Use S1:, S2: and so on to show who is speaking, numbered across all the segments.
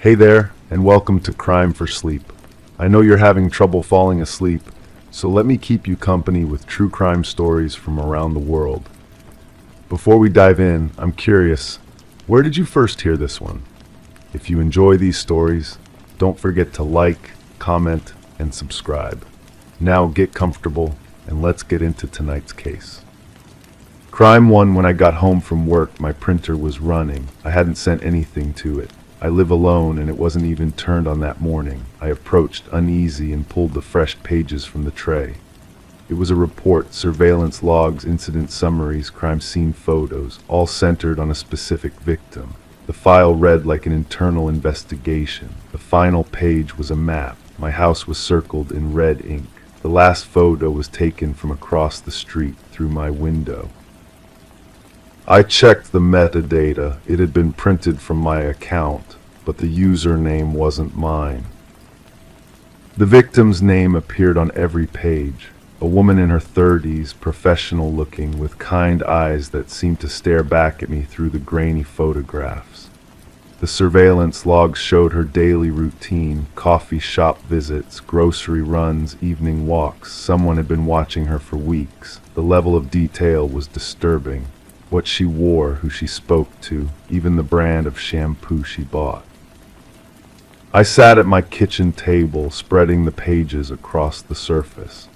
S1: Hey there, and welcome to Crime for Sleep. I know you're having trouble falling asleep, so let me keep you company with true crime stories from around the world. Before we dive in, I'm curious, where did you first hear this one? If you enjoy these stories, don't forget to like, comment, and subscribe. Now get comfortable, and let's get into tonight's case. Crime 1. When I got home from work, my printer was running. I hadn't sent anything to it. I live alone, and it wasn't even turned on that morning. I approached, uneasy, and pulled the fresh pages from the tray. It was a report, surveillance logs, incident summaries, crime scene photos, all centered on a specific victim. The file read like an internal investigation. The final page was a map. My house was circled in red ink. The last photo was taken from across the street through my window. I checked the metadata. It had been printed from my account, but the username wasn't mine. The victim's name appeared on every page. A woman in her 30s, professional looking, with kind eyes that seemed to stare back at me through the grainy photographs. The surveillance logs showed her daily routine, coffee shop visits, grocery runs, evening walks. Someone had been watching her for weeks. The level of detail was disturbing. What she wore, who she spoke to, even the brand of shampoo she bought. I sat at my kitchen table, spreading the pages across the surface.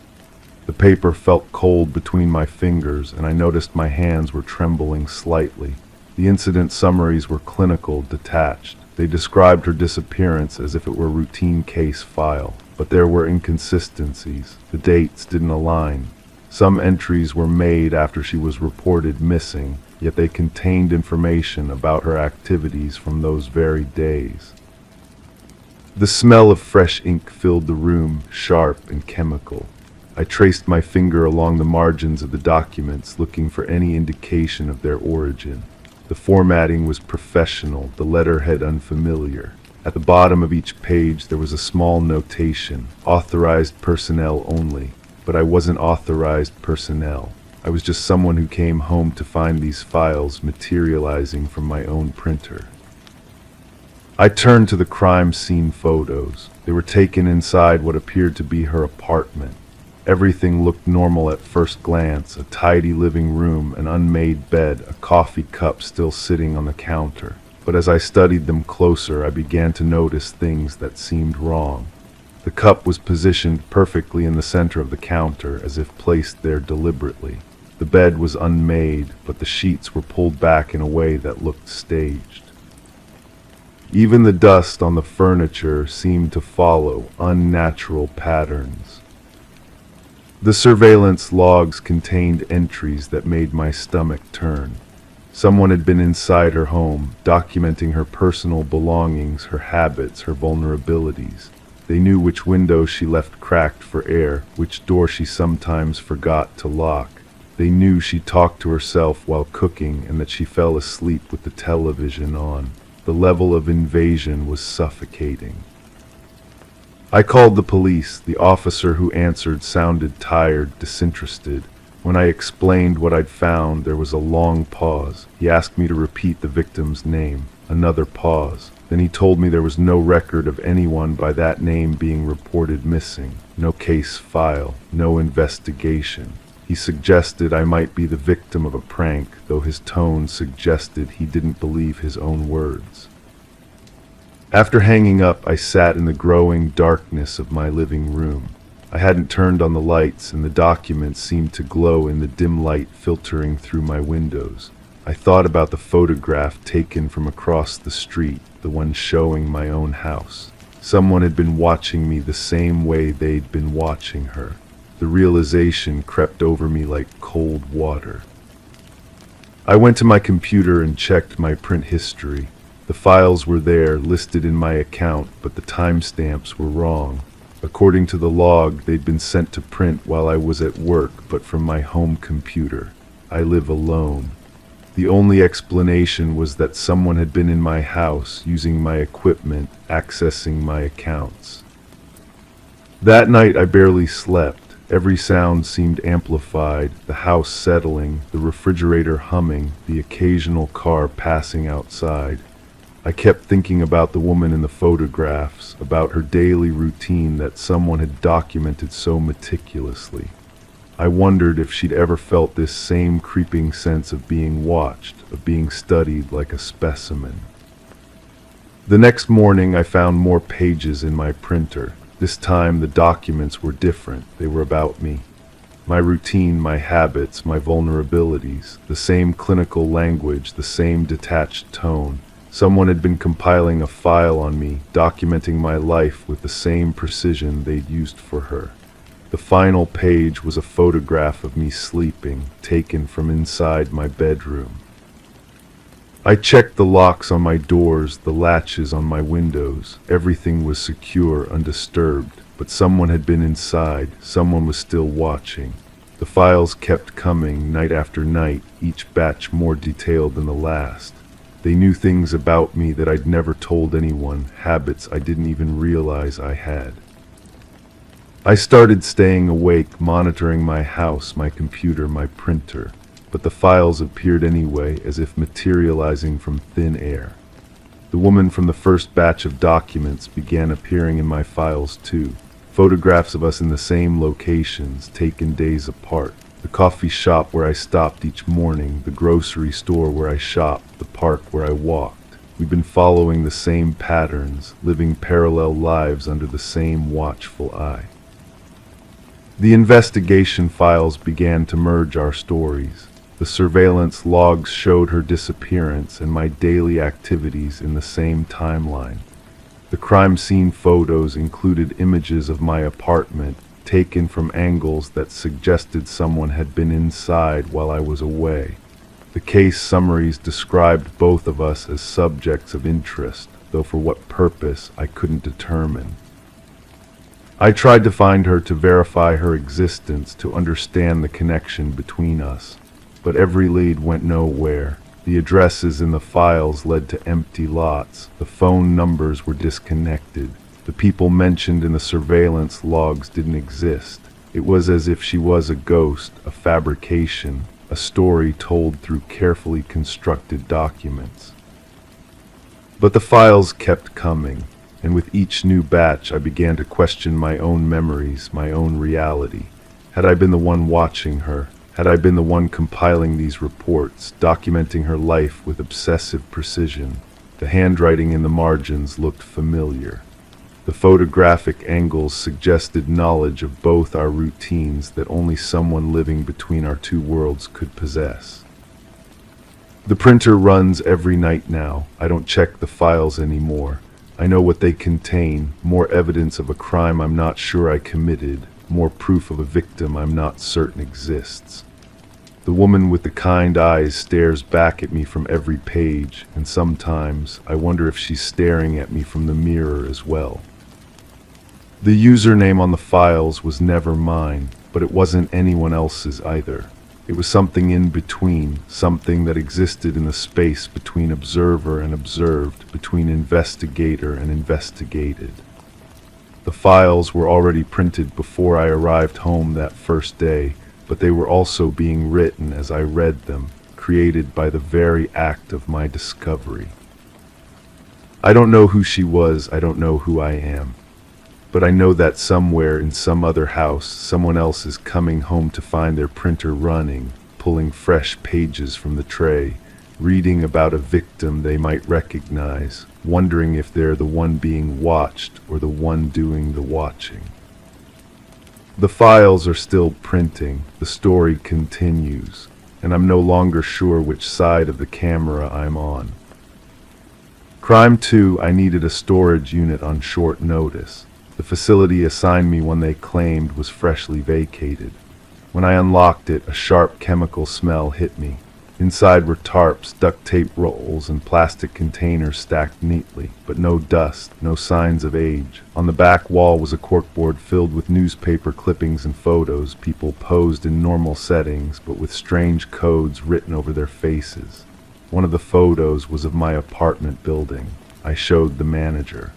S1: The paper felt cold between my fingers, and I noticed my hands were trembling slightly. The incident summaries were clinical, detached. They described her disappearance as if it were a routine case file, but there were inconsistencies. The dates didn't align. Some entries were made after she was reported missing, yet they contained information about her activities from those very days. The smell of fresh ink filled the room, sharp and chemical. I traced my finger along the margins of the documents, looking for any indication of their origin. The formatting was professional, the letterhead unfamiliar. At the bottom of each page there was a small notation, authorized personnel only. But I wasn't authorized personnel. I was just someone who came home to find these files materializing from my own printer. I turned to the crime scene photos. They were taken inside what appeared to be her apartment. Everything looked normal at first glance, a tidy living room, an unmade bed, a coffee cup still sitting on the counter. But as I studied them closer, I began to notice things that seemed wrong. The cup was positioned perfectly in the center of the counter, as if placed there deliberately. The bed was unmade, but the sheets were pulled back in a way that looked staged. Even the dust on the furniture seemed to follow unnatural patterns. The surveillance logs contained entries that made my stomach turn. Someone had been inside her home, documenting her personal belongings, her habits, her vulnerabilities. They knew which window she left cracked for air, which door she sometimes forgot to lock. They knew she talked to herself while cooking and that she fell asleep with the television on. The level of invasion was suffocating. I called the police. The officer who answered sounded tired, disinterested. When I explained what I'd found, there was a long pause. He asked me to repeat the victim's name. Another pause. Then he told me there was no record of anyone by that name being reported missing, no case file, no investigation. He suggested I might be the victim of a prank, though his tone suggested he didn't believe his own words. After hanging up, I sat in the growing darkness of my living room. I hadn't turned on the lights, and the documents seemed to glow in the dim light filtering through my windows. I thought about the photograph taken from across the street, the one showing my own house. Someone had been watching me the same way they'd been watching her. The realization crept over me like cold water. I went to my computer and checked my print history. The files were there, listed in my account, but the timestamps were wrong. According to the log, they'd been sent to print while I was at work, but from my home computer. I live alone. The only explanation was that someone had been in my house, using my equipment, accessing my accounts. That night I barely slept. Every sound seemed amplified, the house settling, the refrigerator humming, the occasional car passing outside. I kept thinking about the woman in the photographs, about her daily routine that someone had documented so meticulously. I wondered if she'd ever felt this same creeping sense of being watched, of being studied like a specimen. The next morning I found more pages in my printer. This time the documents were different. They were about me. My routine, my habits, my vulnerabilities, the same clinical language, the same detached tone. Someone had been compiling a file on me, documenting my life with the same precision they'd used for her. The final page was a photograph of me sleeping, taken from inside my bedroom. I checked the locks on my doors, the latches on my windows. Everything was secure, undisturbed, but someone had been inside. Someone was still watching. The files kept coming, night after night, each batch more detailed than the last. They knew things about me that I'd never told anyone, habits I didn't even realize I had. I started staying awake, monitoring my house, my computer, my printer. But the files appeared anyway, as if materializing from thin air. The woman from the first batch of documents began appearing in my files too. Photographs of us in the same locations, taken days apart. The coffee shop where I stopped each morning, the grocery store where I shopped, the park where I walked. We've been following the same patterns, living parallel lives under the same watchful eye. The investigation files began to merge our stories. The surveillance logs showed her disappearance and my daily activities in the same timeline. The crime scene photos included images of my apartment, taken from angles that suggested someone had been inside while I was away. The case summaries described both of us as subjects of interest, though for what purpose I couldn't determine. I tried to find her to verify her existence, to understand the connection between us. But every lead went nowhere. The addresses in the files led to empty lots. The phone numbers were disconnected. The people mentioned in the surveillance logs didn't exist. It was as if she was a ghost, a fabrication, a story told through carefully constructed documents. But the files kept coming, and with each new batch I began to question my own memories, my own reality. Had I been the one watching her? Had I been the one compiling these reports, documenting her life with obsessive precision? The handwriting in the margins looked familiar. The photographic angles suggested knowledge of both our routines that only someone living between our two worlds could possess. The printer runs every night now. I don't check the files anymore. I know what they contain, more evidence of a crime I'm not sure I committed, more proof of a victim I'm not certain exists. The woman with the kind eyes stares back at me from every page, and sometimes I wonder if she's staring at me from the mirror as well. The username on the files was never mine, but it wasn't anyone else's either. It was something in between, something that existed in the space between observer and observed, between investigator and investigated. The files were already printed before I arrived home that first day, but they were also being written as I read them, created by the very act of my discovery. I don't know who she was, I don't know who I am, but I know that somewhere in some other house, someone else is coming home to find their printer running, pulling fresh pages from the tray, reading about a victim they might recognize, wondering if they're the one being watched or the one doing the watching. The files are still printing, the story continues, and I'm no longer sure which side of the camera I'm on. Crime 2, I needed a storage unit on short notice. The facility assigned me one they claimed was freshly vacated. When I unlocked it, a sharp chemical smell hit me. Inside were tarps, duct tape rolls, and plastic containers stacked neatly, but no dust, no signs of age. On the back wall was a corkboard filled with newspaper clippings and photos, people posed in normal settings, but with strange codes written over their faces. One of the photos was of my apartment building. I showed the manager.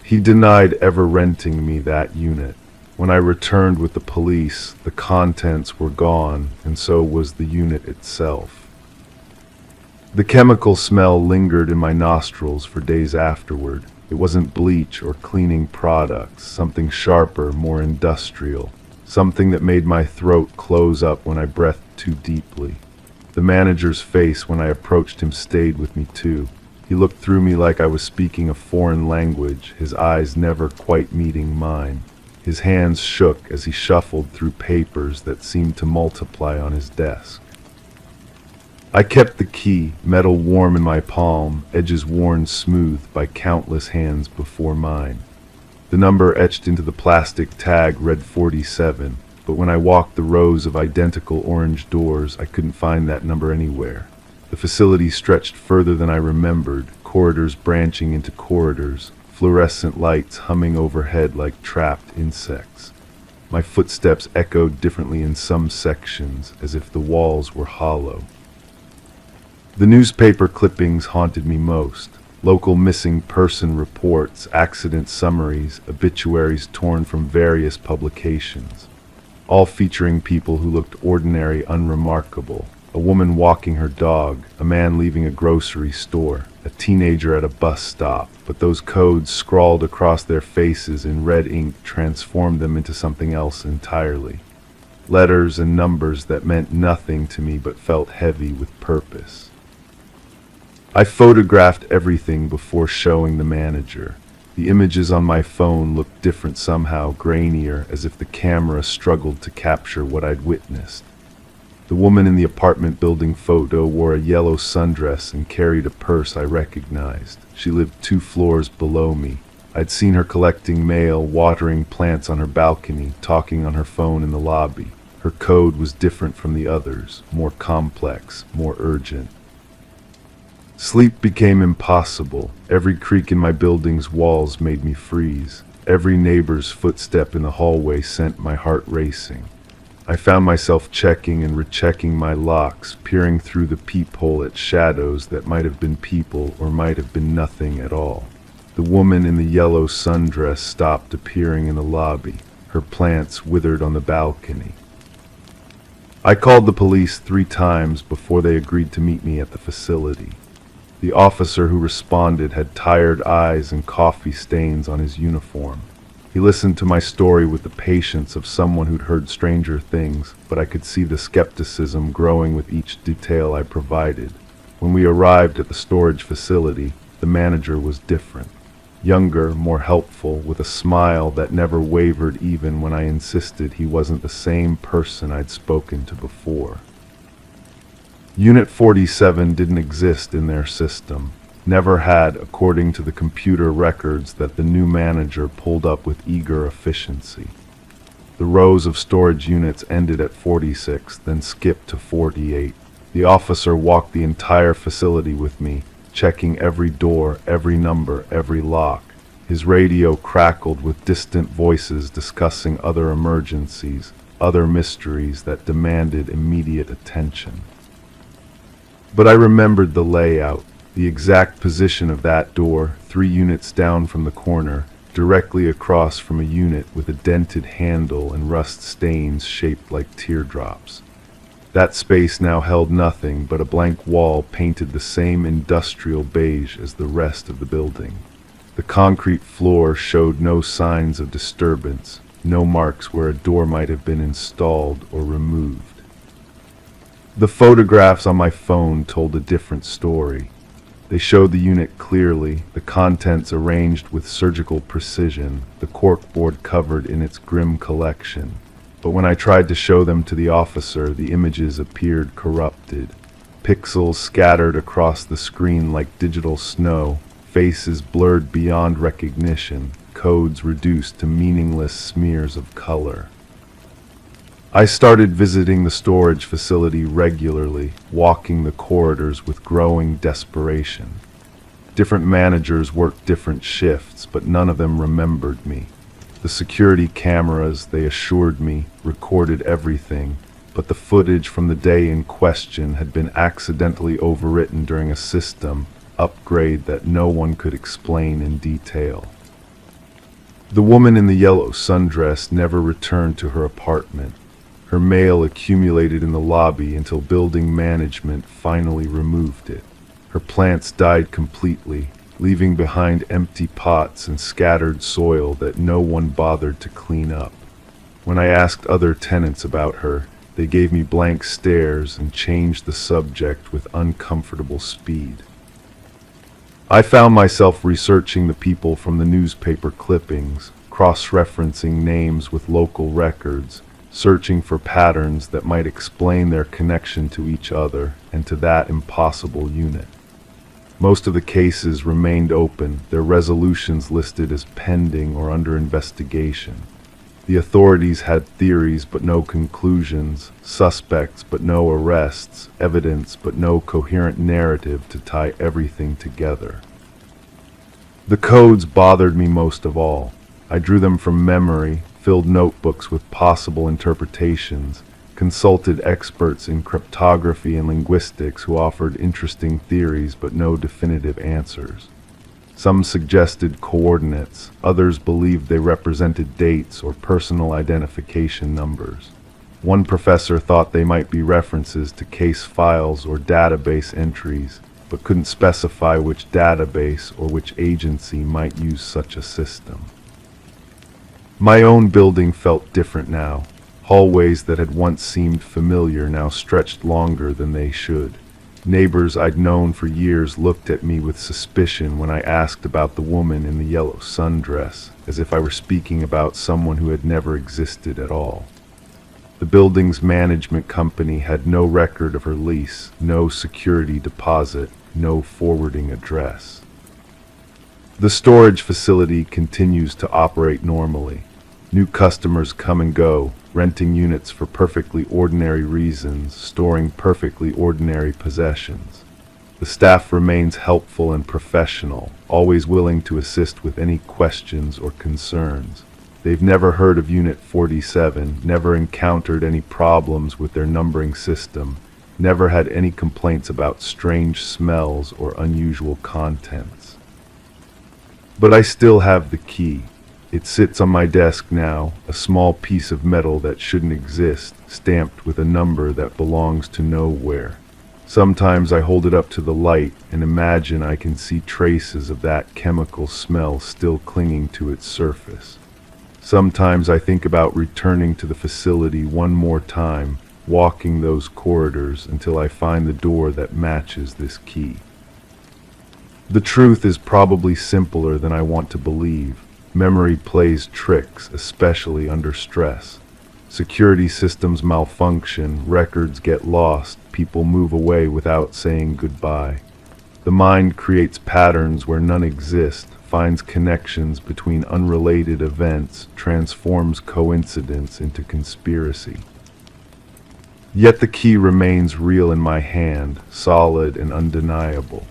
S1: He denied ever renting me that unit. When I returned with the police, the contents were gone, and so was the unit itself. The chemical smell lingered in my nostrils for days afterward. It wasn't bleach or cleaning products, something sharper, more industrial, something that made my throat close up when I breathed too deeply. The manager's face when I approached him stayed with me too. He looked through me like I was speaking a foreign language, his eyes never quite meeting mine. His hands shook as he shuffled through papers that seemed to multiply on his desk. I kept the key, metal warm in my palm, edges worn smooth by countless hands before mine. The number etched into the plastic tag read 47, but when I walked the rows of identical orange doors, I couldn't find that number anywhere. The facility stretched further than I remembered, corridors branching into corridors, fluorescent lights humming overhead like trapped insects. My footsteps echoed differently in some sections, as if the walls were hollow. The newspaper clippings haunted me most. Local missing person reports, accident summaries, obituaries torn from various publications, all featuring people who looked ordinary, unremarkable. A woman walking her dog, a man leaving a grocery store, a teenager at a bus stop, but those codes scrawled across their faces in red ink transformed them into something else entirely. Letters and numbers that meant nothing to me but felt heavy with purpose. I photographed everything before showing the manager. The images on my phone looked different somehow, grainier, as if the camera struggled to capture what I'd witnessed. The woman in the apartment building photo wore a yellow sundress and carried a purse I recognized. She lived 2 floors below me. I'd seen her collecting mail, watering plants on her balcony, talking on her phone in the lobby. Her code was different from the others, more complex, more urgent. Sleep became impossible. Every creak in my building's walls made me freeze. Every neighbor's footstep in the hallway sent my heart racing. I found myself checking and rechecking my locks, peering through the peephole at shadows that might have been people or might have been nothing at all. The woman in the yellow sundress stopped appearing in the lobby. Her plants withered on the balcony. I called the police 3 times before they agreed to meet me at the facility. The officer who responded had tired eyes and coffee stains on his uniform. He listened to my story with the patience of someone who'd heard stranger things, but I could see the skepticism growing with each detail I provided. When we arrived at the storage facility, the manager was different. Younger, more helpful, with a smile that never wavered even when I insisted he wasn't the same person I'd spoken to before. Unit 47 didn't exist in their system, never had, according to the computer records that the new manager pulled up with eager efficiency. The rows of storage units ended at 46, then skipped to 48. The officer walked the entire facility with me, checking every door, every number, every lock. His radio crackled with distant voices discussing other emergencies, other mysteries that demanded immediate attention. But I remembered the layout, the exact position of that door, 3 units down from the corner, directly across from a unit with a dented handle and rust stains shaped like teardrops. That space now held nothing but a blank wall painted the same industrial beige as the rest of the building. The concrete floor showed no signs of disturbance, no marks where a door might have been installed or removed. The photographs on my phone told a different story. They showed the unit clearly, the contents arranged with surgical precision, the corkboard covered in its grim collection. But when I tried to show them to the officer, the images appeared corrupted. Pixels scattered across the screen like digital snow, faces blurred beyond recognition, codes reduced to meaningless smears of color. I started visiting the storage facility regularly, walking the corridors with growing desperation. Different managers worked different shifts, but none of them remembered me. The security cameras, they assured me, recorded everything, but the footage from the day in question had been accidentally overwritten during a system upgrade that no one could explain in detail. The woman in the yellow sundress never returned to her apartment. Her mail accumulated in the lobby until building management finally removed it. Her plants died completely, leaving behind empty pots and scattered soil that no one bothered to clean up. When I asked other tenants about her, they gave me blank stares and changed the subject with uncomfortable speed. I found myself researching the people from the newspaper clippings, cross-referencing names with local records, searching for patterns that might explain their connection to each other and to that impossible unit. Most of the cases remained open, their resolutions listed as pending or under investigation. The authorities had theories but no conclusions, suspects but no arrests, evidence but no coherent narrative to tie everything together. The codes bothered me most of all. I drew them from memory, filled notebooks with possible interpretations, consulted experts in cryptography and linguistics who offered interesting theories but no definitive answers. Some suggested coordinates, others believed they represented dates or personal identification numbers. One professor thought they might be references to case files or database entries, but couldn't specify which database or which agency might use such a system. My own building felt different now. Hallways that had once seemed familiar now stretched longer than they should. Neighbors I'd known for years looked at me with suspicion when I asked about the woman in the yellow sundress, as if I were speaking about someone who had never existed at all. The building's management company had no record of her lease, no security deposit, no forwarding address. The storage facility continues to operate normally. New customers come and go, renting units for perfectly ordinary reasons, storing perfectly ordinary possessions. The staff remains helpful and professional, always willing to assist with any questions or concerns. They've never heard of Unit 47, never encountered any problems with their numbering system, never had any complaints about strange smells or unusual contents. But I still have the key. It sits on my desk now, a small piece of metal that shouldn't exist, stamped with a number that belongs to nowhere. Sometimes I hold it up to the light and imagine I can see traces of that chemical smell still clinging to its surface. Sometimes I think about returning to the facility one more time, walking those corridors until I find the door that matches this key. The truth is probably simpler than I want to believe. Memory plays tricks, especially under stress. Security systems malfunction, records get lost, people move away without saying goodbye. The mind creates patterns where none exist, finds connections between unrelated events, transforms coincidence into conspiracy. Yet the key remains real in my hand, solid and undeniable.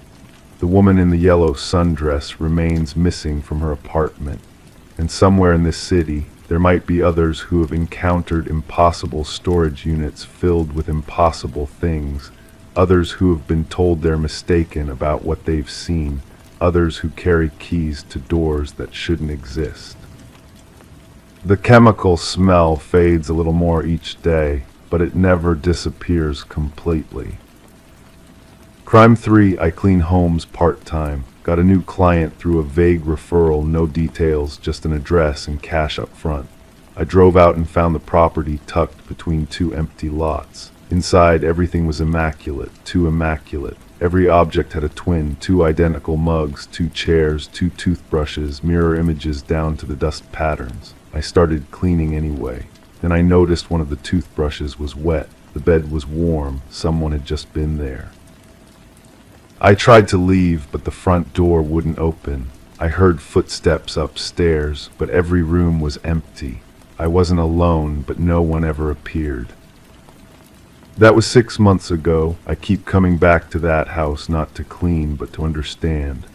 S1: The woman in the yellow sundress remains missing from her apartment. And somewhere in this city, there might be others who have encountered impossible storage units filled with impossible things, others who have been told they're mistaken about what they've seen, others who carry keys to doors that shouldn't exist. The chemical smell fades a little more each day, but it never disappears completely. Crime 3, I clean homes part-time. Got a new client through a vague referral, no details, just an address and cash up front. I drove out and found the property tucked between two empty lots. Inside, everything was immaculate, too immaculate. Every object had a twin, two identical mugs, two chairs, two toothbrushes, mirror images down to the dust patterns. I started cleaning anyway. Then I noticed one of the toothbrushes was wet. The bed was warm. Someone had just been there. I tried to leave, but the front door wouldn't open. I heard footsteps upstairs, but every room was empty. I wasn't alone, but no one ever appeared. That was 6 months ago. I keep coming back to that house, not to clean, but to understand.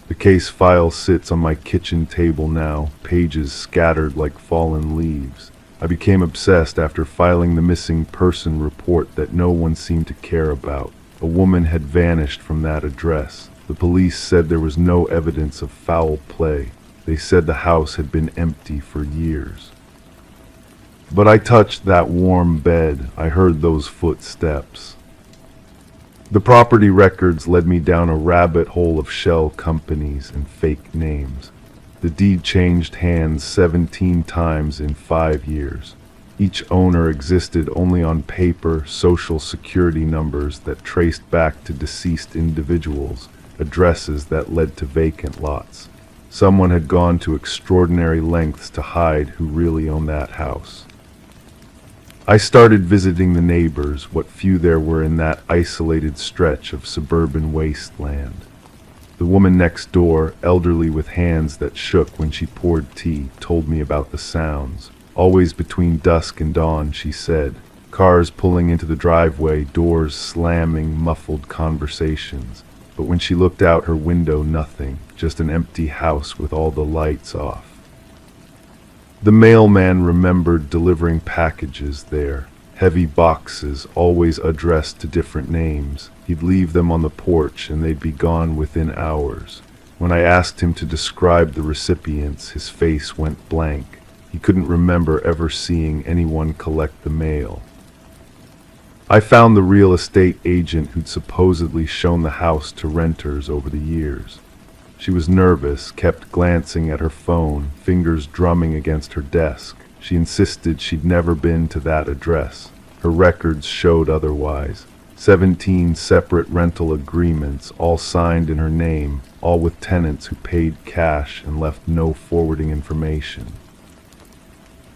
S1: The case file sits on my kitchen table now, pages scattered like fallen leaves. I became obsessed after filing the missing person report that no one seemed to care about. A woman had vanished from that address. The police said there was no evidence of foul play. They said the house had been empty for years. But I touched that warm bed. I heard those footsteps. The property records led me down a rabbit hole of shell companies and fake names. The deed changed hands 17 times in 5 years. Each owner existed only on paper, social security numbers that traced back to deceased individuals, addresses that led to vacant lots. Someone had gone to extraordinary lengths to hide who really owned that house. I started visiting the neighbors, what few there were in that isolated stretch of suburban wasteland. The woman next door, elderly with hands that shook when she poured tea, told me about the sounds. Always between dusk and dawn, she said. Cars pulling into the driveway, doors slamming, muffled conversations. But when she looked out her window, nothing, just an empty house with all the lights off. The mailman remembered delivering packages there. Heavy boxes, always addressed to different names. He'd leave them on the porch and they'd be gone within hours. When I asked him to describe the recipients, his face went blank. He couldn't remember ever seeing anyone collect the mail. I found the real estate agent who'd supposedly shown the house to renters over the years. She was nervous, kept glancing at her phone, fingers drumming against her desk. She insisted she'd never been to that address. Her records showed otherwise. 17 separate rental agreements, all signed in her name, all with tenants who paid cash and left no forwarding information.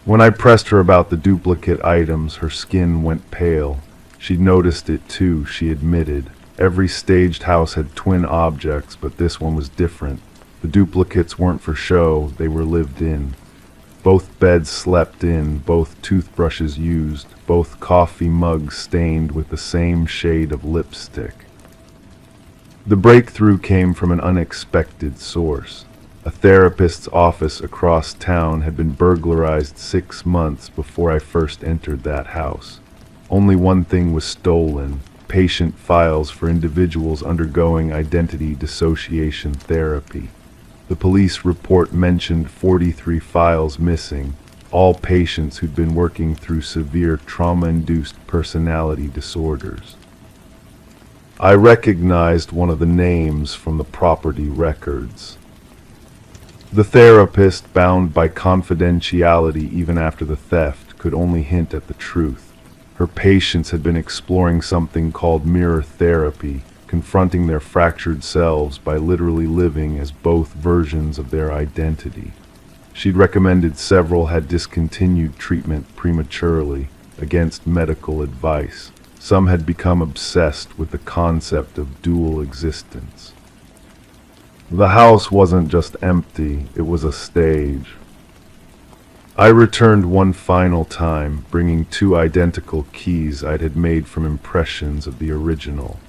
S1: When I pressed her about the duplicate items, her skin went pale. She'd noticed it too, she admitted. Every staged house had twin objects, but this one was different. The duplicates weren't for show, they were lived in. Both beds slept in, both toothbrushes used, both coffee mugs stained with the same shade of lipstick. The breakthrough came from an unexpected source. A therapist's office across town had been burglarized 6 months before I first entered that house. Only one thing was stolen: patient files for individuals undergoing identity dissociation therapy. The police report mentioned 43 files missing, all patients who'd been working through severe trauma-induced personality disorders. I recognized one of the names from the property records. The therapist, bound by confidentiality even after the theft, could only hint at the truth. Her patients had been exploring something called mirror therapy, confronting their fractured selves by literally living as both versions of their identity. She'd recommended several had discontinued treatment prematurely, against medical advice. Some had become obsessed with the concept of dual existence. The house wasn't just empty, it was a stage. I returned one final time, bringing 2 identical keys I had made from impressions of the original.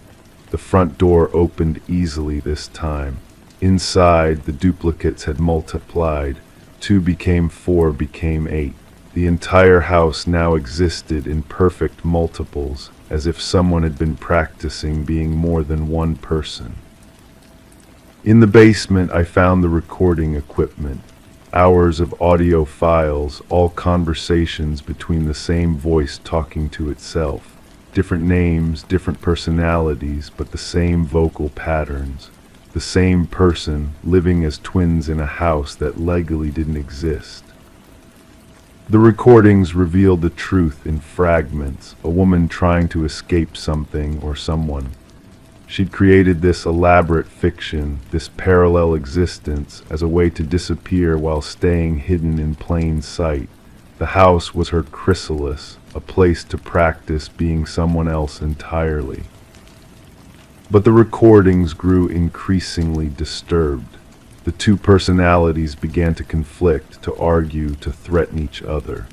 S1: The front door opened easily this time. Inside, the duplicates had multiplied. 2 became 4, became 8. The entire house now existed in perfect multiples, as if someone had been practicing being more than one person. In the basement, I found the recording equipment. Hours of audio files, all conversations between the same voice talking to itself. Different names, different personalities, but the same vocal patterns. The same person living as twins in a house that legally didn't exist. The recordings revealed the truth in fragments, a woman trying to escape something or someone. She'd created this elaborate fiction, this parallel existence, as a way to disappear while staying hidden in plain sight. The house was her chrysalis, a place to practice being someone else entirely. But the recordings grew increasingly disturbed. The 2 personalities began to conflict, to argue, to threaten each other.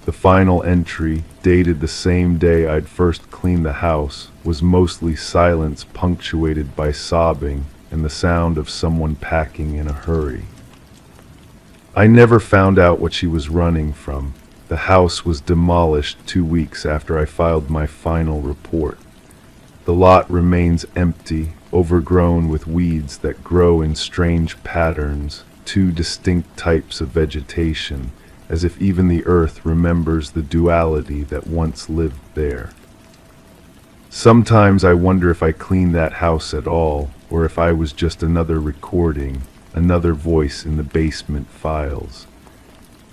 S1: The final entry, dated the same day I'd first cleaned the house, was mostly silence punctuated by sobbing and the sound of someone packing in a hurry. I never found out what she was running from. The house was demolished 2 weeks after I filed my final report. The lot remains empty, overgrown with weeds that grow in strange patterns, 2 distinct types of vegetation, as if even the earth remembers the duality that once lived there. Sometimes I wonder if I cleaned that house at all, or if I was just another recording, another voice in the basement files.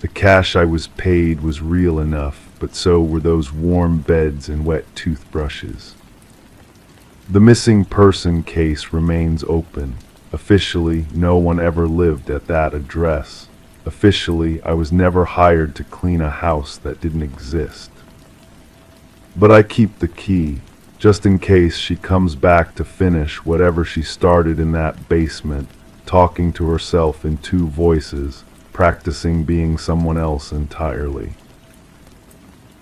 S1: The cash I was paid was real enough, but so were those warm beds and wet toothbrushes. The missing person case remains open. Officially, no one ever lived at that address. Officially, I was never hired to clean a house that didn't exist. But I keep the key, just in case she comes back to finish whatever she started in that basement, talking to herself in two voices, practicing being someone else entirely.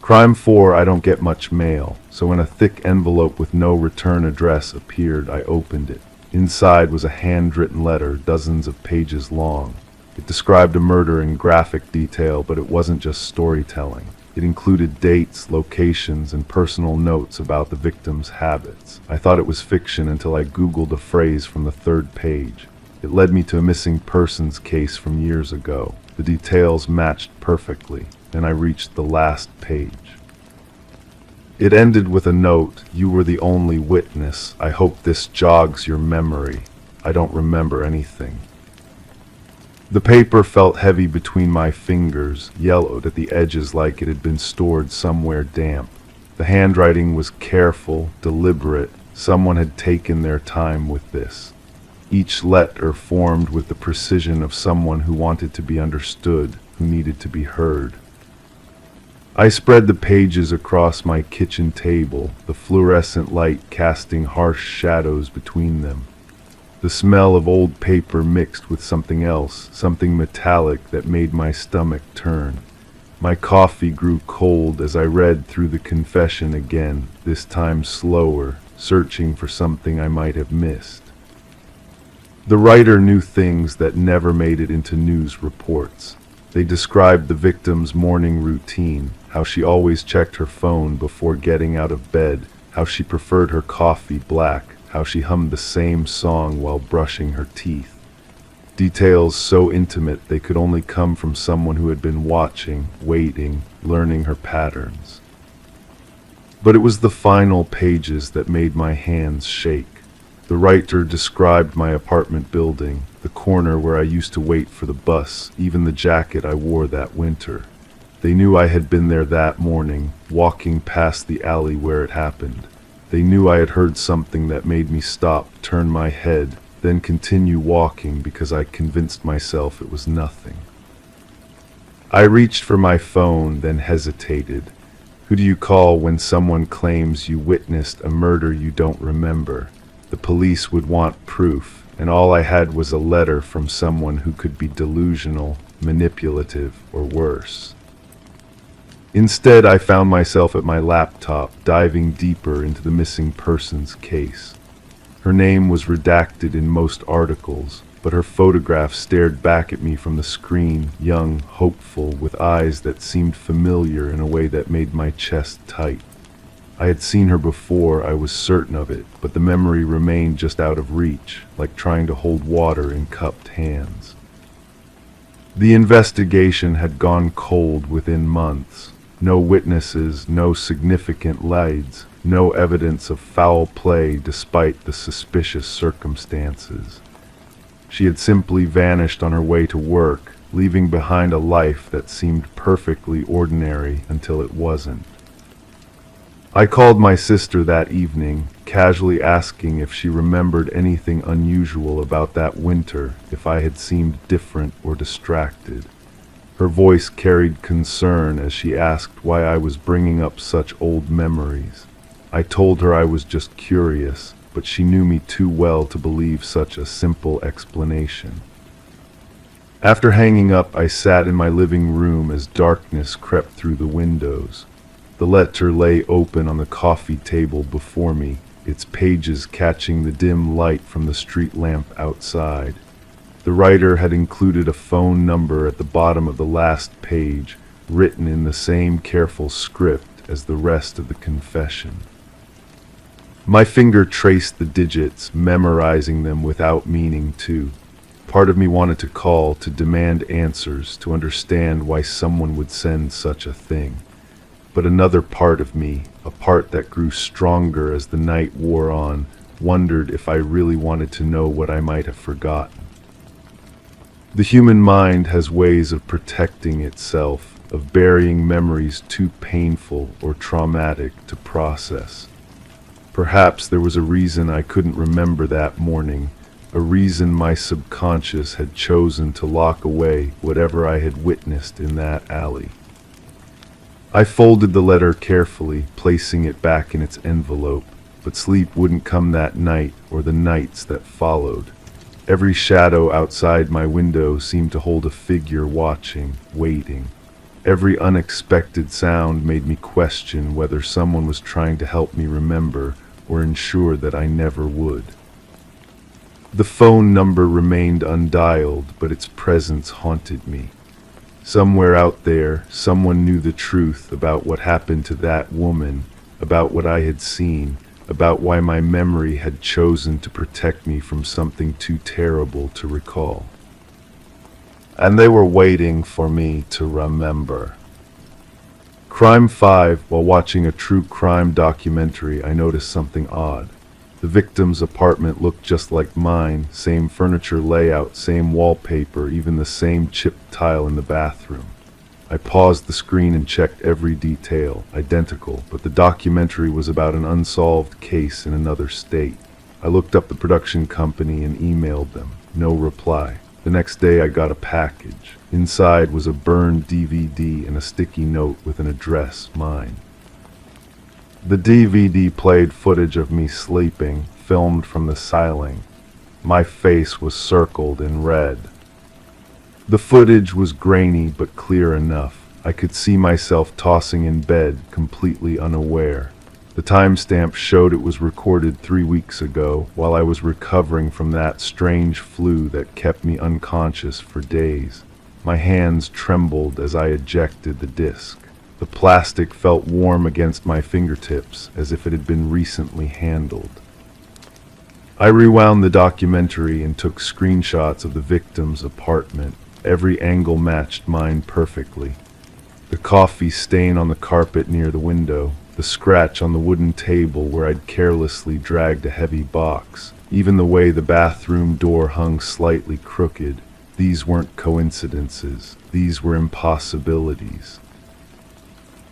S1: Crime 4, I don't get much mail, so when a thick envelope with no return address appeared, I opened it. Inside was a handwritten letter, dozens of pages long. It described a murder in graphic detail, but it wasn't just storytelling. It included dates, locations, and personal notes about the victim's habits. I thought it was fiction until I Googled a phrase from the third page. It led me to a missing persons case from years ago. The details matched perfectly, and I reached the last page. It ended with a note, "You were the only witness. I hope this jogs your memory. I don't remember anything." The paper felt heavy between my fingers, yellowed at the edges like it had been stored somewhere damp. The handwriting was careful, deliberate. Someone had taken their time with this. Each letter formed with the precision of someone who wanted to be understood, who needed to be heard. I spread the pages across my kitchen table, the fluorescent light casting harsh shadows between them. The smell of old paper mixed with something else, something metallic that made my stomach turn. My coffee grew cold as I read through the confession again, this time slower, searching for something I might have missed. The writer knew things that never made it into news reports. They described the victim's morning routine, how she always checked her phone before getting out of bed, how she preferred her coffee black, how she hummed the same song while brushing her teeth. Details so intimate they could only come from someone who had been watching, waiting, learning her patterns. But it was the final pages that made my hands shake. The writer described my apartment building, the corner where I used to wait for the bus, even the jacket I wore that winter. They knew I had been there that morning, walking past the alley where it happened. They knew I had heard something that made me stop, turn my head, then continue walking because I convinced myself it was nothing. I reached for my phone, then hesitated. Who do you call when someone claims you witnessed a murder you don't remember? The police would want proof, and all I had was a letter from someone who could be delusional, manipulative, or worse. Instead, I found myself at my laptop, diving deeper into the missing persons case. Her name was redacted in most articles, but her photograph stared back at me from the screen, young, hopeful, with eyes that seemed familiar in a way that made my chest tight. I had seen her before, I was certain of it, but the memory remained just out of reach, like trying to hold water in cupped hands. The investigation had gone cold within months. No witnesses, no significant leads, no evidence of foul play despite the suspicious circumstances. She had simply vanished on her way to work, leaving behind a life that seemed perfectly ordinary until it wasn't. I called my sister that evening, casually asking if she remembered anything unusual about that winter, if I had seemed different or distracted. Her voice carried concern as she asked why I was bringing up such old memories. I told her I was just curious, but she knew me too well to believe such a simple explanation. After hanging up, I sat in my living room as darkness crept through the windows. The letter lay open on the coffee table before me, its pages catching the dim light from the street lamp outside. The writer had included a phone number at the bottom of the last page, written in the same careful script as the rest of the confession. My finger traced the digits, memorizing them without meaning to. Part of me wanted to call, to demand answers, to understand why someone would send such a thing. But another part of me, a part that grew stronger as the night wore on, wondered if I really wanted to know what I might have forgotten. The human mind has ways of protecting itself, of burying memories too painful or traumatic to process. Perhaps there was a reason I couldn't remember that morning, a reason my subconscious had chosen to lock away whatever I had witnessed in that alley. I folded the letter carefully, placing it back in its envelope, but sleep wouldn't come that night or the nights that followed. Every shadow outside my window seemed to hold a figure watching, waiting. Every unexpected sound made me question whether someone was trying to help me remember or ensure that I never would. The phone number remained undialed, but its presence haunted me. Somewhere out there, someone knew the truth about what happened to that woman, about what I had seen, about why my memory had chosen to protect me from something too terrible to recall. And they were waiting for me to remember. Crime 5, while watching a true crime documentary, I noticed something odd. The victim's apartment looked just like mine, same furniture layout, same wallpaper, even the same chipped tile in the bathroom. I paused the screen and checked every detail, identical, but the documentary was about an unsolved case in another state. I looked up the production company and emailed them. No reply. The next day I got a package. Inside was a burned DVD and a sticky note with an address, mine. The DVD played footage of me sleeping, filmed from the ceiling. My face was circled in red. The footage was grainy but clear enough. I could see myself tossing in bed, completely unaware. The timestamp showed it was recorded 3 weeks ago, while I was recovering from that strange flu that kept me unconscious for days. My hands trembled as I ejected the disc. The plastic felt warm against my fingertips, as if it had been recently handled. I rewound the documentary and took screenshots of the victim's apartment. Every angle matched mine perfectly. The coffee stain on the carpet near the window, the scratch on the wooden table where I'd carelessly dragged a heavy box, even the way the bathroom door hung slightly crooked. These weren't coincidences. These were impossibilities.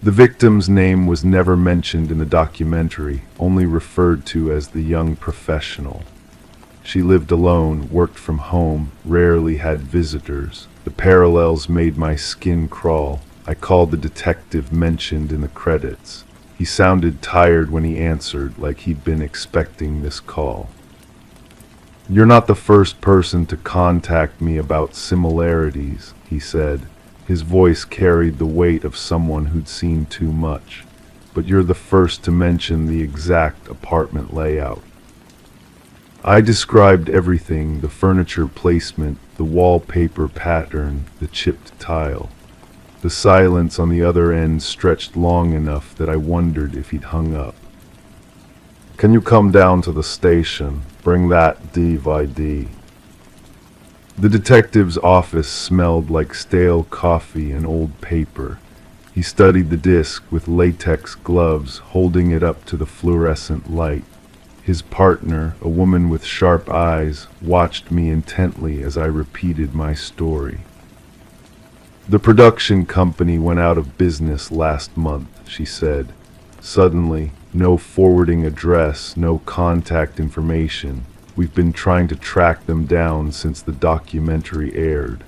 S1: The victim's name was never mentioned in the documentary, only referred to as the young professional. She lived alone, worked from home, rarely had visitors. The parallels made my skin crawl. I called the detective mentioned in the credits. He sounded tired when he answered, like he'd been expecting this call. "You're not the first person to contact me about similarities," he said. His voice carried the weight of someone who'd seen too much. "But you're the first to mention the exact apartment layout." I described everything, the furniture placement, the wallpaper pattern, the chipped tile. The silence on the other end stretched long enough that I wondered if he'd hung up. "Can you come down to the station? Bring that DVD." The detective's office smelled like stale coffee and old paper. He studied the disc with latex gloves, holding it up to the fluorescent light. His partner, a woman with sharp eyes, watched me intently as I repeated my story. "The production company went out of business last month," she said. "Suddenly, no forwarding address, no contact information. We've been trying to track them down since the documentary aired."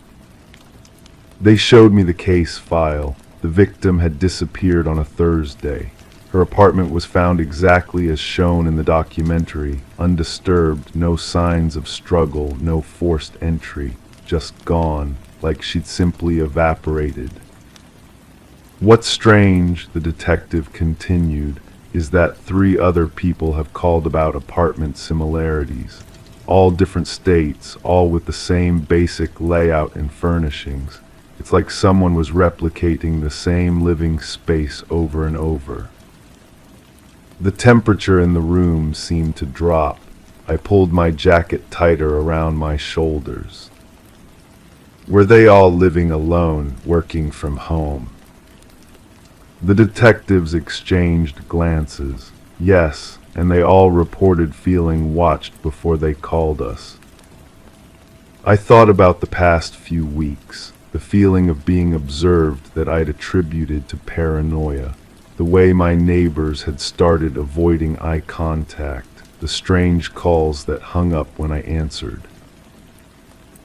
S1: They showed me the case file. The victim had disappeared on a Thursday. Her apartment was found exactly as shown in the documentary, undisturbed, no signs of struggle, no forced entry, just gone, like she'd simply evaporated. "What's strange," the detective continued, "is that 3 other people have called about apartment similarities. All different states, all with the same basic layout and furnishings. It's like someone was replicating the same living space over and over." The temperature in the room seemed to drop. I pulled my jacket tighter around my shoulders. Were they all living alone, working from home? The detectives exchanged glances. Yes, and they all reported feeling watched before they called us. I thought about the past few weeks, the feeling of being observed that I'd attributed to paranoia, the way my neighbors had started avoiding eye contact, the strange calls that hung up when I answered.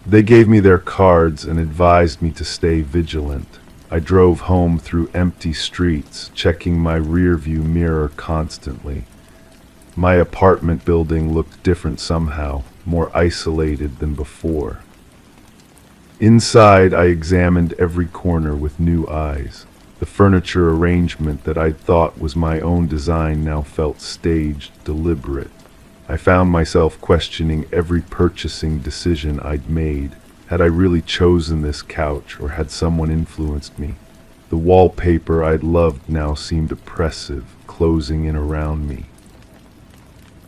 S1: They gave me their cards and advised me to stay vigilant. I drove home through empty streets, checking my rearview mirror constantly. My apartment building looked different somehow, more isolated than before. Inside, I examined every corner with new eyes. The furniture arrangement that I'd thought was my own design now felt staged, deliberate. I found myself questioning every purchasing decision I'd made. Had I really chosen this couch, or had someone influenced me? The wallpaper I'd loved now seemed oppressive, closing in around me.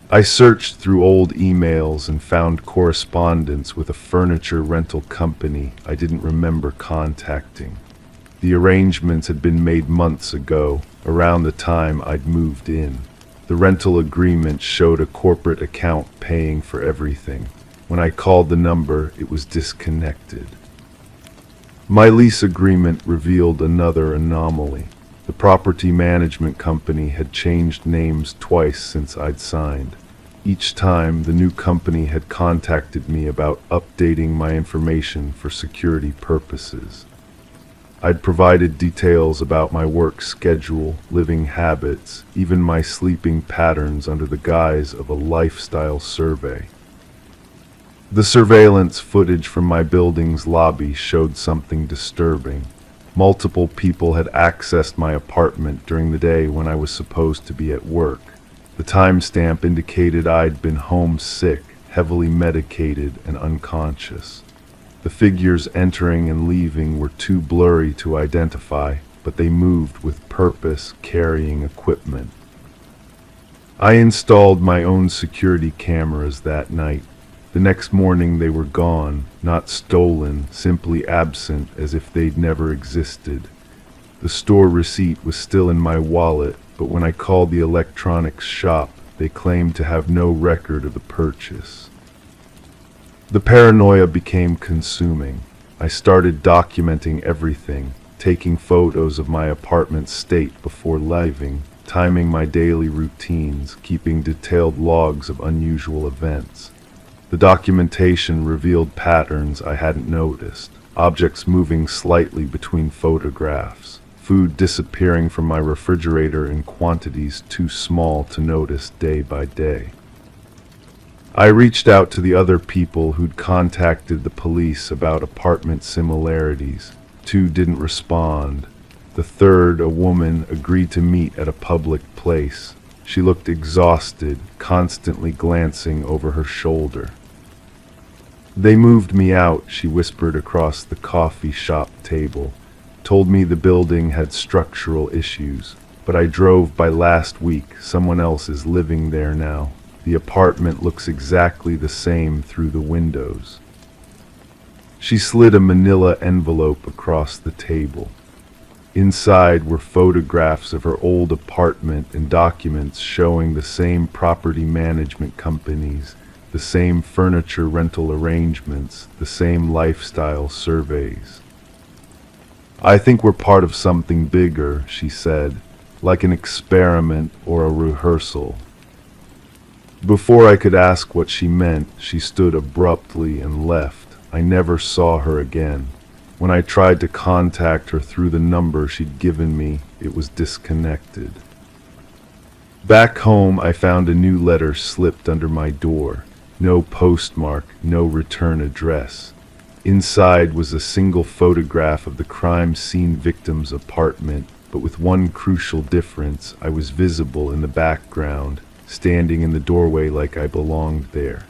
S1: I searched through old emails and found correspondence with a furniture rental company I didn't remember contacting. The arrangements had been made months ago, around the time I'd moved in. The rental agreement showed a corporate account paying for everything. When I called the number, it was disconnected. My lease agreement revealed another anomaly. The property management company had changed names twice since I'd signed. Each time, the new company had contacted me about updating my information for security purposes. I'd provided details about my work schedule, living habits, even my sleeping patterns under the guise of a lifestyle survey. The surveillance footage from my building's lobby showed something disturbing. Multiple people had accessed my apartment during the day when I was supposed to be at work. The timestamp indicated I'd been home sick, heavily medicated, and unconscious. The figures entering and leaving were too blurry to identify, but they moved with purpose, carrying equipment. I installed my own security cameras that night. The next morning they were gone, not stolen, simply absent as if they'd never existed. The store receipt was still in my wallet, but when I called the electronics shop, they claimed to have no record of the purchase. The paranoia became consuming. I started documenting everything, taking photos of my apartment state before leaving, timing my daily routines, keeping detailed logs of unusual events. The documentation revealed patterns I hadn't noticed, objects moving slightly between photographs, food disappearing from my refrigerator in quantities too small to notice day by day. I reached out to the other people who'd contacted the police about apartment similarities. 2 didn't respond. The third, a woman, agreed to meet at a public place. She looked exhausted, constantly glancing over her shoulder. "They moved me out," she whispered across the coffee shop table. "Told me the building had structural issues, but I drove by last week. Someone else is living there now. The apartment looks exactly the same through the windows." She slid a manila envelope across the table. Inside were photographs of her old apartment and documents showing the same property management companies, the same furniture rental arrangements, the same lifestyle surveys. "I think we're part of something bigger," she said, "like an experiment or a rehearsal." Before I could ask what she meant, she stood abruptly and left. I never saw her again. When I tried to contact her through the number she'd given me, it was disconnected. Back home, I found a new letter slipped under my door. No postmark, no return address. Inside was a single photograph of the crime scene victim's apartment, but with one crucial difference: I was visible in the background, standing in the doorway like I belonged there.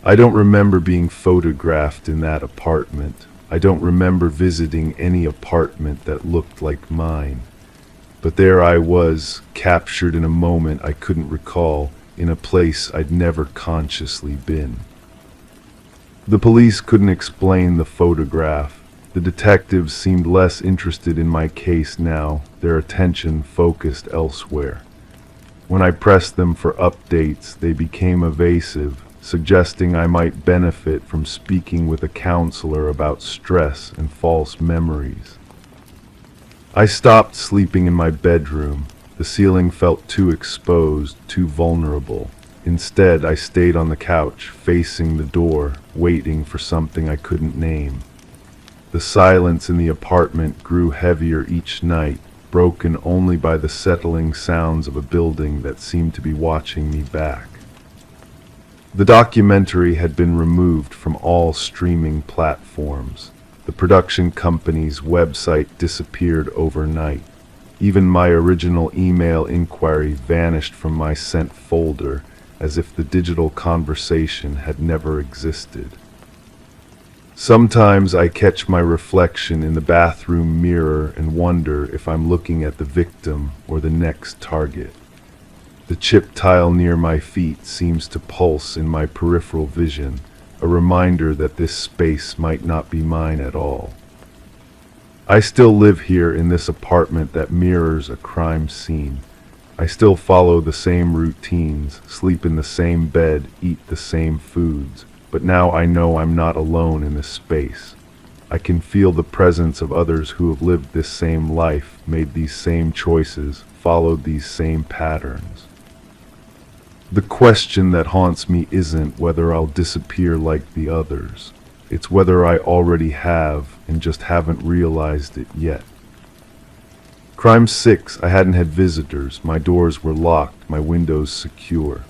S1: I don't remember being photographed in that apartment. I don't remember visiting any apartment that looked like mine. But there I was, captured in a moment I couldn't recall, in a place I'd never consciously been. The police couldn't explain the photograph. The detectives seemed less interested in my case now, their attention focused elsewhere. When I pressed them for updates, they became evasive, suggesting I might benefit from speaking with a counselor about stress and false memories. I stopped sleeping in my bedroom. The ceiling felt too exposed, too vulnerable. Instead, I stayed on the couch, facing the door, waiting for something I couldn't name. The silence in the apartment grew heavier each night, broken only by the settling sounds of a building that seemed to be watching me back. The documentary had been removed from all streaming platforms. The production company's website disappeared overnight. Even my original email inquiry vanished from my sent folder, as if the digital conversation had never existed. Sometimes I catch my reflection in the bathroom mirror and wonder if I'm looking at the victim or the next target. The chip tile near my feet seems to pulse in my peripheral vision, a reminder that this space might not be mine at all. I still live here in this apartment that mirrors a crime scene. I still follow the same routines, sleep in the same bed, eat the same foods, but now I know I'm not alone in this space. I can feel the presence of others who have lived this same life, made these same choices, followed these same patterns. The question that haunts me isn't whether I'll disappear like the others. It's whether I already have and just haven't realized it yet. Crime 6, I hadn't had visitors. My doors were locked, my windows secure.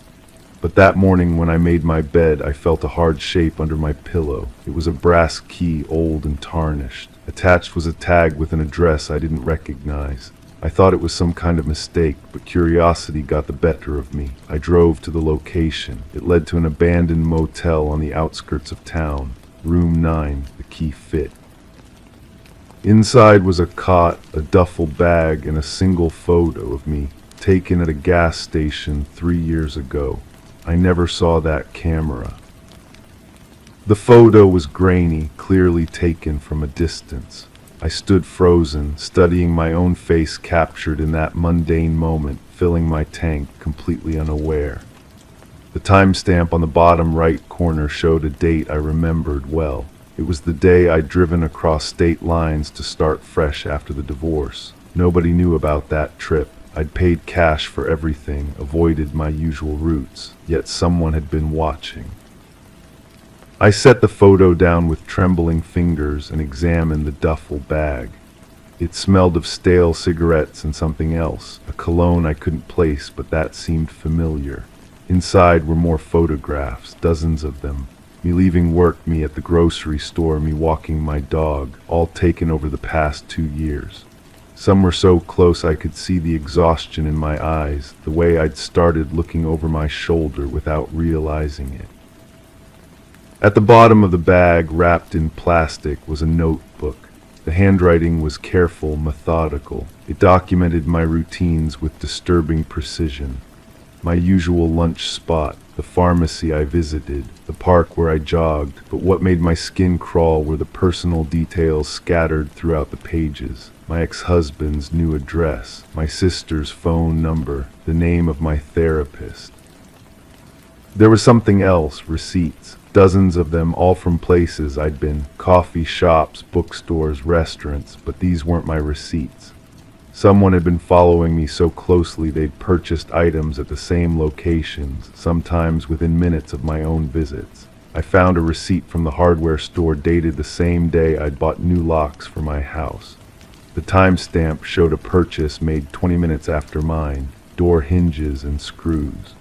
S1: But that morning when I made my bed, I felt a hard shape under my pillow. It was a brass key, old and tarnished. Attached was a tag with an address I didn't recognize. I thought it was some kind of mistake, but curiosity got the better of me. I drove to the location. It led to an abandoned motel on the outskirts of town. Room 9, the key fit. Inside was a cot, a duffel bag, and a single photo of me, taken at a gas station 3 years ago. I never saw that camera. The photo was grainy, clearly taken from a distance. I stood frozen, studying my own face captured in that mundane moment, filling my tank, completely unaware. The timestamp on the bottom right corner showed a date I remembered well. It was the day I'd driven across state lines to start fresh after the divorce. Nobody knew about that trip. I'd paid cash for everything, avoided my usual routes, yet someone had been watching. I set the photo down with trembling fingers and examined the duffel bag. It smelled of stale cigarettes and something else, a cologne I couldn't place, but that seemed familiar. Inside were more photographs, dozens of them. Me leaving work, me at the grocery store, me walking my dog, all taken over the past 2 years. Some were so close I could see the exhaustion in my eyes, the way I'd started looking over my shoulder without realizing it. At the bottom of the bag, wrapped in plastic, was a notebook. The handwriting was careful, methodical. It documented my routines with disturbing precision. My usual lunch spot, the pharmacy I visited, the park where I jogged, but what made my skin crawl were the personal details scattered throughout the pages. My ex-husband's new address, my sister's phone number, the name of my therapist. There was something else, receipts. Dozens of them, all from places I'd been, coffee shops, bookstores, restaurants, but these weren't my receipts. Someone had been following me so closely they'd purchased items at the same locations, sometimes within minutes of my own visits. I found a receipt from the hardware store dated the same day I'd bought new locks for my house. The timestamp showed a purchase made 20 minutes after mine, door hinges and screws.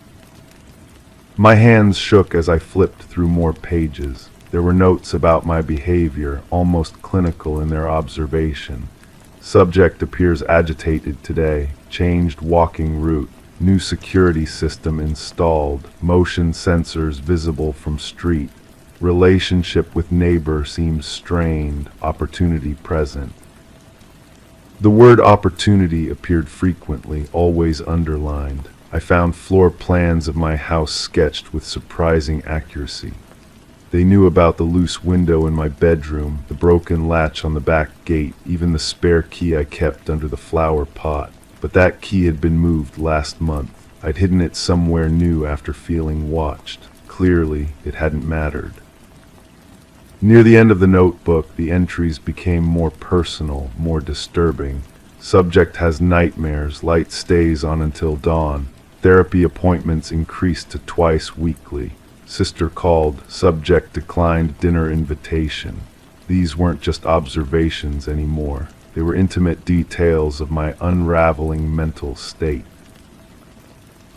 S1: My hands shook as I flipped through more pages. There were notes about my behavior, almost clinical in their observation. Subject appears agitated today. Changed walking route. New security system installed. Motion sensors visible from street. Relationship with neighbor seems strained. Opportunity present. The word opportunity appeared frequently, always underlined. I found floor plans of my house sketched with surprising accuracy. They knew about the loose window in my bedroom, the broken latch on the back gate, even the spare key I kept under the flower pot. But that key had been moved last month. I'd hidden it somewhere new after feeling watched. Clearly, it hadn't mattered. Near the end of the notebook, the entries became more personal, more disturbing. Subject has nightmares, light stays on until dawn. Therapy appointments increased to twice weekly. Sister called, subject declined dinner invitation. These weren't just observations anymore. They were intimate details of my unraveling mental state.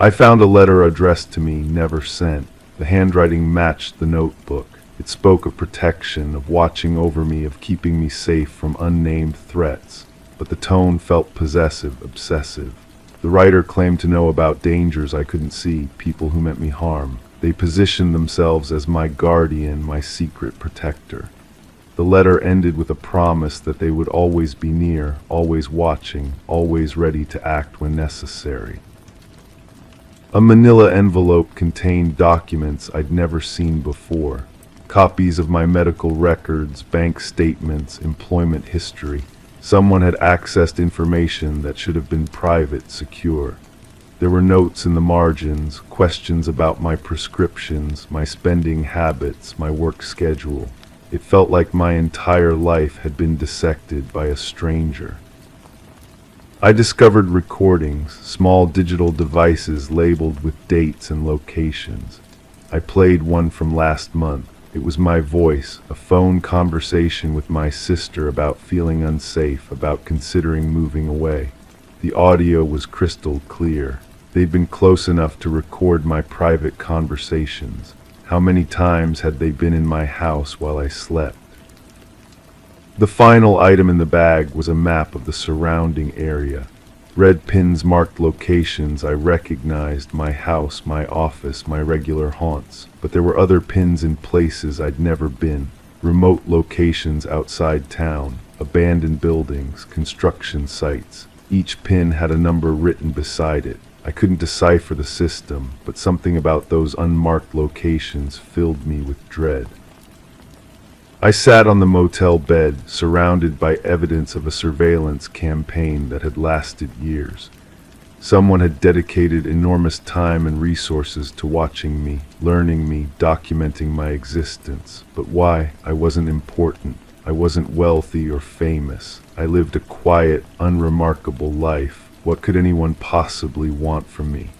S1: I found a letter addressed to me, never sent. The handwriting matched the notebook. It spoke of protection, of watching over me, of keeping me safe from unnamed threats. But the tone felt possessive, obsessive. The writer claimed to know about dangers I couldn't see, people who meant me harm. They positioned themselves as my guardian, my secret protector. The letter ended with a promise that they would always be near, always watching, always ready to act when necessary. A manila envelope contained documents I'd never seen before. Copies of my medical records, bank statements, employment history. Someone had accessed information that should have been private, secure. There were notes in the margins, questions about my prescriptions, my spending habits, my work schedule. It felt like my entire life had been dissected by a stranger. I discovered recordings, small digital devices labeled with dates and locations. I played one from last month. It was my voice, a phone conversation with my sister about feeling unsafe, about considering moving away. The audio was crystal clear. They'd been close enough to record my private conversations. How many times had they been in my house while I slept? The final item in the bag was a map of the surrounding area. Red pins marked locations I recognized, my house, my office, my regular haunts. But there were other pins in places I'd never been. Remote locations outside town, abandoned buildings, construction sites. Each pin had a number written beside it. I couldn't decipher the system, but something about those unmarked locations filled me with dread. I sat on the motel bed, surrounded by evidence of a surveillance campaign that had lasted years. Someone had dedicated enormous time and resources to watching me, learning me, documenting my existence. But why? I wasn't important. I wasn't wealthy or famous. I lived a quiet, unremarkable life. What could anyone possibly want from me?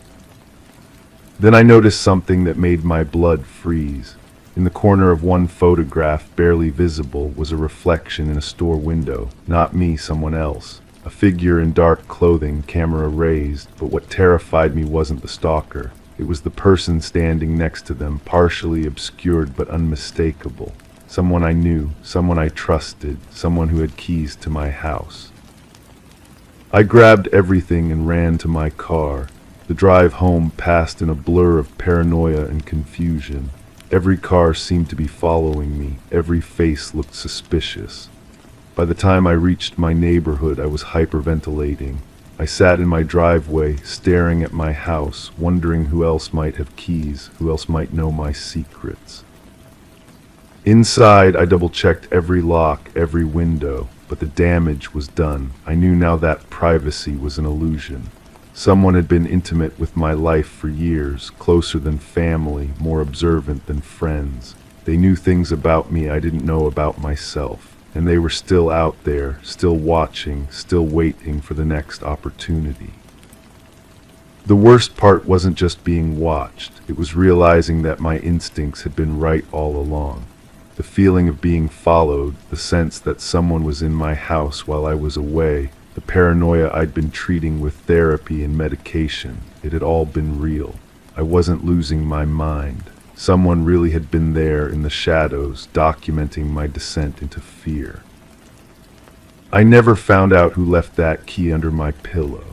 S1: Then I noticed something that made my blood freeze. In the corner of one photograph, barely visible, was a reflection in a store window. Not me, someone else. A figure in dark clothing, camera raised, but what terrified me wasn't the stalker. It was the person standing next to them, partially obscured but unmistakable. Someone I knew, someone I trusted, someone who had keys to my house. I grabbed everything and ran to my car. The drive home passed in a blur of paranoia and confusion. Every car seemed to be following me. Every face looked suspicious. By the time I reached my neighborhood, I was hyperventilating. I sat in my driveway, staring at my house, wondering who else might have keys, who else might know my secrets. Inside, I double-checked every lock, every window, but the damage was done. I knew now that privacy was an illusion. Someone had been intimate with my life for years, closer than family, more observant than friends. They knew things about me I didn't know about myself, and they were still out there, still watching, still waiting for the next opportunity. The worst part wasn't just being watched, it was realizing that my instincts had been right all along. The feeling of being followed, the sense that someone was in my house while I was away, the paranoia I'd been treating with therapy and medication, it had all been real. I wasn't losing my mind. Someone really had been there in the shadows, documenting my descent into fear. I never found out who left that key under my pillow.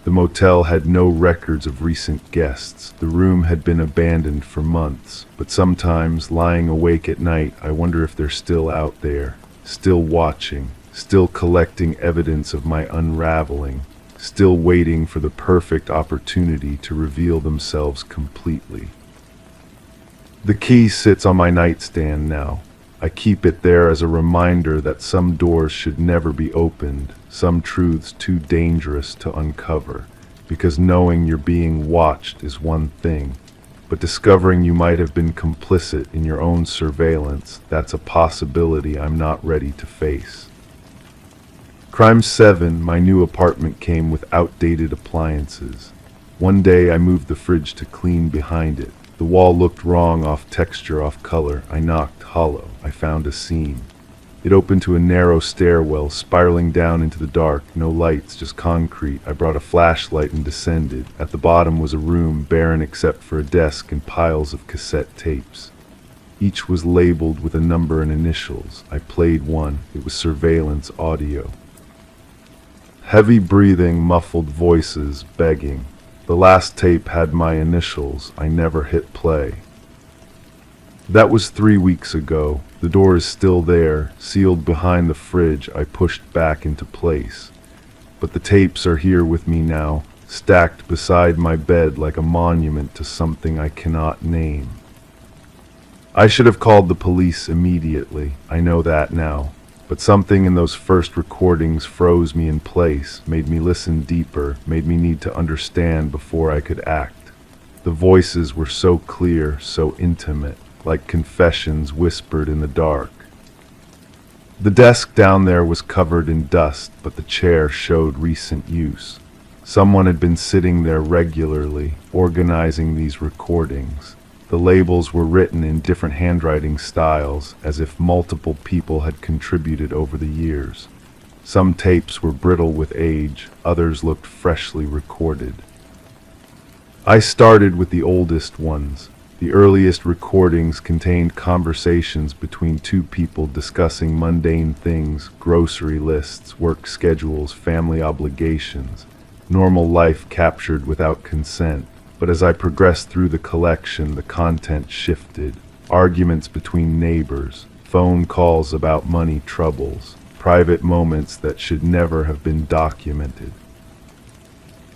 S1: The motel had no records of recent guests. The room had been abandoned for months, but sometimes, lying awake at night, I wonder if they're still out there, still watching, still collecting evidence of my unraveling, still waiting for the perfect opportunity to reveal themselves completely. The key sits on my nightstand now. I keep it there as a reminder that some doors should never be opened, some truths too dangerous to uncover, because knowing you're being watched is one thing, but discovering you might have been complicit in your own surveillance, that's a possibility I'm not ready to face. Crime 7, my new apartment came with outdated appliances. One day I moved the fridge to clean behind it. The wall looked wrong, off texture, off color. I knocked, hollow. I found a seam. It opened to a narrow stairwell, spiraling down into the dark. No lights, just concrete. I brought a flashlight and descended. At the bottom was a room, barren except for a desk and piles of cassette tapes. Each was labeled with a number and initials. I played one. It was surveillance audio. Heavy breathing, muffled voices, begging. The last tape had my initials. I never hit play. That was 3 weeks ago. The door is still there, sealed behind the fridge I pushed back into place. But the tapes are here with me now, stacked beside my bed like a monument to something I cannot name. I should have called the police immediately. I know that now. But something in those first recordings froze me in place, made me listen deeper, made me need to understand before I could act. The voices were so clear, so intimate, like confessions whispered in the dark. The desk down there was covered in dust, but the chair showed recent use. Someone had been sitting there regularly, organizing these recordings. The labels were written in different handwriting styles, as if multiple people had contributed over the years. Some tapes were brittle with age, others looked freshly recorded. I started with the oldest ones. The earliest recordings contained conversations between two people discussing mundane things, grocery lists, work schedules, family obligations, normal life captured without consent. But as I progressed through the collection, the content shifted. Arguments between neighbors, phone calls about money troubles, private moments that should never have been documented.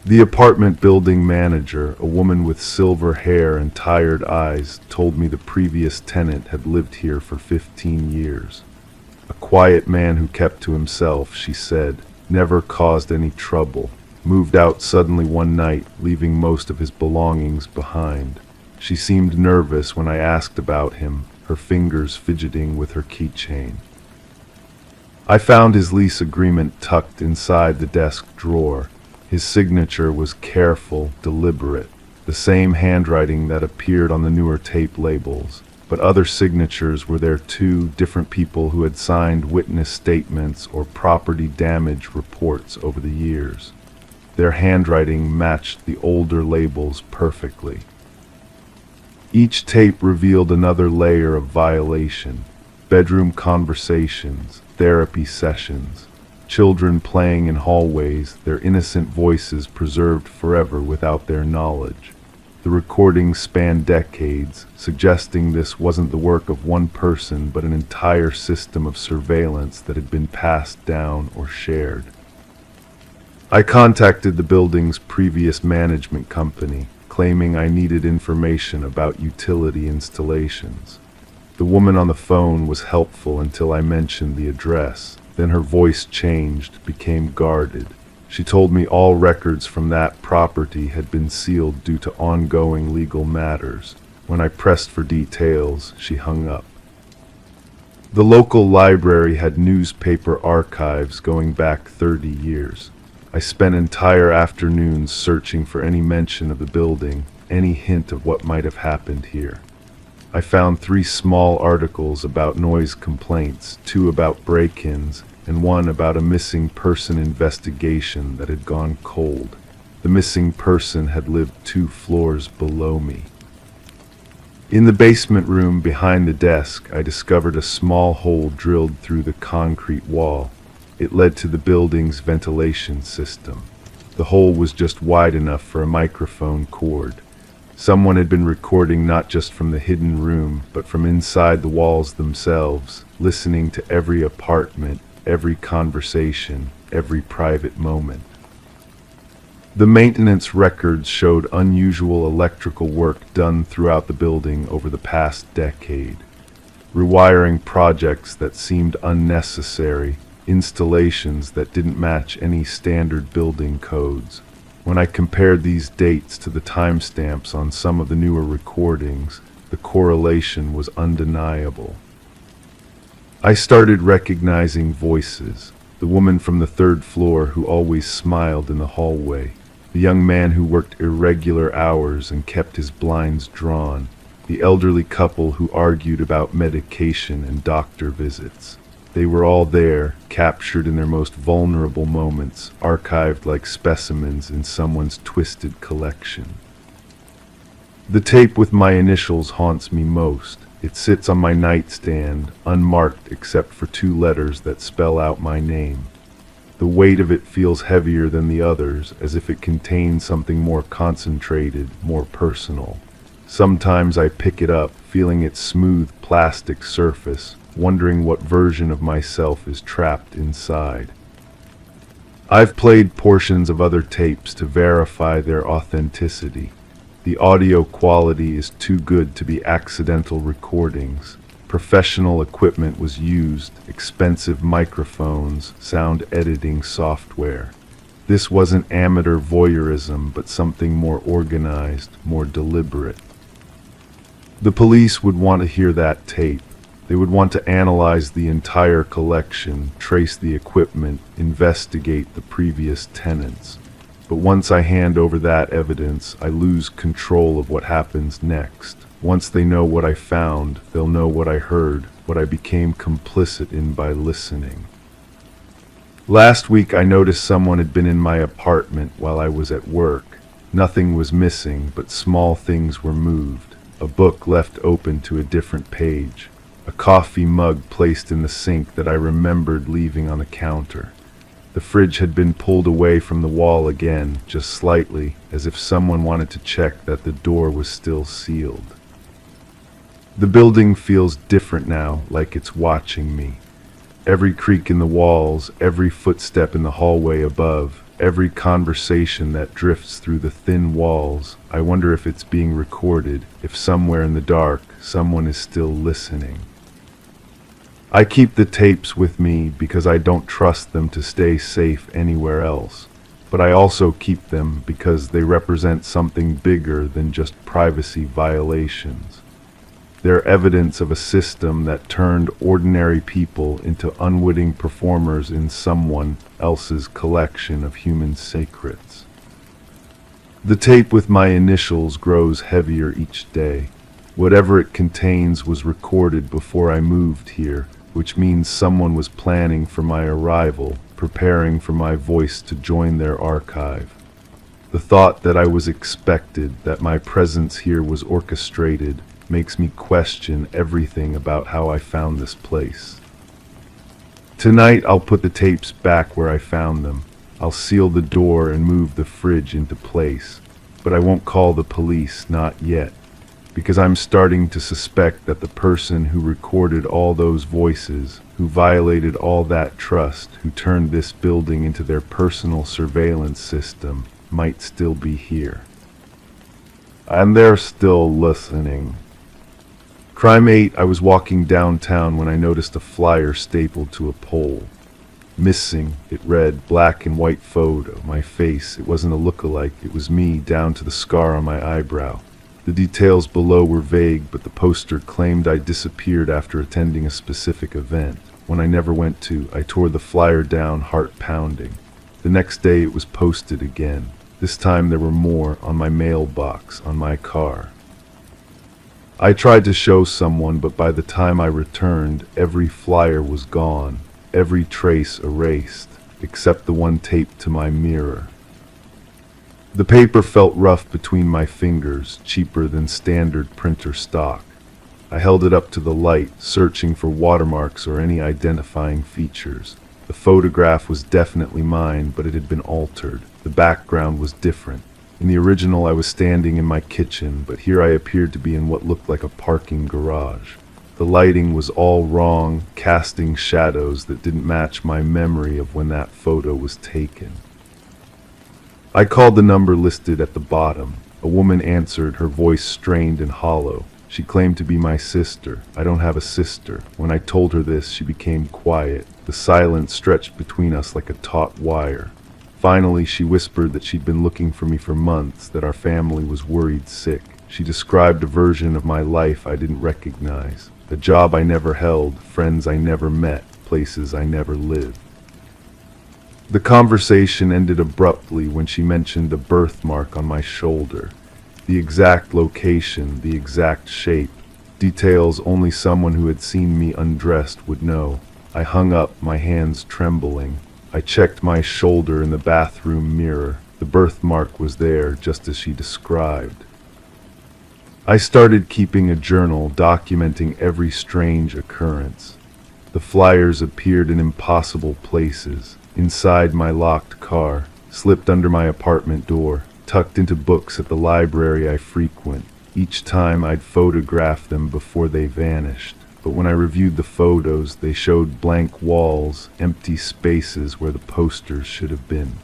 S1: The apartment building manager, a woman with silver hair and tired eyes, told me the previous tenant had lived here for 15 years. A quiet man who kept to himself, she said, never caused any trouble. Moved out suddenly one night, leaving most of his belongings behind. She seemed nervous when I asked about him, her fingers fidgeting with her keychain. I found his lease agreement tucked inside the desk drawer. His signature was careful, deliberate, the same handwriting that appeared on the newer tape labels. But other signatures were there too, different people who had signed witness statements or property damage reports over the years. Their handwriting matched the older labels perfectly. Each tape revealed another layer of violation. Bedroom conversations, therapy sessions, children playing in hallways, their innocent voices preserved forever without their knowledge. The recordings spanned decades, suggesting this wasn't the work of one person but an entire system of surveillance that had been passed down or shared. I contacted the building's previous management company, claiming I needed information about utility installations. The woman on the phone was helpful until I mentioned the address. Then her voice changed, became guarded. She told me all records from that property had been sealed due to ongoing legal matters. When I pressed for details, she hung up. The local library had newspaper archives going back 30 years. I spent entire afternoons searching for any mention of the building, any hint of what might have happened here. I found 3 small articles about noise complaints, 2 about break-ins, and 1 about a missing person investigation that had gone cold. The missing person had lived 2 floors below me. In the basement room behind the desk, I discovered a small hole drilled through the concrete wall. It led to the building's ventilation system. The hole was just wide enough for a microphone cord. Someone had been recording not just from the hidden room, but from inside the walls themselves, listening to every apartment, every conversation, every private moment. The maintenance records showed unusual electrical work done throughout the building over the past decade. Rewiring projects that seemed unnecessary, installations that didn't match any standard building codes. When I compared these dates to the timestamps on some of the newer recordings, the correlation was undeniable. I started recognizing voices. The woman from the third floor who always smiled in the hallway. The young man who worked irregular hours and kept his blinds drawn. The elderly couple who argued about medication and doctor visits. They were all there, captured in their most vulnerable moments, archived like specimens in someone's twisted collection. The tape with my initials haunts me most. It sits on my nightstand, unmarked except for 2 letters that spell out my name. The weight of it feels heavier than the others, as if it contains something more concentrated, more personal. Sometimes I pick it up, feeling its smooth plastic surface, wondering what version of myself is trapped inside. I've played portions of other tapes to verify their authenticity. The audio quality is too good to be accidental recordings. Professional equipment was used, expensive microphones, sound editing software. This wasn't amateur voyeurism, but something more organized, more deliberate. The police would want to hear that tape. They would want to analyze the entire collection, trace the equipment, investigate the previous tenants. But once I hand over that evidence, I lose control of what happens next. Once they know what I found, they'll know what I heard, what I became complicit in by listening. Last week I noticed someone had been in my apartment while I was at work. Nothing was missing, but small things were moved. A book left open to a different page. A coffee mug placed in the sink that I remembered leaving on the counter. The fridge had been pulled away from the wall again, just slightly, as if someone wanted to check that the door was still sealed. The building feels different now, like it's watching me. Every creak in the walls, every footstep in the hallway above, every conversation that drifts through the thin walls, I wonder if it's being recorded, if somewhere in the dark, someone is still listening. I keep the tapes with me because I don't trust them to stay safe anywhere else, but I also keep them because they represent something bigger than just privacy violations. They're evidence of a system that turned ordinary people into unwitting performers in someone else's collection of human secrets. The tape with my initials grows heavier each day. Whatever it contains was recorded before I moved here, which means someone was planning for my arrival, preparing for my voice to join their archive. The thought that I was expected, that my presence here was orchestrated, makes me question everything about how I found this place. Tonight I'll put the tapes back where I found them. I'll seal the door and move the fridge into place, but I won't call the police, not yet. Because I'm starting to suspect that the person who recorded all those voices, who violated all that trust, who turned this building into their personal surveillance system, might still be here. And they're still listening. Crime 8, I was walking downtown when I noticed a flyer stapled to a pole. Missing, it read, black and white photo of my face. It wasn't a look-alike, it was me down to the scar on my eyebrow. The details below were vague, but the poster claimed I disappeared after attending a specific event. When I never went to, I tore the flyer down, heart pounding. The next day it was posted again. This time there were more, on my mailbox, on my car. I tried to show someone, but by the time I returned, every flyer was gone, every trace erased, except the one taped to my mirror. The paper felt rough between my fingers, cheaper than standard printer stock. I held it up to the light, searching for watermarks or any identifying features. The photograph was definitely mine, but it had been altered. The background was different. In the original, I was standing in my kitchen, but here I appeared to be in what looked like a parking garage. The lighting was all wrong, casting shadows that didn't match my memory of when that photo was taken. I called the number listed at the bottom. A woman answered, her voice strained and hollow. She claimed to be my sister. I don't have a sister. When I told her this, she became quiet. The silence stretched between us like a taut wire. Finally, she whispered that she'd been looking for me for months, that our family was worried sick. She described a version of my life I didn't recognize. A job I never held, friends I never met, places I never lived. The conversation ended abruptly when she mentioned a birthmark on my shoulder. The exact location, the exact shape, details only someone who had seen me undressed would know. I hung up, my hands trembling. I checked my shoulder in the bathroom mirror. The birthmark was there, just as she described. I started keeping a journal, documenting every strange occurrence. The flyers appeared in impossible places. Inside my locked car, slipped under my apartment door, tucked into books at the library I frequent. Each time I'd photograph them before they vanished. But when I reviewed the photos, they showed blank walls, empty spaces where the posters should have been.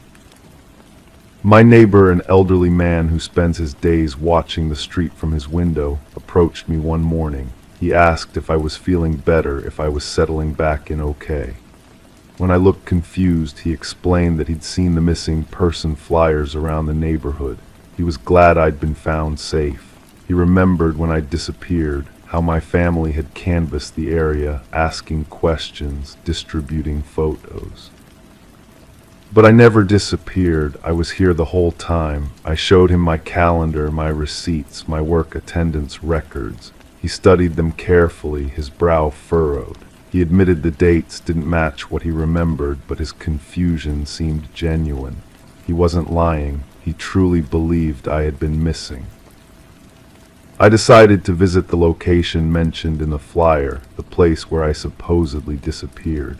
S1: My neighbor, an elderly man who spends his days watching the street from his window, approached me one morning. He asked if I was feeling better, if I was settling back in okay. When I looked confused, he explained that he'd seen the missing person flyers around the neighborhood. He was glad I'd been found safe. He remembered when I'd disappeared, how my family had canvassed the area, asking questions, distributing photos. But I never disappeared. I was here the whole time. I showed him my calendar, my receipts, my work attendance records. He studied them carefully, his brow furrowed. He admitted the dates didn't match what he remembered, but his confusion seemed genuine. He wasn't lying. He truly believed I had been missing. I decided to visit the location mentioned in the flyer, the place where I supposedly disappeared.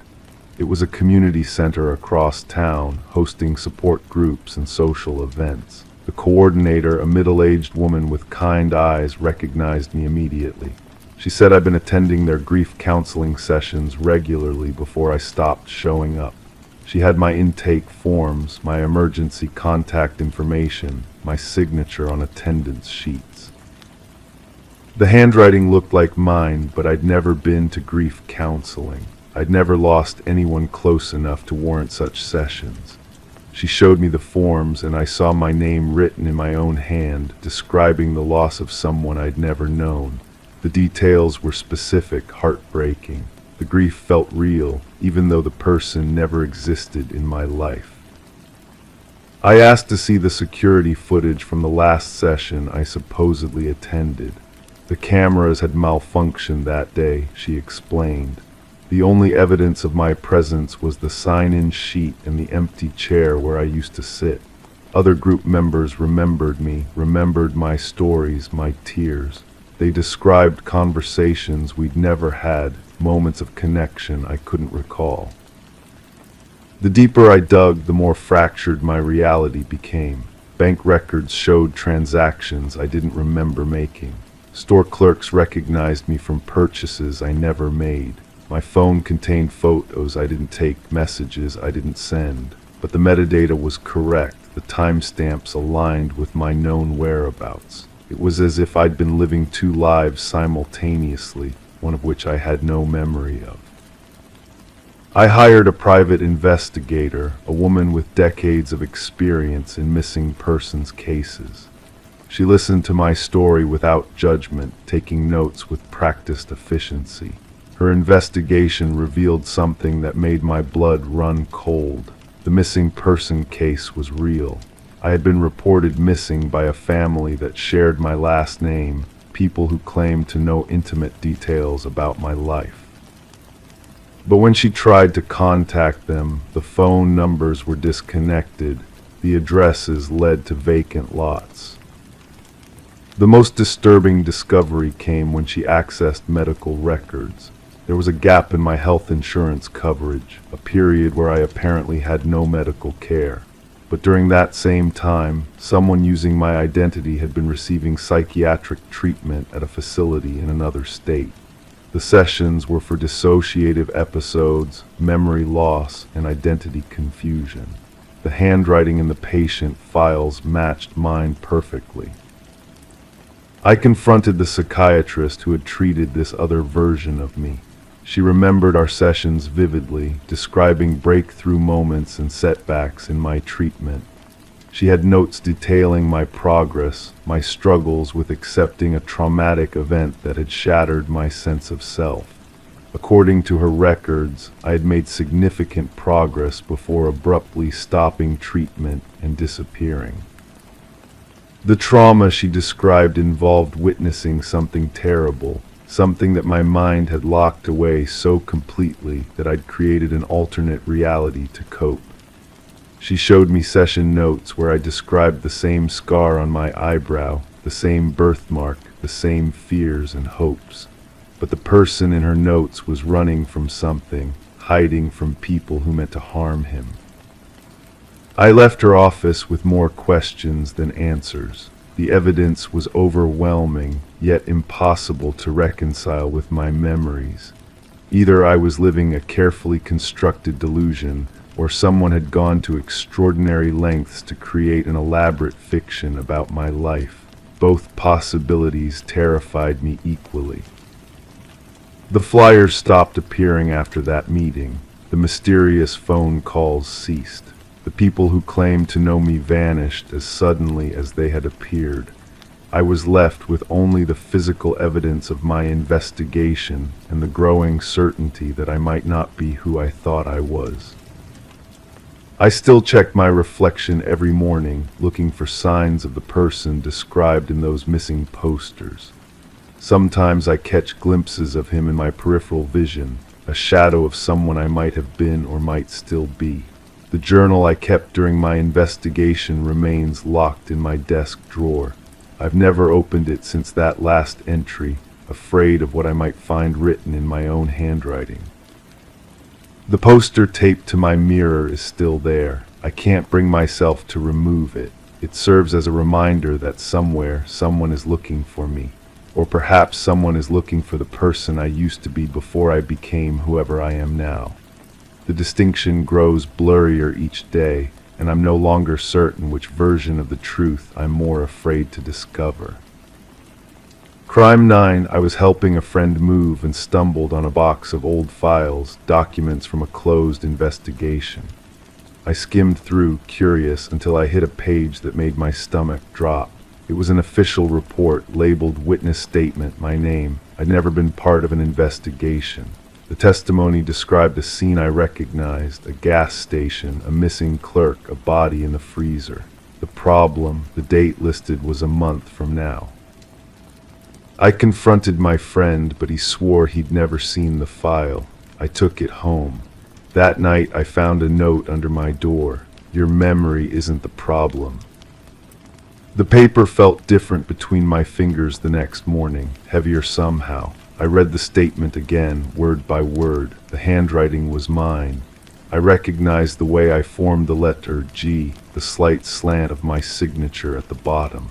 S1: It was a community center across town, hosting support groups and social events. The coordinator, a middle-aged woman with kind eyes, recognized me immediately. She said I'd been attending their grief counseling sessions regularly before I stopped showing up. She had my intake forms, my emergency contact information, my signature on attendance sheets. The handwriting looked like mine, but I'd never been to grief counseling. I'd never lost anyone close enough to warrant such sessions. She showed me the forms, and I saw my name written in my own hand, describing the loss of someone I'd never known. The details were specific, heartbreaking. The grief felt real, even though the person never existed in my life. I asked to see the security footage from the last session I supposedly attended. The cameras had malfunctioned that day, she explained. The only evidence of my presence was the sign-in sheet and the empty chair where I used to sit. Other group members remembered me, remembered my stories, my tears. They described conversations we'd never had, moments of connection I couldn't recall. The deeper I dug, the more fractured my reality became. Bank records showed transactions I didn't remember making. Store clerks recognized me from purchases I never made. My phone contained photos I didn't take, messages I didn't send. But the metadata was correct. The timestamps aligned with my known whereabouts. It was as if I'd been living two lives simultaneously, one of which I had no memory of. I hired a private investigator, a woman with decades of experience in missing persons cases. She listened to my story without judgment, taking notes with practiced efficiency. Her investigation revealed something that made my blood run cold. The missing person case was real. I had been reported missing by a family that shared my last name, people who claimed to know intimate details about my life. But when she tried to contact them, the phone numbers were disconnected. The addresses led to vacant lots. The most disturbing discovery came when she accessed medical records. There was a gap in my health insurance coverage, a period where I apparently had no medical care. But during that same time, someone using my identity had been receiving psychiatric treatment at a facility in another state. The sessions were for dissociative episodes, memory loss, and identity confusion. The handwriting in the patient files matched mine perfectly. I confronted the psychiatrist who had treated this other version of me. She remembered our sessions vividly, describing breakthrough moments and setbacks in my treatment. She had notes detailing my progress, my struggles with accepting a traumatic event that had shattered my sense of self. According to her records, I had made significant progress before abruptly stopping treatment and disappearing. The trauma she described involved witnessing something terrible, something that my mind had locked away so completely that I'd created an alternate reality to cope. She showed me session notes where I described the same scar on my eyebrow, the same birthmark, the same fears and hopes. But the person in her notes was running from something, hiding from people who meant to harm him. I left her office with more questions than answers. The evidence was overwhelming, yet impossible to reconcile with my memories. Either I was living a carefully constructed delusion, or someone had gone to extraordinary lengths to create an elaborate fiction about my life. Both possibilities terrified me equally. The flyers stopped appearing after that meeting. The mysterious phone calls ceased. The people who claimed to know me vanished as suddenly as they had appeared. I was left with only the physical evidence of my investigation and the growing certainty that I might not be who I thought I was. I still check my reflection every morning, looking for signs of the person described in those missing posters. Sometimes I catch glimpses of him in my peripheral vision, a shadow of someone I might have been or might still be. The journal I kept during my investigation remains locked in my desk drawer. I've never opened it since that last entry, afraid of what I might find written in my own handwriting. The poster taped to my mirror is still there. I can't bring myself to remove it. It serves as a reminder that somewhere someone is looking for me, or perhaps someone is looking for the person I used to be before I became whoever I am now. The distinction grows blurrier each day, and I'm no longer certain which version of the truth I'm more afraid to discover. Crime 9, I was helping a friend move and stumbled on a box of old files, documents from a closed investigation. I skimmed through, curious, until I hit a page that made my stomach drop. It was an official report labeled Witness Statement, my name. I'd never been part of an investigation. The testimony described a scene I recognized, a gas station, a missing clerk, a body in the freezer. The problem, the date listed was a month from now. I confronted my friend, but he swore he'd never seen the file. I took it home. That night I found a note under my door. Your memory isn't the problem. The paper felt different between my fingers the next morning, heavier somehow. I read the statement again, word by word. The handwriting was mine. I recognized the way I formed the letter G, the slight slant of my signature at the bottom.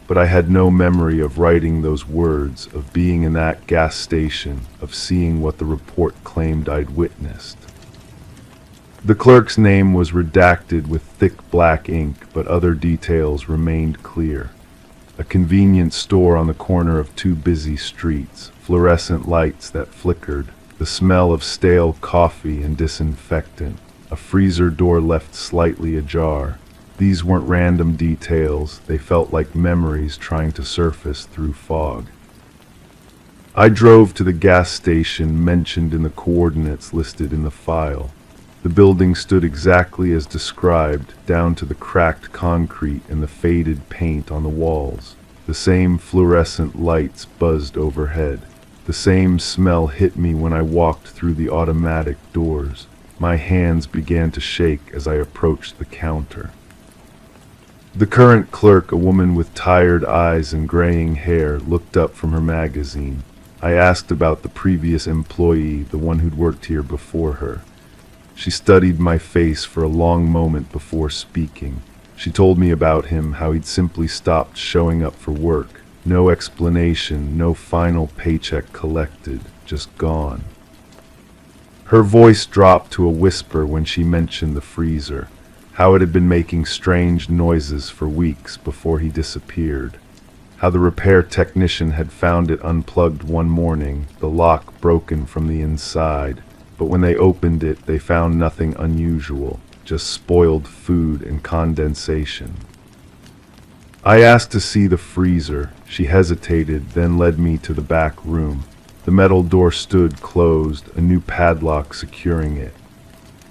S1: But I had no memory of writing those words, of being in that gas station, of seeing what the report claimed I'd witnessed. The clerk's name was redacted with thick black ink, but other details remained clear. A convenience store on the corner of two busy streets, fluorescent lights that flickered, the smell of stale coffee and disinfectant, a freezer door left slightly ajar. These weren't random details, they felt like memories trying to surface through fog. I drove to the gas station mentioned in the coordinates listed in the file. The building stood exactly as described, down to the cracked concrete and the faded paint on the walls. The same fluorescent lights buzzed overhead. The same smell hit me when I walked through the automatic doors. My hands began to shake as I approached the counter. The current clerk, a woman with tired eyes and graying hair, looked up from her magazine. I asked about the previous employee, the one who'd worked here before her. She studied my face for a long moment before speaking. She told me about him, how he'd simply stopped showing up for work. No explanation, no final paycheck collected, just gone. Her voice dropped to a whisper when she mentioned the freezer. how it had been making strange noises for weeks before he disappeared, how the repair technician had found it unplugged one morning, the lock broken from the inside, but when they opened it, they found nothing unusual, just spoiled food and condensation. I asked to see the freezer. She hesitated, then led me to the back room. The metal door stood closed, a new padlock securing it.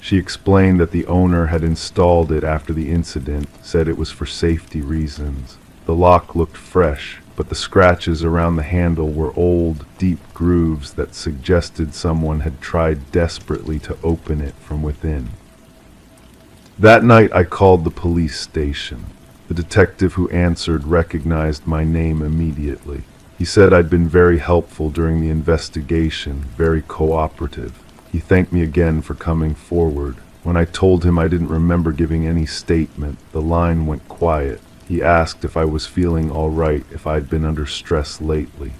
S1: She explained that the owner had installed it after the incident, said it was for safety reasons. The lock looked fresh, but the scratches around the handle were old, deep grooves that suggested someone had tried desperately to open it from within. That night I called the police station. The detective who answered recognized my name immediately. He said I'd been very helpful during the investigation, very cooperative. He thanked me again for coming forward. When I told him I didn't remember giving any statement, the line went quiet. He asked if I was feeling all right, if I'd been under stress lately.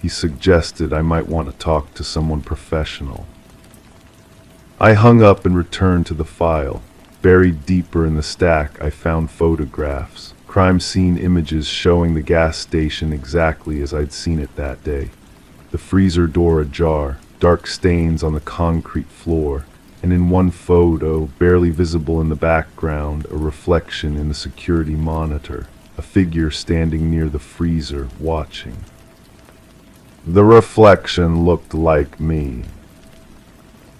S1: He suggested I might want to talk to someone professional. I hung up and returned to the file. Buried deeper in the stack, I found photographs, crime scene images showing the gas station exactly as I'd seen it that day. The freezer door ajar, dark stains on the concrete floor, and in one photo, barely visible in the background, a reflection in the security monitor, a figure standing near the freezer, watching. The reflection looked like me.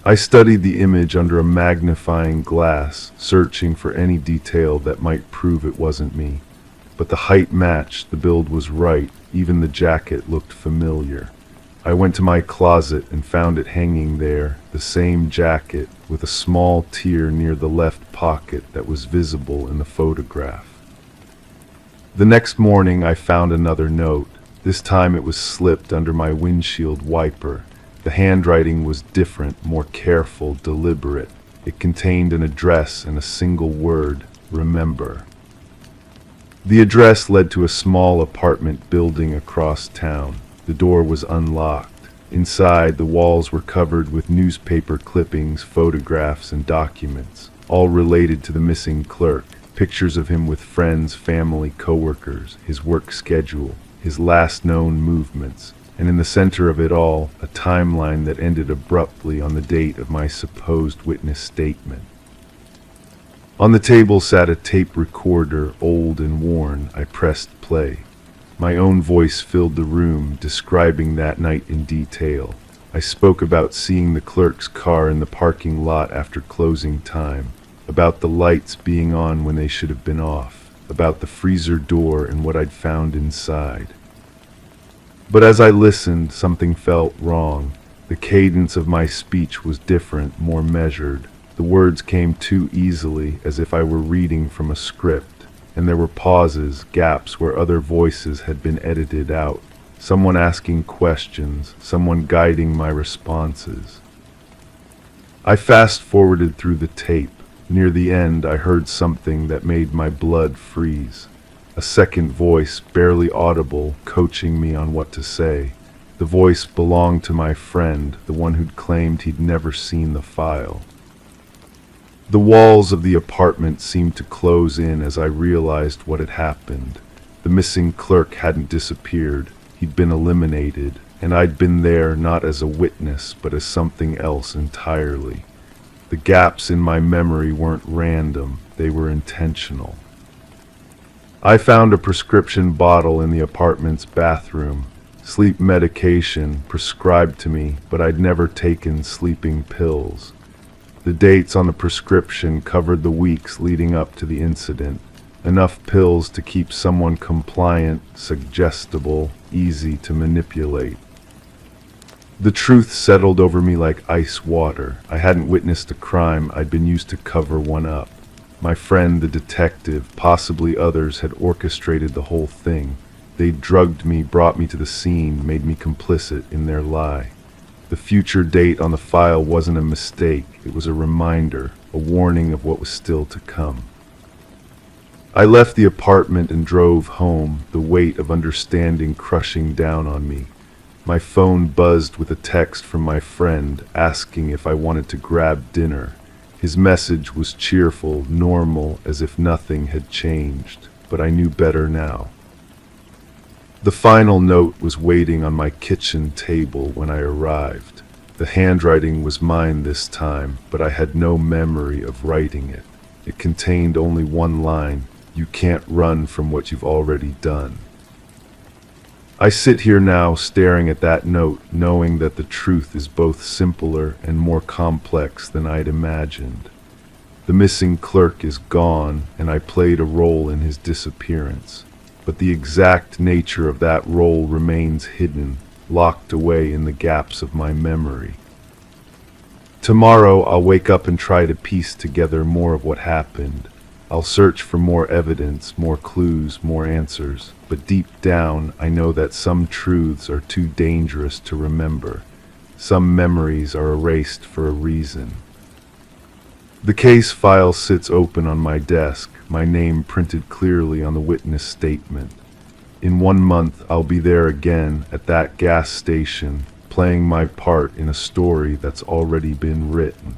S1: I studied the image under a magnifying glass, searching for any detail that might prove it wasn't me. But the height matched, the build was right, even the jacket looked familiar. I went to my closet and found it hanging there, the same jacket, with a small tear near the left pocket that was visible in the photograph. The next morning I found another note. This time it was slipped under my windshield wiper. The handwriting was different, more careful, deliberate. It contained an address and a single word, remember. The address led to a small apartment building across town. The door was unlocked. Inside, the walls were covered with newspaper clippings, photographs, and documents, all related to the missing clerk. Pictures of him with friends, family, coworkers, his work schedule, his last known movements, and in the center of it all, a timeline that ended abruptly on the date of my supposed witness statement. On the table sat a tape recorder, old and worn. I pressed play. My own voice filled the room, describing that night in detail. I spoke about seeing the clerk's car in the parking lot after closing time, about the lights being on when they should have been off, about the freezer door and what I'd found inside. But as I listened, something felt wrong. The cadence of my speech was different, more measured. The words came too easily, as if I were reading from a script. And there were pauses, gaps where other voices had been edited out. Someone asking questions, someone guiding my responses. I fast-forwarded through the tape. Near the end, I heard something that made my blood freeze. A second voice, barely audible, coaching me on what to say. The voice belonged to my friend, the one who'd claimed he'd never seen the file. The walls of the apartment seemed to close in as I realized what had happened. The missing clerk hadn't disappeared. He'd been eliminated, and I'd been there not as a witness, but as something else entirely. The gaps in my memory weren't random, they were intentional. I found a prescription bottle in the apartment's bathroom. Sleep medication prescribed to me, but I'd never taken sleeping pills. The dates on the prescription covered the weeks leading up to the incident. Enough pills to keep someone compliant, suggestible, easy to manipulate. The truth settled over me like ice water. I hadn't witnessed a crime, I'd been used to cover one up. My friend, the detective, possibly others, had orchestrated the whole thing. They'd drugged me, brought me to the scene, made me complicit in their lie. The future date on the file wasn't a mistake, it was a reminder, a warning of what was still to come. I left the apartment and drove home, the weight of understanding crushing down on me. My phone buzzed with a text from my friend asking if I wanted to grab dinner. His message was cheerful, normal, as if nothing had changed, but I knew better now. The final note was waiting on my kitchen table when I arrived. The handwriting was mine this time, but I had no memory of writing it. It contained only one line: "You can't run from what you've already done." I sit here now staring at that note, knowing that the truth is both simpler and more complex than I'd imagined. The missing clerk is gone, and I played a role in his disappearance. But the exact nature of that role remains hidden, locked away in the gaps of my memory. Tomorrow I'll wake up and try to piece together more of what happened. I'll search for more evidence, more clues, more answers. But deep down, I know that some truths are too dangerous to remember. Some memories are erased for a reason. The case file sits open on my desk, my name printed clearly on the witness statement. In 1 month, I'll be there again at that gas station, playing my part in a story that's already been written.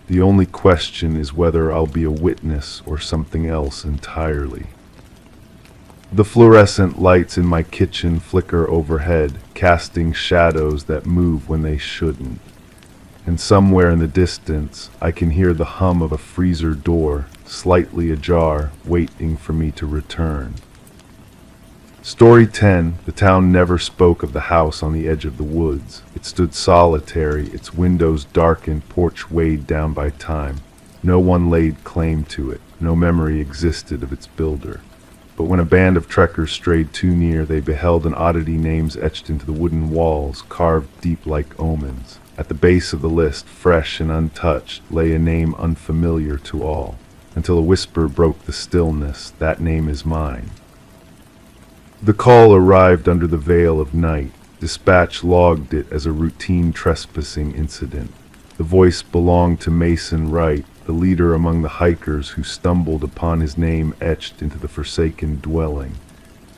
S1: The only question is whether I'll be a witness or something else entirely. The fluorescent lights in my kitchen flicker overhead, casting shadows that move when they shouldn't. And somewhere in the distance, I can hear the hum of a freezer door, slightly ajar, waiting for me to return. Story 10. The town never spoke of the house on the edge of the woods. It stood solitary, its windows darkened, porch weighed down by time. No one laid claim to it. No memory existed of its builder. But when a band of trekkers strayed too near, they beheld an oddity names etched into the wooden walls, carved deep like omens. At the base of the list, fresh and untouched, lay a name unfamiliar to all, until a whisper broke the stillness: "That name is mine." The call arrived under the veil of night. Dispatch logged it as a routine trespassing incident. The voice belonged to Mason Wright, the leader among the hikers who stumbled upon his name etched into the forsaken dwelling.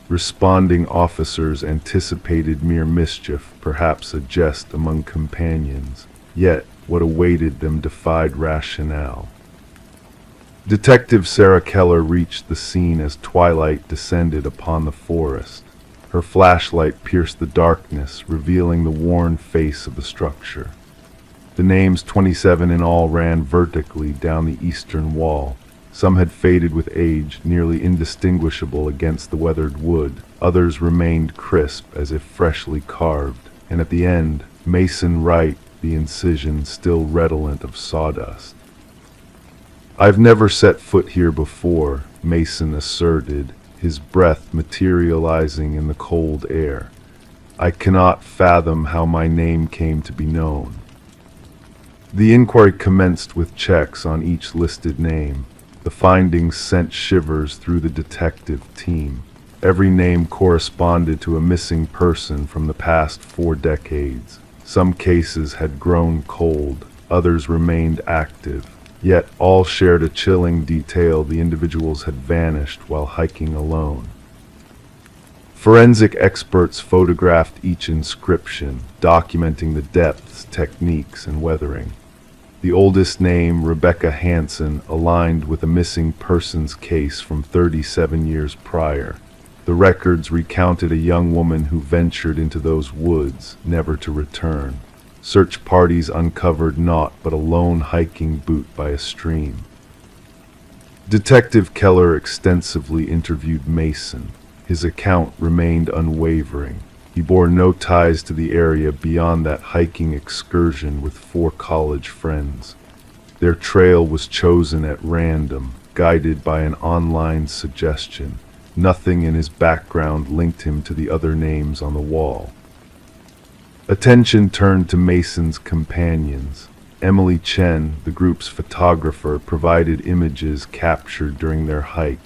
S1: Responding officers anticipated mere mischief, perhaps a jest among companions. Yet, what awaited them defied rationale. Detective Sarah Keller reached the scene as twilight descended upon the forest. Her flashlight pierced the darkness, revealing the worn face of the structure. The names 27 in all ran vertically down the eastern wall. Some had faded with age, nearly indistinguishable against the weathered wood. Others remained crisp, as if freshly carved. And at the end, Mason Wright, the incision still redolent of sawdust. "I've never set foot here before," Mason asserted, his breath materializing in the cold air. "I cannot fathom how my name came to be known." The inquiry commenced with checks on each listed name. The findings sent shivers through the detective team. Every name corresponded to a missing person from the past 4 decades. Some cases had grown cold, others remained active. Yet all shared a chilling detail: the individuals had vanished while hiking alone. Forensic experts photographed each inscription, documenting the depths, techniques, and weathering. The oldest name, Rebecca Hansen, aligned with a missing persons case from 37 years prior. The records recounted a young woman who ventured into those woods, never to return. Search parties uncovered naught but a lone hiking boot by a stream. Detective Keller extensively interviewed Mason. His account remained unwavering. He bore no ties to the area beyond that hiking excursion with 4 college friends. Their trail was chosen at random, guided by an online suggestion. Nothing in his background linked him to the other names on the wall. Attention turned to Mason's companions. Emily Chen, the group's photographer, provided images captured during their hike.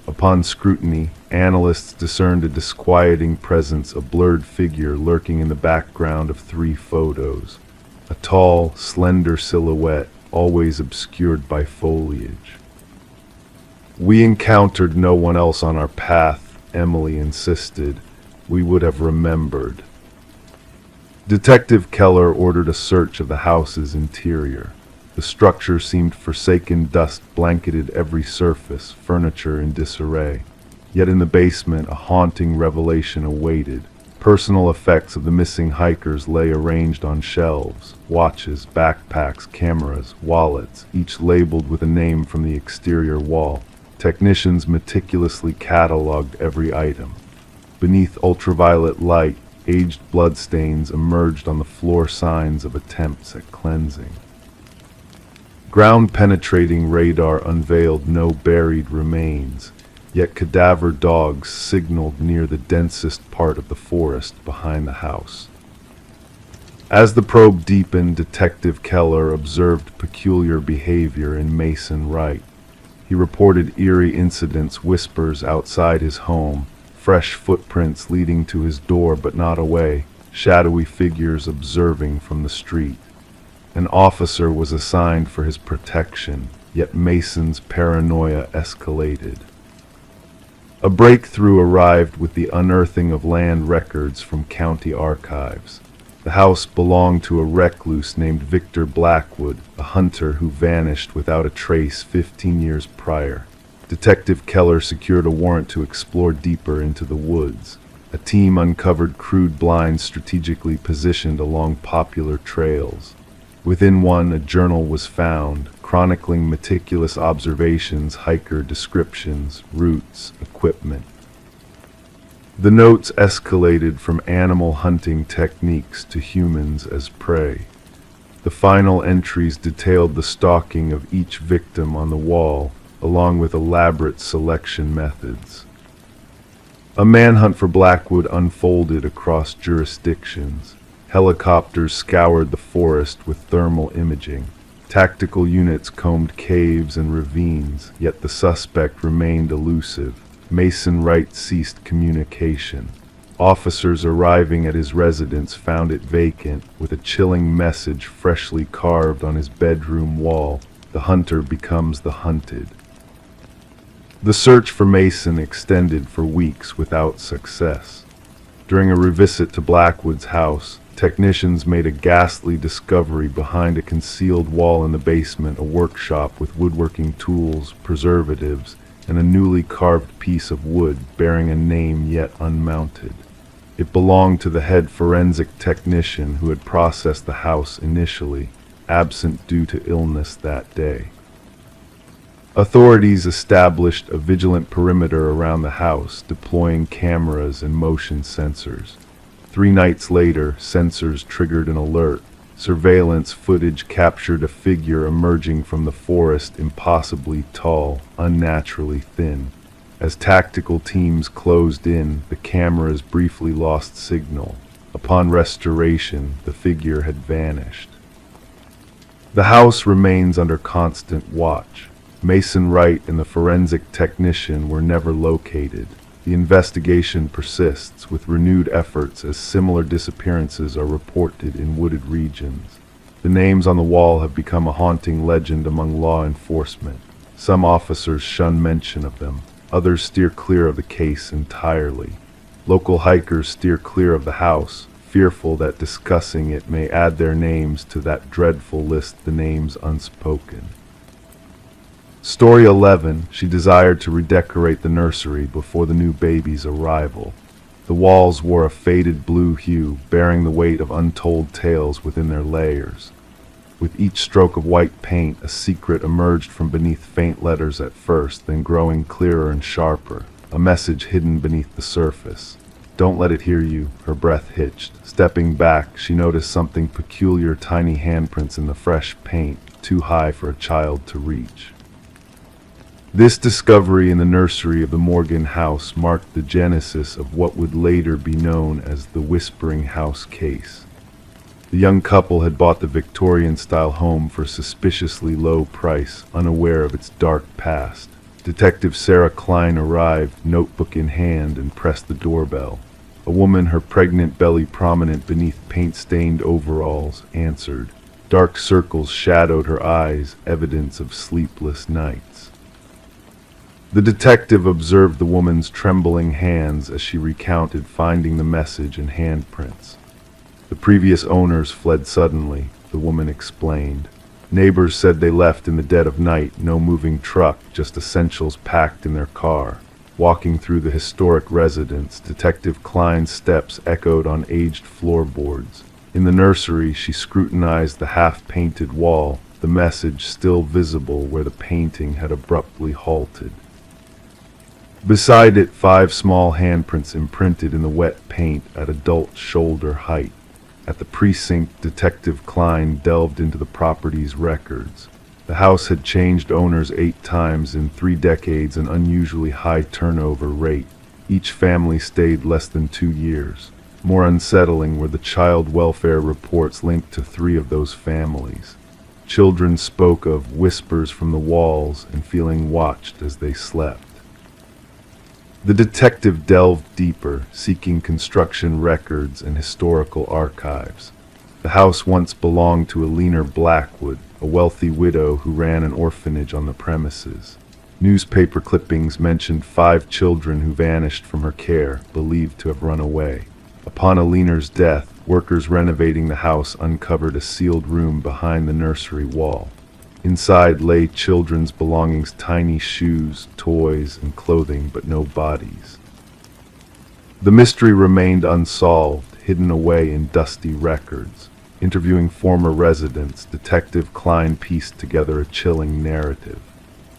S1: Upon scrutiny, analysts discerned a disquieting presence, a blurred figure lurking in the background of 3 photos. A tall, slender silhouette, always obscured by foliage. "We encountered no one else on our path," Emily insisted. "We would have remembered." Detective Keller ordered a search of the house's interior. The structure seemed forsaken, dust blanketed every surface, furniture in disarray. Yet in the basement, a haunting revelation awaited. Personal effects of the missing hikers lay arranged on shelves: watches, backpacks, cameras, wallets, each labeled with a name from the exterior wall. Technicians meticulously cataloged every item. Beneath ultraviolet light, aged bloodstains emerged on the floor, signs of attempts at cleansing. Ground-penetrating radar unveiled no buried remains, yet cadaver dogs signaled near the densest part of the forest behind the house. As the probe deepened, Detective Keller observed peculiar behavior in Mason Wright. He reported eerie incidents, whispers outside his home, fresh footprints leading to his door but not away, shadowy figures observing from the street. An officer was assigned for his protection, yet Mason's paranoia escalated. A breakthrough arrived with the unearthing of land records from county archives. The house belonged to a recluse named Victor Blackwood, a hunter who vanished without a trace 15 years prior. Detective Keller secured a warrant to explore deeper into the woods. A team uncovered crude blinds strategically positioned along popular trails. Within one, a journal was found, chronicling meticulous observations, hiker descriptions, routes, equipment. The notes escalated from animal hunting techniques to humans as prey. The final entries detailed the stalking of each victim on the wall, along with elaborate selection methods. A manhunt for Blackwood unfolded across jurisdictions. Helicopters scoured the forest with thermal imaging. Tactical units combed caves and ravines, yet the suspect remained elusive. Mason Wright ceased communication. Officers arriving at his residence found it vacant, with a chilling message freshly carved on his bedroom wall: "The hunter becomes the hunted." The search for Mason extended for weeks without success. During a revisit to Blackwood's house, technicians made a ghastly discovery behind a concealed wall in the basement: a workshop with woodworking tools, preservatives, and a newly carved piece of wood bearing a name yet unmounted. It belonged to the head forensic technician who had processed the house initially, absent due to illness that day. Authorities established a vigilant perimeter around the house, deploying cameras and motion sensors. 3 nights later, sensors triggered an alert. Surveillance footage captured a figure emerging from the forest, impossibly tall, unnaturally thin. As tactical teams closed in, the cameras briefly lost signal. Upon restoration, the figure had vanished. The house remains under constant watch. Mason Wright and the forensic technician were never located. The investigation persists, with renewed efforts as similar disappearances are reported in wooded regions. The names on the wall have become a haunting legend among law enforcement. Some officers shun mention of them. Others steer clear of the case entirely. Local hikers steer clear of the house, fearful that discussing it may add their names to that dreadful list, the names unspoken. Story 11. She desired to redecorate the nursery before the new baby's arrival. The walls wore a faded blue hue, bearing the weight of untold tales within their layers. With each stroke of white paint, a secret emerged from beneath faint letters at first, then growing clearer and sharper. A message hidden beneath the surface. "Don't let it hear you," her breath hitched. Stepping back, she noticed something peculiar: tiny handprints in the fresh paint, too high for a child to reach. This discovery in the nursery of the Morgan house marked the genesis of what would later be known as the Whispering House case. The young couple had bought the Victorian-style home for a suspiciously low price, unaware of its dark past. Detective Sarah Klein arrived, notebook in hand, and pressed the doorbell. A woman, her pregnant belly prominent beneath paint-stained overalls, answered. Dark circles shadowed her eyes, evidence of sleepless nights. The detective observed the woman's trembling hands as she recounted finding the message and handprints. The previous owners fled suddenly, the woman explained. Neighbors said they left in the dead of night, no moving truck, just essentials packed in their car. Walking through the historic residence, Detective Klein's steps echoed on aged floorboards. In the nursery, she scrutinized the half-painted wall, the message still visible where the painting had abruptly halted. Beside it, 5 small handprints imprinted in the wet paint at adult shoulder height. At the precinct, Detective Klein delved into the property's records. The house had changed owners 8 times in 3 decades, an unusually high turnover rate. Each family stayed less than 2 years. More unsettling were the child welfare reports linked to 3 of those families. Children spoke of whispers from the walls and feeling watched as they slept. The detective delved deeper, seeking construction records and historical archives. The house once belonged to Alina Blackwood, a wealthy widow who ran an orphanage on the premises. Newspaper clippings mentioned 5 children who vanished from her care, believed to have run away. Upon Alina's death, workers renovating the house uncovered a sealed room behind the nursery wall. Inside lay children's belongings, tiny shoes, toys, and clothing, but no bodies. The mystery remained unsolved, hidden away in dusty records. Interviewing former residents, Detective Klein pieced together a chilling narrative.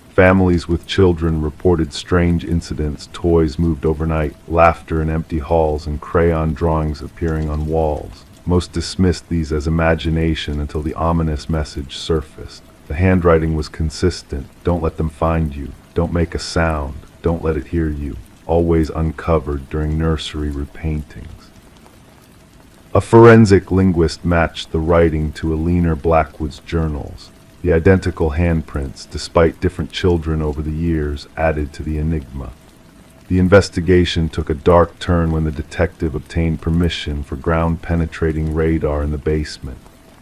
S1: Families with children reported strange incidents, toys moved overnight, laughter in empty halls, and crayon drawings appearing on walls. Most dismissed these as imagination until the ominous message surfaced. The handwriting was consistent: don't let them find you, don't make a sound, don't let it hear you, always uncovered during nursery repaintings. A forensic linguist matched the writing to Alina Blackwood's journals. The identical handprints, despite different children over the years, added to the enigma. The investigation took a dark turn when the detective obtained permission for ground-penetrating radar in the basement.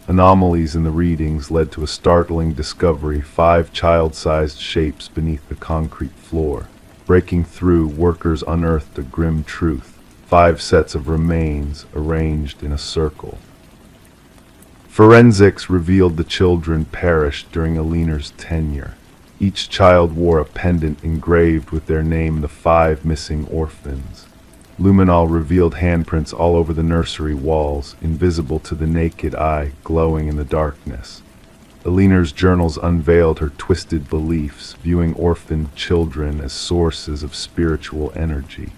S1: Anomalies in the readings led to a startling discovery: 5 child-sized shapes beneath the concrete floor. Breaking through, workers unearthed a grim truth: 5 sets of remains arranged in a circle. Forensics revealed the children perished during Alina's tenure. Each child wore a pendant engraved with their name, the 5 missing orphans. Luminol revealed handprints all over the nursery walls, invisible to the naked eye, glowing in the darkness. Alina's journals unveiled her twisted beliefs, viewing orphaned children as sources of spiritual energy.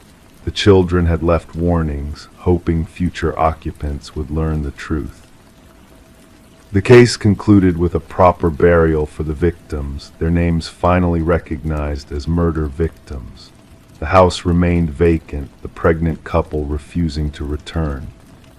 S1: The children had left warnings, hoping future occupants would learn the truth. The case concluded with a proper burial for the victims, their names finally recognized as murder victims. The house remained vacant, the pregnant couple refusing to return.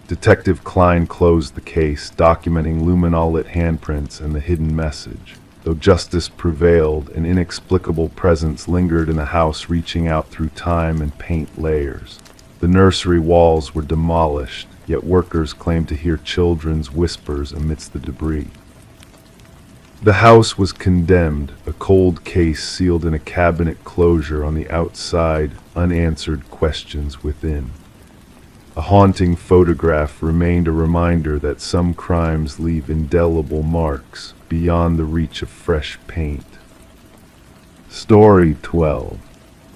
S1: Detective Klein closed the case, documenting luminol-lit handprints and the hidden message. Though justice prevailed, an inexplicable presence lingered in the house, reaching out through time and paint layers. The nursery walls were demolished, yet workers claimed to hear children's whispers amidst the debris. The house was condemned, a cold case sealed in a cabinet closure on the outside, unanswered questions within. A haunting photograph remained, a reminder that some crimes leave indelible marks beyond the reach of fresh paint. Story 12.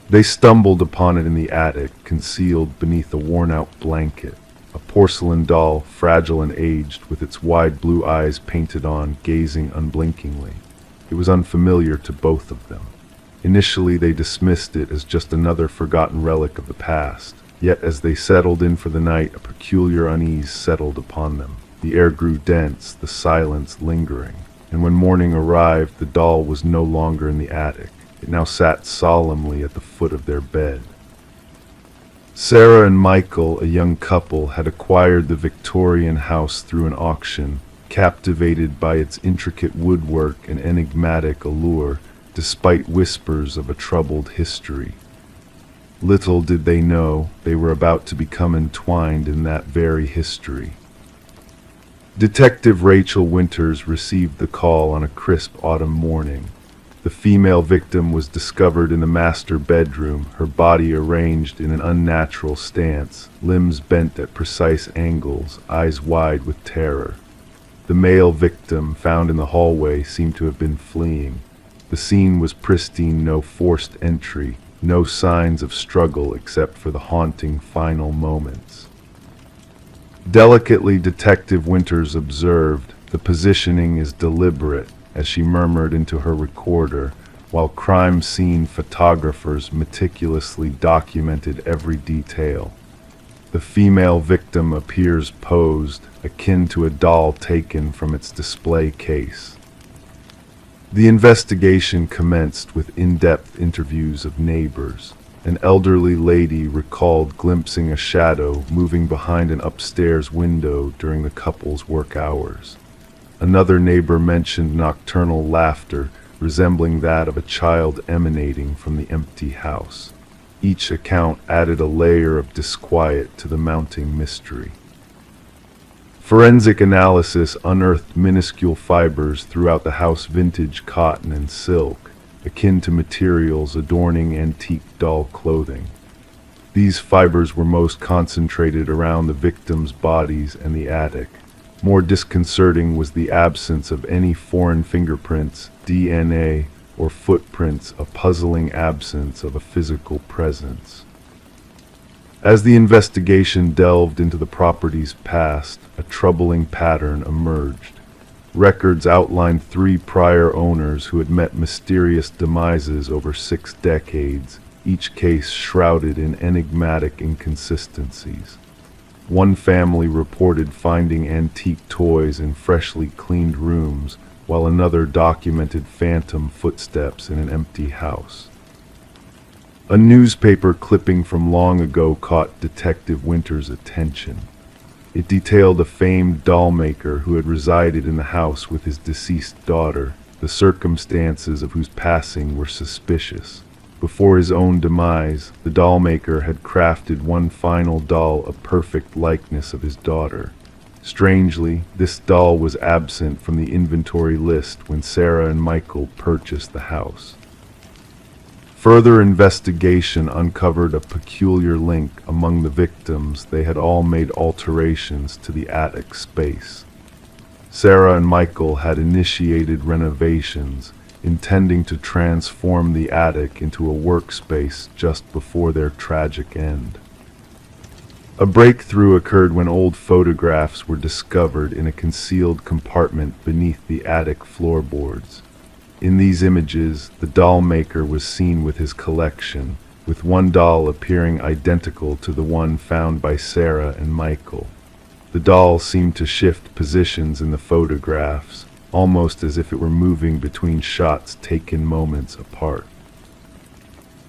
S1: They stumbled upon it in the attic, concealed beneath a worn-out blanket. A porcelain doll, fragile and aged, with its wide blue eyes painted on, gazing unblinkingly. It was unfamiliar to both of them. Initially, they dismissed it as just another forgotten relic of the past. Yet as they settled in for the night, a peculiar unease settled upon them. The air grew dense, the silence lingering. And when morning arrived, the doll was no longer in the attic. It now sat solemnly at the foot of their bed. Sarah and Michael, a young couple, had acquired the Victorian house through an auction, captivated by its intricate woodwork and enigmatic allure, despite whispers of a troubled history. Little did they know they were about to become entwined in that very history. Detective Rachel Winters received the call on a crisp autumn morning. The female victim was discovered in the master bedroom, her body arranged in an unnatural stance, limbs bent at precise angles, eyes wide with terror. The male victim found in the hallway seemed to have been fleeing. The scene was pristine, no forced entry, no signs of struggle except for the haunting final moments. Delicately, Detective Winters observed, "The positioning is deliberate," as she murmured into her recorder, while crime scene photographers meticulously documented every detail. The female victim appears posed, akin to a doll taken from its display case. The investigation commenced with in-depth interviews of neighbors. An elderly lady recalled glimpsing a shadow moving behind an upstairs window during the couple's work hours. Another neighbor mentioned nocturnal laughter resembling that of a child emanating from the empty house. Each account added a layer of disquiet to the mounting mystery. Forensic analysis unearthed minuscule fibers throughout the house, vintage cotton and silk, akin to materials adorning antique doll clothing. These fibers were most concentrated around the victims' bodies and the attic. More disconcerting was the absence of any foreign fingerprints, DNA, or footprints, a puzzling absence of a physical presence. As the investigation delved into the property's past, a troubling pattern emerged. Records outlined 3 prior owners who had met mysterious demises over 6 decades, each case shrouded in enigmatic inconsistencies. One family reported finding antique toys in freshly cleaned rooms, while another documented phantom footsteps in an empty house. A newspaper clipping from long ago caught Detective Winters' attention. It detailed a famed doll maker who had resided in the house with his deceased daughter, the circumstances of whose passing were suspicious. Before his own demise, the doll maker had crafted one final doll, a perfect likeness of his daughter. Strangely, this doll was absent from the inventory list when Sarah and Michael purchased the house. Further investigation uncovered a peculiar link among the victims. They had all made alterations to the attic space. Sarah and Michael had initiated renovations, intending to transform the attic into a workspace just before their tragic end. A breakthrough occurred when old photographs were discovered in a concealed compartment beneath the attic floorboards. In these images, the doll maker was seen with his collection, with one doll appearing identical to the one found by Sarah and Michael. The doll seemed to shift positions in the photographs, almost as if it were moving between shots taken moments apart.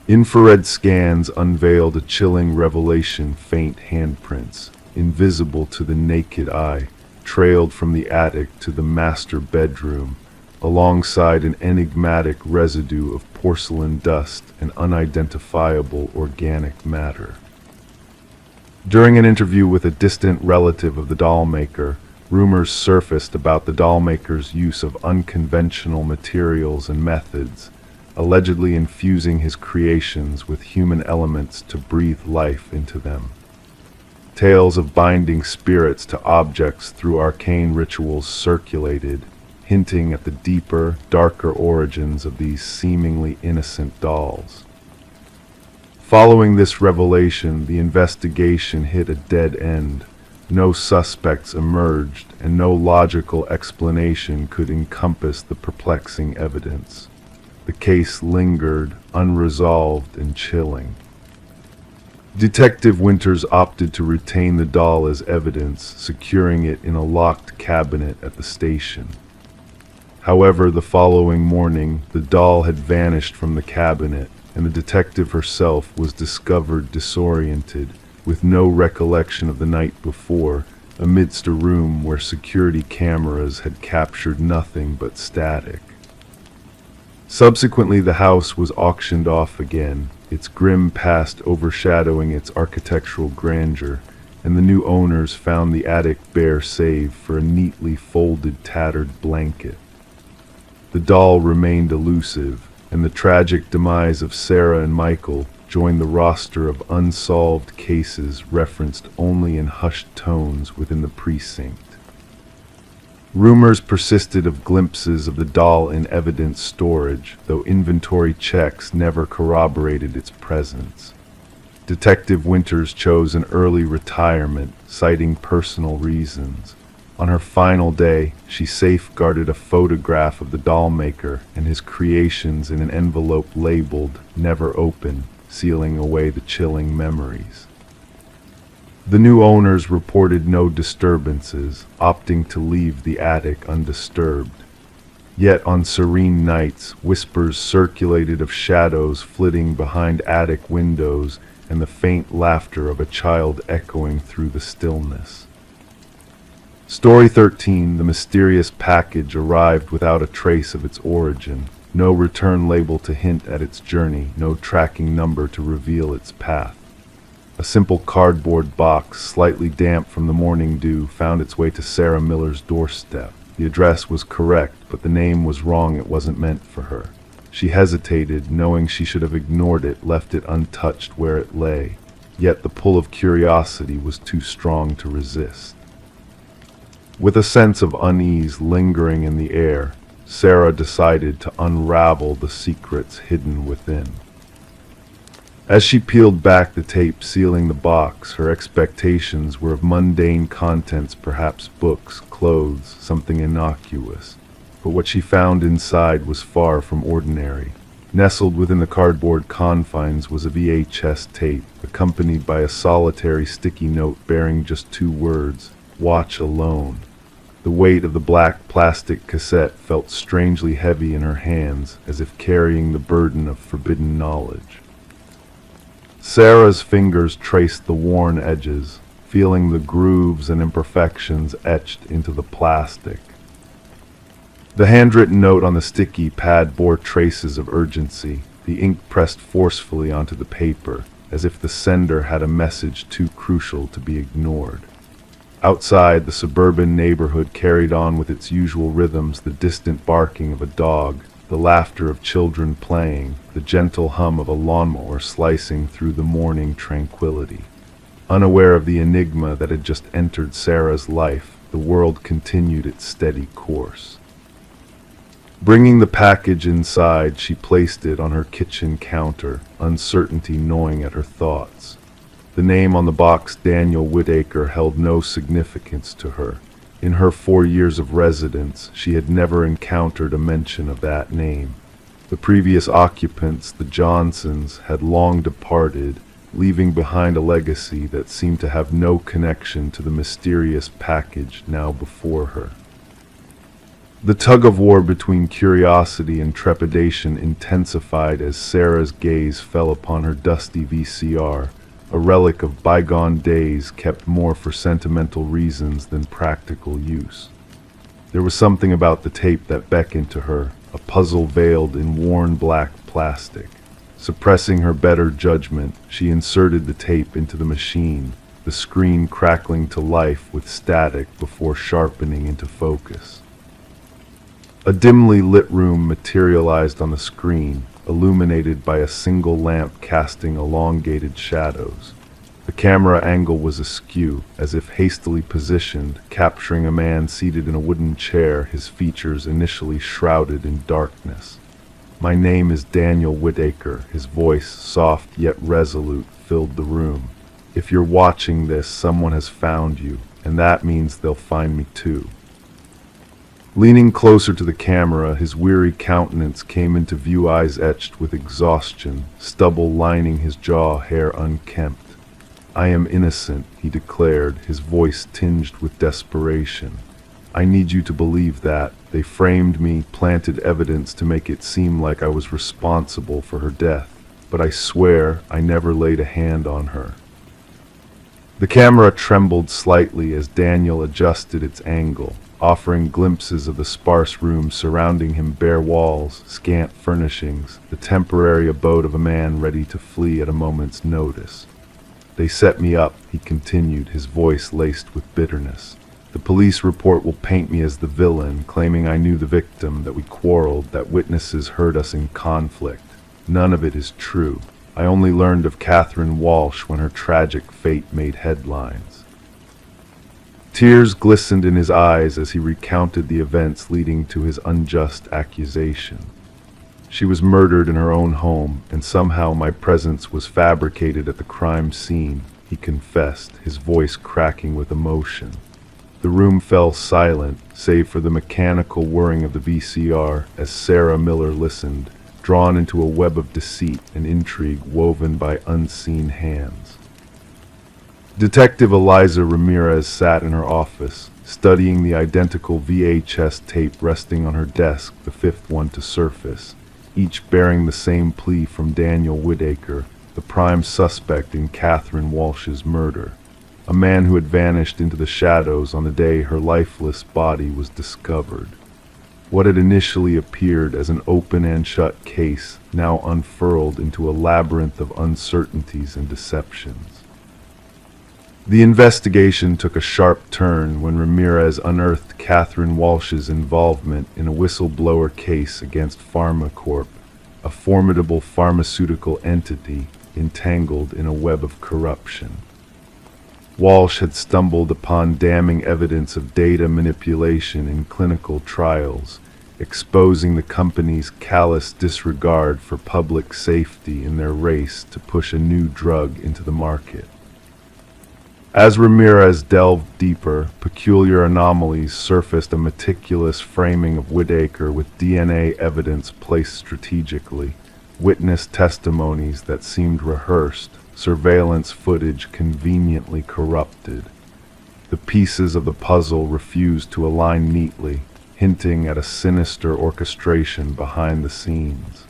S1: Infrared scans unveiled a chilling revelation. Faint handprints, invisible to the naked eye, trailed from the attic to the master bedroom, alongside an enigmatic residue of porcelain dust and unidentifiable organic matter. During an interview with a distant relative of the doll maker, rumors surfaced about the doll maker's use of unconventional materials and methods, allegedly infusing his creations with human elements to breathe life into them. Tales of binding spirits to objects through arcane rituals circulated, hinting at the deeper, darker origins of these seemingly innocent dolls. Following this revelation, the investigation hit a dead end. No suspects emerged, and no logical explanation could encompass the perplexing evidence. The case lingered, unresolved and chilling. Detective Winters opted to retain the doll as evidence, securing it in a locked cabinet at the station. However, the following morning, the doll had vanished from the cabinet, and the detective herself was discovered disoriented, with no recollection of the night before, amidst a room where security cameras had captured nothing but static. Subsequently, the house was auctioned off again, its grim past overshadowing its architectural grandeur, and the new owners found the attic bare save for a neatly folded, tattered blanket. The doll remained elusive, and the tragic demise of Sarah and Michael joined the roster of unsolved cases referenced only in hushed tones within the precinct. Rumors persisted of glimpses of the doll in evidence storage, though inventory checks never corroborated its presence. Detective Winters chose an early retirement, citing personal reasons. On her final day, she safeguarded a photograph of the doll maker and his creations in an envelope labeled "Never Open," sealing away the chilling memories. The new owners reported no disturbances, opting to leave the attic undisturbed. Yet on serene nights, whispers circulated of shadows flitting behind attic windows and the faint laughter of a child echoing through the stillness. Story 13, the mysterious package arrived without a trace of its origin. No return label to hint at its journey, no tracking number to reveal its path. A simple cardboard box, slightly damp from the morning dew, found its way to Sarah Miller's doorstep. The address was correct, but the name was wrong. It wasn't meant for her. She hesitated, knowing she should have ignored it, left it untouched where it lay. Yet the pull of curiosity was too strong to resist. With a sense of unease lingering in the air, Sarah decided to unravel the secrets hidden within. As she peeled back the tape sealing the box, her expectations were of mundane contents, perhaps books, clothes, something innocuous. But what she found inside was far from ordinary. Nestled within the cardboard confines was a VHS tape, accompanied by a solitary sticky note bearing just 2 words, "Watch alone." The weight of the black plastic cassette felt strangely heavy in her hands, as if carrying the burden of forbidden knowledge. Sarah's fingers traced the worn edges, feeling the grooves and imperfections etched into the plastic. The handwritten note on the sticky pad bore traces of urgency, the ink pressed forcefully onto the paper, as if the sender had a message too crucial to be ignored. Outside, the suburban neighborhood carried on with its usual rhythms, the distant barking of a dog, the laughter of children playing, the gentle hum of a lawnmower slicing through the morning tranquility. Unaware of the enigma that had just entered Sarah's life, the world continued its steady course. Bringing the package inside, she placed it on her kitchen counter, uncertainty gnawing at her thoughts. The name on the box, Daniel Whitaker, held no significance to her. In her 4 years of residence, she had never encountered a mention of that name. The previous occupants, the Johnsons, had long departed, leaving behind a legacy that seemed to have no connection to the mysterious package now before her. The tug-of-war between curiosity and trepidation intensified as Sarah's gaze fell upon her dusty VCR, a relic of bygone days kept more for sentimental reasons than practical use. There was something about the tape that beckoned to her, a puzzle veiled in worn black plastic. Suppressing her better judgment, she inserted the tape into the machine, the screen crackling to life with static before sharpening into focus. A dimly lit room materialized on the screen, illuminated by a single lamp casting elongated shadows. The camera angle was askew, as if hastily positioned, capturing a man seated in a wooden chair, his features initially shrouded in darkness. "My name is Daniel Whitaker," his voice, soft yet resolute, filled the room. "If you're watching this, someone has found you, and that means they'll find me too." Leaning closer to the camera, his weary countenance came into view, eyes etched with exhaustion, stubble lining his jaw, hair unkempt. "I am innocent," he declared, his voice tinged with desperation. "I need you to believe that. They framed me, planted evidence to make it seem like I was responsible for her death. But I swear I never laid a hand on her." The camera trembled slightly as Daniel adjusted its angle, offering glimpses of the sparse room surrounding him, bare walls, scant furnishings, the temporary abode of a man ready to flee at a moment's notice. "They set me up," he continued, his voice laced with bitterness. "The police report will paint me as the villain, claiming I knew the victim, that we quarreled, that witnesses heard us in conflict. None of it is true. I only learned of Catherine Walsh when her tragic fate made headlines." Tears glistened in his eyes as he recounted the events leading to his unjust accusation. She was murdered in her own home, and somehow my presence was fabricated at the crime scene, he confessed, his voice cracking with emotion. The room fell silent, save for the mechanical whirring of the VCR as Sarah Miller listened, drawn into a web of deceit and intrigue woven by unseen hands. Detective Eliza Ramirez sat in her office, studying the identical VHS tape resting on her desk, the fifth one to surface, each bearing the same plea from Daniel Whitaker, the prime suspect in Catherine Walsh's murder, a man who had vanished into the shadows on the day her lifeless body was discovered. What had initially appeared as an open and shut case now unfurled into a labyrinth of uncertainties and deceptions. The investigation took a sharp turn when Ramirez unearthed Catherine Walsh's involvement in a whistleblower case against PharmaCorp, a formidable pharmaceutical entity entangled in a web of corruption. Walsh had stumbled upon damning evidence of data manipulation in clinical trials, exposing the company's callous disregard for public safety in their race to push a new drug into the market. As Ramirez delved deeper, peculiar anomalies surfaced, a meticulous framing of Whitaker with DNA evidence placed strategically, witness testimonies that seemed rehearsed, surveillance footage conveniently corrupted. The pieces of the puzzle refused to align neatly, hinting at a sinister orchestration behind the scenes.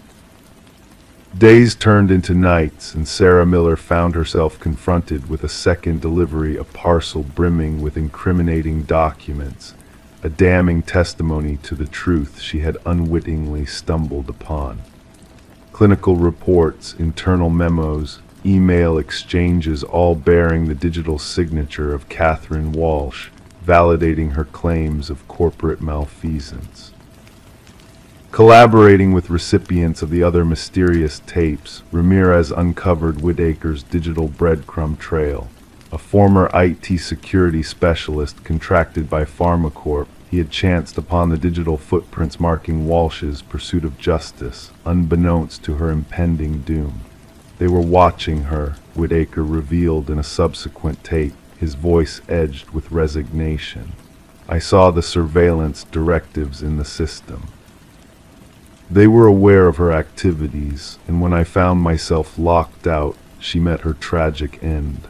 S1: Days turned into nights, and Sarah Miller found herself confronted with a second delivery, a parcel brimming with incriminating documents, a damning testimony to the truth she had unwittingly stumbled upon. Clinical reports, internal memos, email exchanges, all bearing the digital signature of Catherine Walsh, validating her claims of corporate malfeasance. Collaborating with recipients of the other mysterious tapes, Ramirez uncovered Whitaker's digital breadcrumb trail. A former IT security specialist contracted by PharmaCorp, he had chanced upon the digital footprints marking Walsh's pursuit of justice, unbeknownst to her impending doom. They were watching her, Whitaker revealed in a subsequent tape, his voice edged with resignation. I saw the surveillance directives in the system. They were aware of her activities, and when I found myself locked out, she met her tragic end.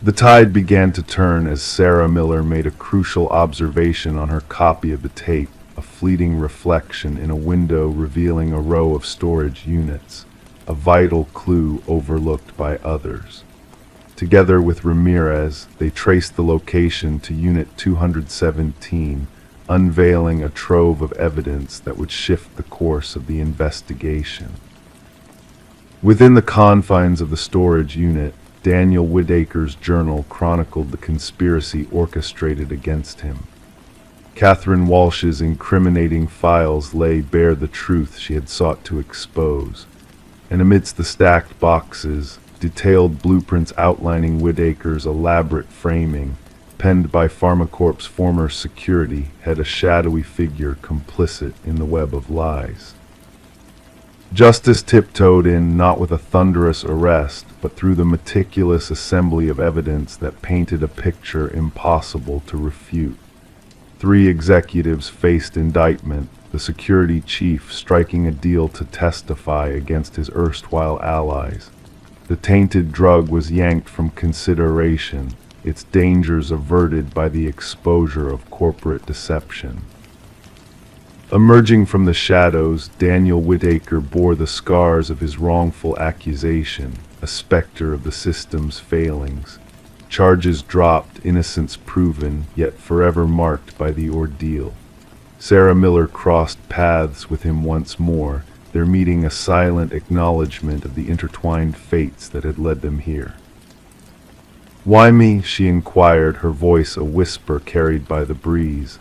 S1: The tide began to turn as Sarah Miller made a crucial observation on her copy of the tape, a fleeting reflection in a window revealing a row of storage units, a vital clue overlooked by others. Together with Ramirez, they traced the location to Unit 217, unveiling a trove of evidence that would shift the course of the investigation. Within the confines of the storage unit, Daniel Whitaker's journal chronicled the conspiracy orchestrated against him. Catherine Walsh's incriminating files lay bare the truth she had sought to expose, and amidst the stacked boxes, detailed blueprints outlining Whitaker's elaborate framing, penned by PharmaCorp's former security, had a shadowy figure complicit in the web of lies. Justice tiptoed in, not with a thunderous arrest, but through the meticulous assembly of evidence that painted a picture impossible to refute. 3 executives faced indictment, the security chief striking a deal to testify against his erstwhile allies. The tainted drug was yanked from consideration, its dangers averted by the exposure of corporate deception. Emerging from the shadows, Daniel Whitaker bore the scars of his wrongful accusation, a specter of the system's failings. Charges dropped, innocence proven, yet forever marked by the ordeal. Sarah Miller crossed paths with him once more, their meeting a silent acknowledgement of the intertwined fates that had led them here. "Why me?" she inquired, her voice a whisper carried by the breeze.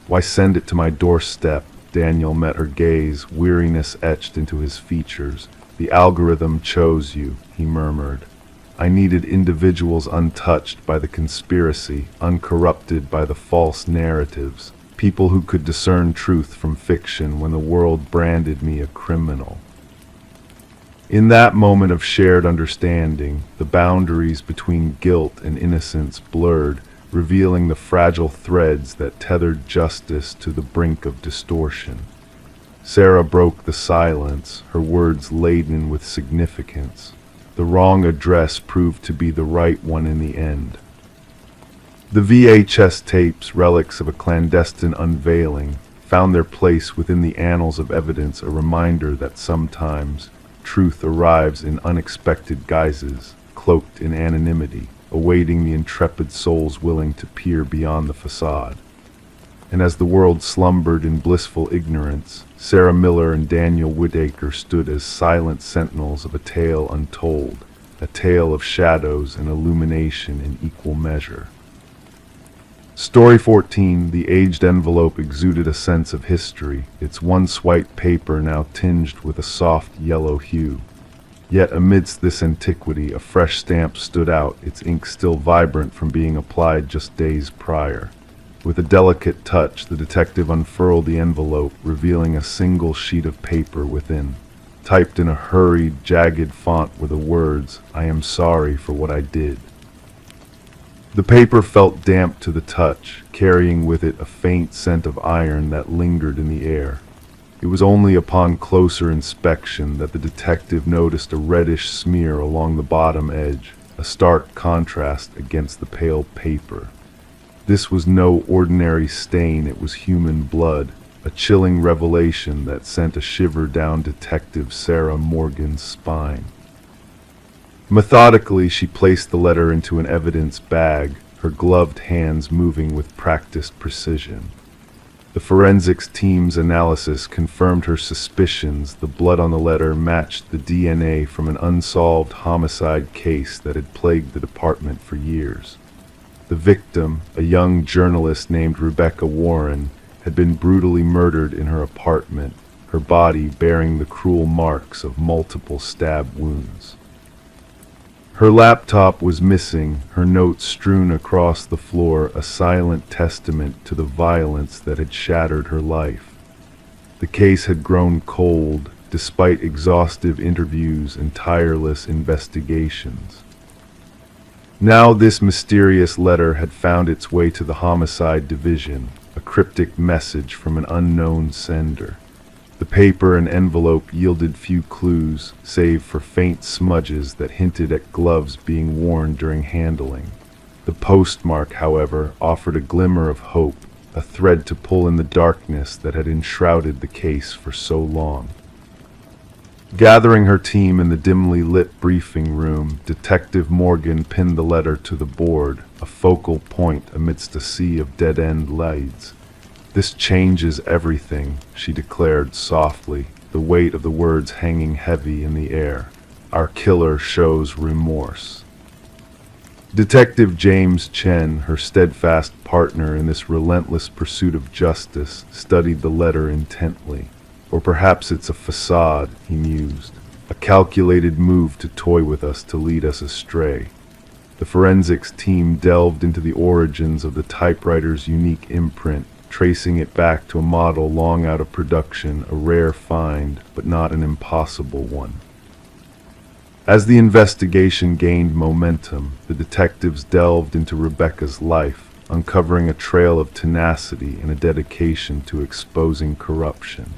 S1: "Why send it to my doorstep?" Daniel met her gaze, weariness etched into his features. "The algorithm chose you," he murmured. I needed individuals untouched by the conspiracy, uncorrupted by the false narratives, people who could discern truth from fiction when the world branded me a criminal. In that moment of shared understanding, the boundaries between guilt and innocence blurred, revealing the fragile threads that tethered justice to the brink of distortion. Sarah broke the silence, her words laden with significance. The wrong address proved to be the right one in the end. The VHS tapes, relics of a clandestine unveiling, found their place within the annals of evidence, a reminder that sometimes truth arrives in unexpected guises, cloaked in anonymity, awaiting the intrepid souls willing to peer beyond the facade. And as the world slumbered in blissful ignorance, Sarah Miller and Daniel Whitaker stood as silent sentinels of a tale untold, a tale of shadows and illumination in equal measure. Story 14, the aged envelope exuded a sense of history, its once white paper now tinged with a soft yellow hue. Yet amidst this antiquity, a fresh stamp stood out, its ink still vibrant from being applied just days prior. With a delicate touch, the detective unfurled the envelope, revealing a single sheet of paper within. Typed in a hurried, jagged font were the words, "I am sorry for what I did." The paper felt damp to the touch, carrying with it a faint scent of iron that lingered in the air. It was only upon closer inspection that the detective noticed a reddish smear along the bottom edge, a stark contrast against the pale paper. This was no ordinary stain, it was human blood, a chilling revelation that sent a shiver down Detective Sarah Morgan's spine. Methodically, she placed the letter into an evidence bag, her gloved hands moving with practiced precision. The forensics team's analysis confirmed her suspicions. The blood on the letter matched the DNA from an unsolved homicide case that had plagued the department for years. The victim, a young journalist named Rebecca Warren, had been brutally murdered in her apartment, her body bearing the cruel marks of multiple stab wounds. Her laptop was missing, her notes strewn across the floor, a silent testament to the violence that had shattered her life. The case had grown cold, despite exhaustive interviews and tireless investigations. Now this mysterious letter had found its way to the homicide division, a cryptic message from an unknown sender. The paper and envelope yielded few clues, save for faint smudges that hinted at gloves being worn during handling. The postmark, however, offered a glimmer of hope, a thread to pull in the darkness that had enshrouded the case for so long. Gathering her team in the dimly lit briefing room, Detective Morgan pinned the letter to the board, a focal point amidst a sea of dead-end leads. "This changes everything," she declared softly, the weight of the words hanging heavy in the air. "Our killer shows remorse." Detective James Chen, her steadfast partner in this relentless pursuit of justice, studied the letter intently. Or perhaps it's a facade, he mused, a calculated move to toy with us, to lead us astray. The forensics team delved into the origins of the typewriter's unique imprint, tracing it back to a model long out of production, a rare find, but not an impossible one. As the investigation gained momentum, the detectives delved into Rebecca's life, uncovering a trail of tenacity and a dedication to exposing corruption.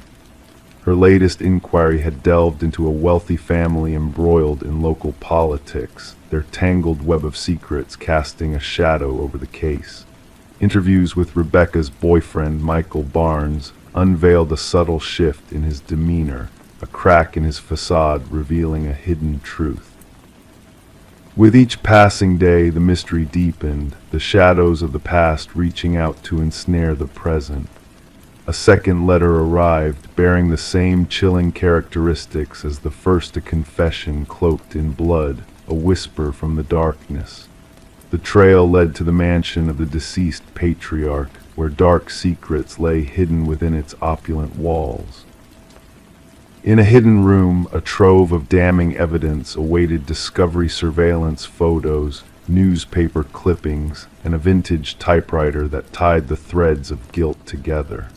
S1: Her latest inquiry had delved into a wealthy family embroiled in local politics, their tangled web of secrets casting a shadow over the case. Interviews with Rebecca's boyfriend, Michael Barnes, unveiled a subtle shift in his demeanor, a crack in his facade revealing a hidden truth. With each passing day, the mystery deepened, the shadows of the past reaching out to ensnare the present. A second letter arrived, bearing the same chilling characteristics as the first, a confession cloaked in blood, a whisper from the darkness. The trail led to the mansion of the deceased patriarch, where dark secrets lay hidden within its opulent walls. In a hidden room, a trove of damning evidence awaited discovery: surveillance photos, newspaper clippings, and a vintage typewriter that tied the threads of guilt together.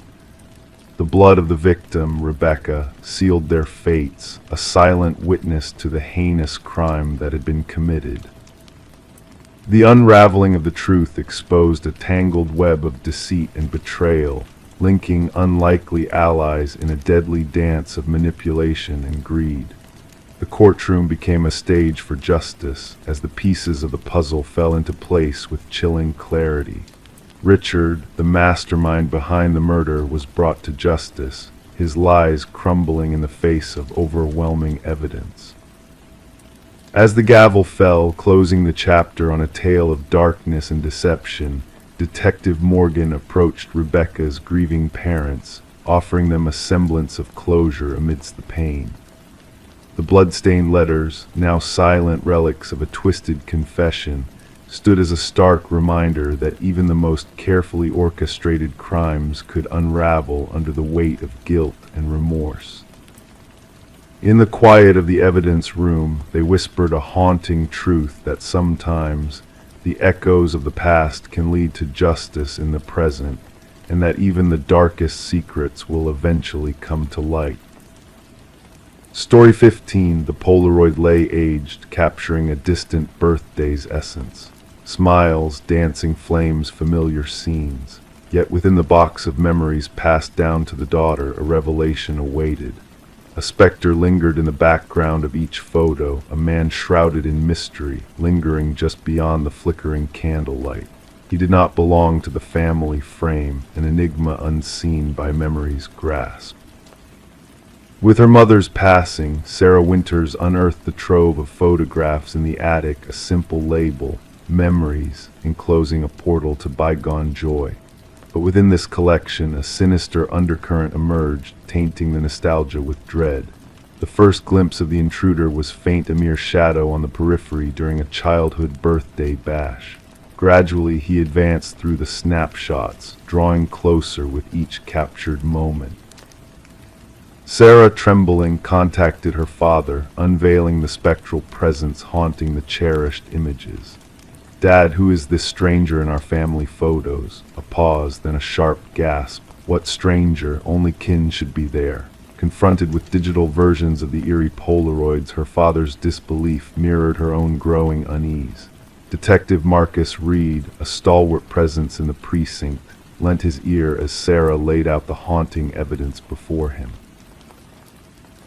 S1: The blood of the victim, Rebecca, sealed their fates, a silent witness to the heinous crime that had been committed. The unraveling of the truth exposed a tangled web of deceit and betrayal, linking unlikely allies in a deadly dance of manipulation and greed. The courtroom became a stage for justice as the pieces of the puzzle fell into place with chilling clarity. Richard, the mastermind behind the murder, was brought to justice, his lies crumbling in the face of overwhelming evidence. As the gavel fell, closing the chapter on a tale of darkness and deception, Detective Morgan approached Rebecca's grieving parents, offering them a semblance of closure amidst the pain. The blood-stained letters, now silent relics of a twisted confession, stood as a stark reminder that even the most carefully orchestrated crimes could unravel under the weight of guilt and remorse. In the quiet of the evidence room, they whispered a haunting truth: that sometimes the echoes of the past can lead to justice in the present, and that even the darkest secrets will eventually come to light. Story 15, the Polaroid lay aged, capturing a distant birthday's essence. Smiles, dancing flames, familiar scenes. Yet within the box of memories passed down to the daughter, a revelation awaited. A specter lingered in the background of each photo, a man shrouded in mystery, lingering just beyond the flickering candlelight. He did not belong to the family frame, an enigma unseen by memory's grasp. With her mother's passing, Sarah Winters unearthed the trove of photographs in the attic, a simple label, memories, enclosing a portal to bygone joy. But within this collection, a sinister undercurrent emerged, tainting the nostalgia with dread. The first glimpse of the intruder was faint, a mere shadow on the periphery during a childhood birthday bash. Gradually, he advanced through the snapshots, drawing closer with each captured moment. Sarah, trembling, contacted her father, unveiling the spectral presence haunting the cherished images. "Dad, who is this stranger in our family photos?" A pause, then a sharp gasp. What stranger? Only kin should be there. Confronted with digital versions of the eerie Polaroids, her father's disbelief mirrored her own growing unease. Detective Marcus Reed, a stalwart presence in the precinct, lent his ear as Sarah laid out the haunting evidence before him.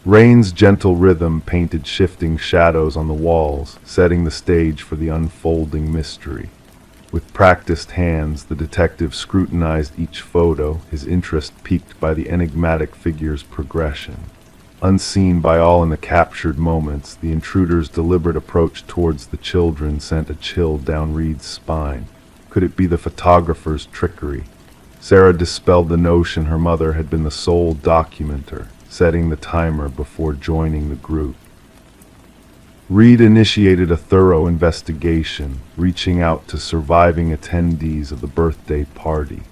S1: Rain's gentle rhythm painted shifting shadows on the walls, setting the stage for the unfolding mystery. With practiced hands, the detective scrutinized each photo, his interest piqued by the enigmatic figure's progression. Unseen by all in the captured moments, the intruder's deliberate approach towards the children sent a chill down Reed's spine. Could it be the photographer's trickery? Sarah dispelled the notion her mother had been the sole documenter, setting the timer before joining the group. Reed initiated a thorough investigation, reaching out to surviving attendees of the birthday party.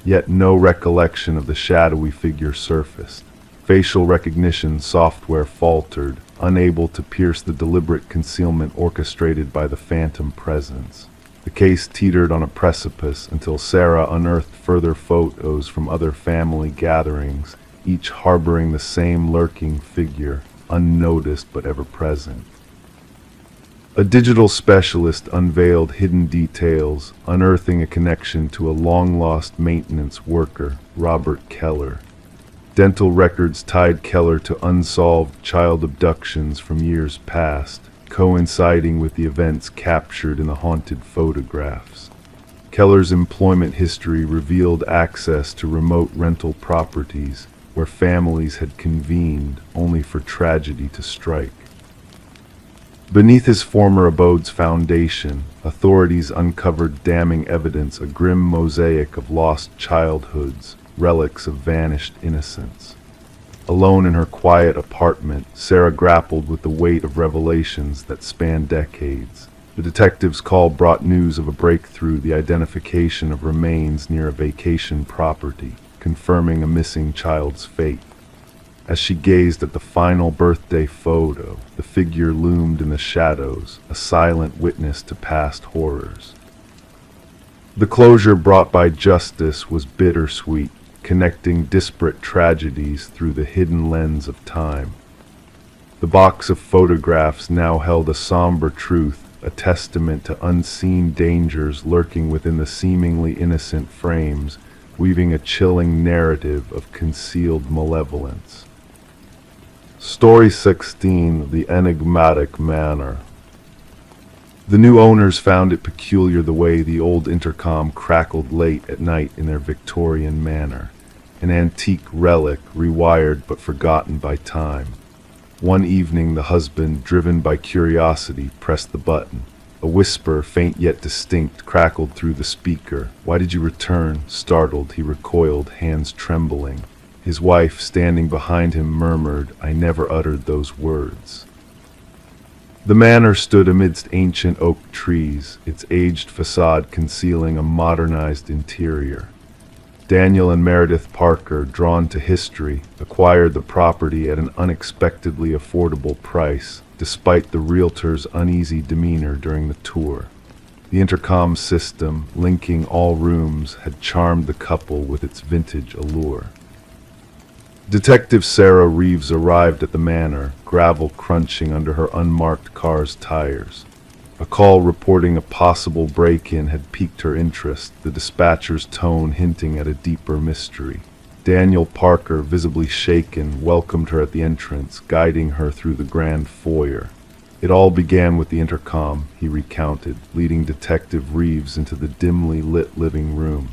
S1: Yet no recollection of the shadowy figure surfaced. Facial recognition software faltered, unable to pierce the deliberate concealment orchestrated by the phantom presence. The case teetered on a precipice until Sarah unearthed further photos from other family gatherings, each harboring the same lurking figure, unnoticed but ever present. A digital specialist unveiled hidden details, unearthing a connection to a long-lost maintenance worker, Robert Keller. Dental records tied Keller to unsolved child abductions from years past, coinciding with the events captured in the haunted photographs. Keller's employment history revealed access to remote rental properties, where families had convened only for tragedy to strike. Beneath his former abode's foundation, authorities uncovered damning evidence, a grim mosaic of lost childhoods, relics of vanished innocence. Alone in her quiet apartment, Sarah grappled with the weight of revelations that spanned decades. The detective's call brought news of a breakthrough: the identification of remains near a vacation property, confirming a missing child's fate. As she gazed at the final birthday photo, the figure loomed in the shadows, a silent witness to past horrors. The closure brought by justice was bittersweet, connecting disparate tragedies through the hidden lens of time. The box of photographs now held a somber truth, a testament to unseen dangers lurking within the seemingly innocent frames, weaving a chilling narrative of concealed malevolence. Story 16: The Enigmatic Manor. The new owners found it peculiar the way the old intercom crackled late at night in their Victorian manor, an antique relic rewired but forgotten by time. One evening the husband, driven by curiosity, pressed the button. A whisper, faint yet distinct, crackled through the speaker. "Why did you return?" Startled, he recoiled, hands trembling. His wife, standing behind him, murmured, "I never uttered those words." The manor stood amidst ancient oak trees, its aged facade concealing a modernized interior. Daniel and Meredith Parker, drawn to history, acquired the property at an unexpectedly affordable price, despite the realtor's uneasy demeanor during the tour. The intercom system, linking all rooms, had charmed the couple with its vintage allure. Detective Sarah Reeves arrived at the manor, gravel crunching under her unmarked car's tires. A call reporting a possible break-in had piqued her interest, the dispatcher's tone hinting at a deeper mystery. Daniel Parker, visibly shaken, welcomed her at the entrance, guiding her through the grand foyer. It all began with the intercom, he recounted, leading Detective Reeves into the dimly lit living room.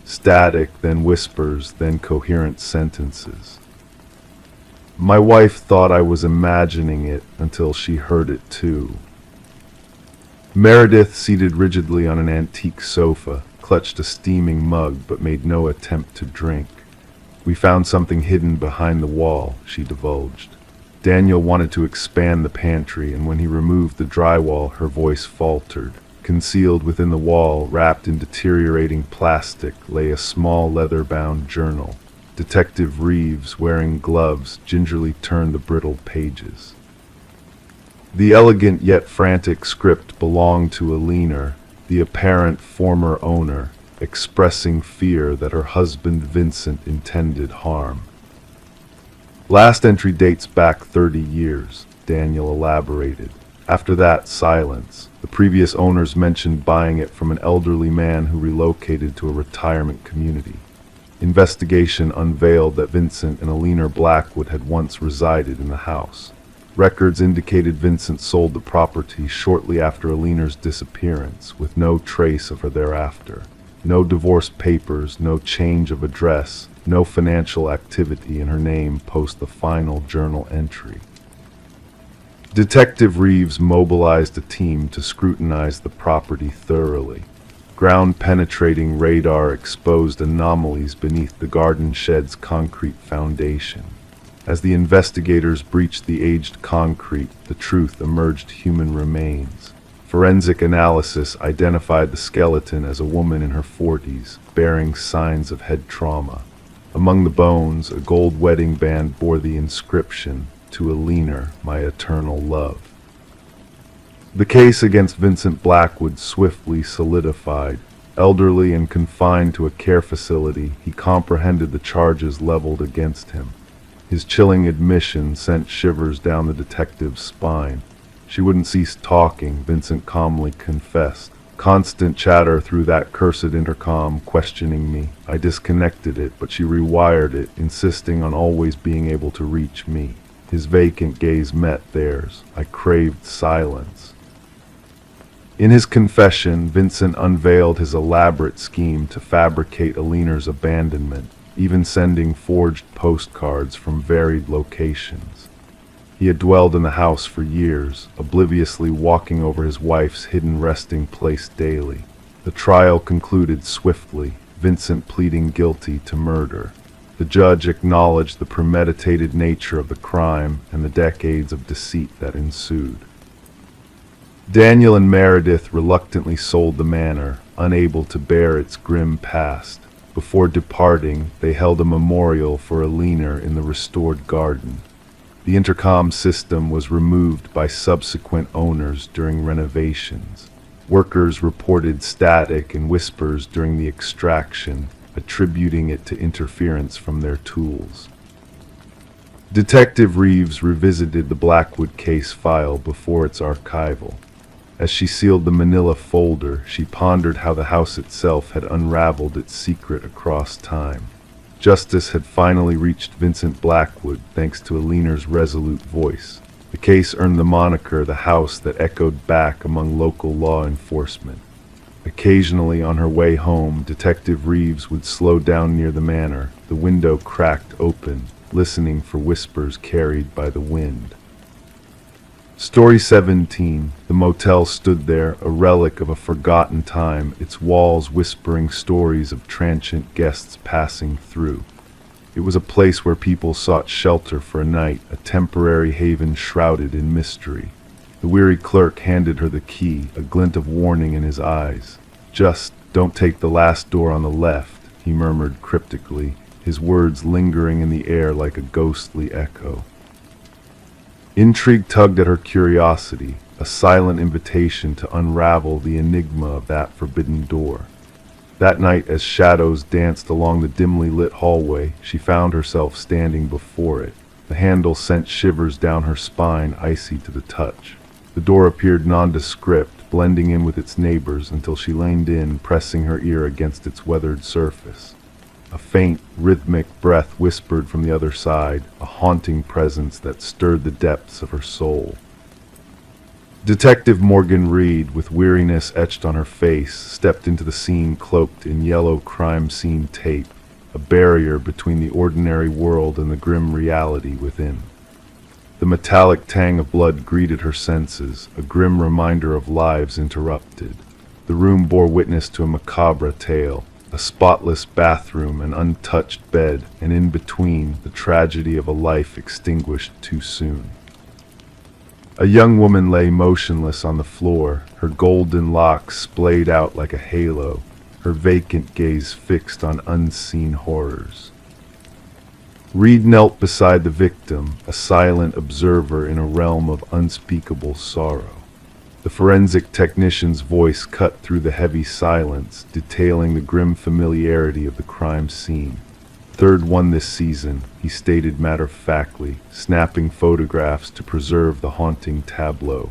S1: Static, then whispers, then coherent sentences. My wife thought I was imagining it until she heard it too. Meredith, seated rigidly on an antique sofa, clutched a steaming mug but made no attempt to drink. We found something hidden behind the wall, she divulged. Daniel wanted to expand the pantry, and when he removed the drywall, her voice faltered. Concealed within the wall, wrapped in deteriorating plastic, lay a small leather-bound journal. Detective Reeves, wearing gloves, gingerly turned the brittle pages. The elegant yet frantic script belonged to Alina, the apparent former owner, expressing fear that her husband Vincent intended harm. Last entry dates back 30 years, Daniel elaborated. After that, silence. The previous owners mentioned buying it from an elderly man who relocated to a retirement community. Investigation unveiled that Vincent and Alina Blackwood had once resided in the house. Records indicated Vincent sold the property shortly after Alina's disappearance, with no trace of her thereafter. No divorce papers, no change of address, no financial activity in her name post the final journal entry. Detective Reeves mobilized a team to scrutinize the property thoroughly. Ground-penetrating radar exposed anomalies beneath the garden shed's concrete foundation. As the investigators breached the aged concrete, the truth emerged: human remains. Forensic analysis identified the skeleton as a woman in her 40s, bearing signs of head trauma. Among the bones, a gold wedding band bore the inscription, "To Alina, my eternal love." The case against Vincent Blackwood swiftly solidified. Elderly and confined to a care facility, he comprehended the charges leveled against him. His chilling admission sent shivers down the detective's spine. "She wouldn't cease talking," Vincent calmly confessed. "Constant chatter through that cursed intercom, questioning me. I disconnected it, but she rewired it, insisting on always being able to reach me." His vacant gaze met theirs. "I craved silence." In his confession, Vincent unveiled his elaborate scheme to fabricate Alina's abandonment, even sending forged postcards from varied locations. He had dwelled in the house for years, obliviously walking over his wife's hidden resting place daily. The trial concluded swiftly, Vincent pleading guilty to murder. The judge acknowledged the premeditated nature of the crime and the decades of deceit that ensued. Daniel and Meredith reluctantly sold the manor, unable to bear its grim past. Before departing, they held a memorial for a leaner in the restored garden. The intercom system was removed by subsequent owners during renovations. Workers reported static and whispers during the extraction, attributing it to interference from their tools. Detective Reeves revisited the Blackwood case file before its archival. As she sealed the manila folder, she pondered how the house itself had unraveled its secret across time. Justice had finally reached Vincent Blackwood thanks to a leaner's resolute voice. The case earned the moniker the house that echoed back among local law enforcement. Occasionally on her way home, Detective Reeves would slow down near the manor, the window cracked open, listening for whispers carried by the wind. Story 17. The motel stood there, a relic of a forgotten time, its walls whispering stories of transient guests passing through. It was a place where people sought shelter for a night, a temporary haven shrouded in mystery. The weary clerk handed her the key, a glint of warning in his eyes. "Just don't take the last door on the left," he murmured cryptically, his words lingering in the air like a ghostly echo. Intrigue tugged at her curiosity, a silent invitation to unravel the enigma of that forbidden door. That night, as shadows danced along the dimly lit hallway, she found herself standing before it. The handle sent shivers down her spine, icy to the touch. The door appeared nondescript, blending in with its neighbors until she leaned in, pressing her ear against its weathered surface. A faint, rhythmic breath whispered from the other side, a haunting presence that stirred the depths of her soul. Detective Morgan Reed, with weariness etched on her face, stepped into the scene cloaked in yellow crime scene tape, a barrier between the ordinary world and the grim reality within. The metallic tang of blood greeted her senses, a grim reminder of lives interrupted. The room bore witness to a macabre tale. A spotless bathroom, an untouched bed, and in between, the tragedy of a life extinguished too soon. A young woman lay motionless on the floor, her golden locks splayed out like a halo, her vacant gaze fixed on unseen horrors. Reed knelt beside the victim, a silent observer in a realm of unspeakable sorrow. The forensic technician's voice cut through the heavy silence, detailing the grim familiarity of the crime scene. "Third one this season," he stated matter-of-factly, snapping photographs to preserve the haunting tableau.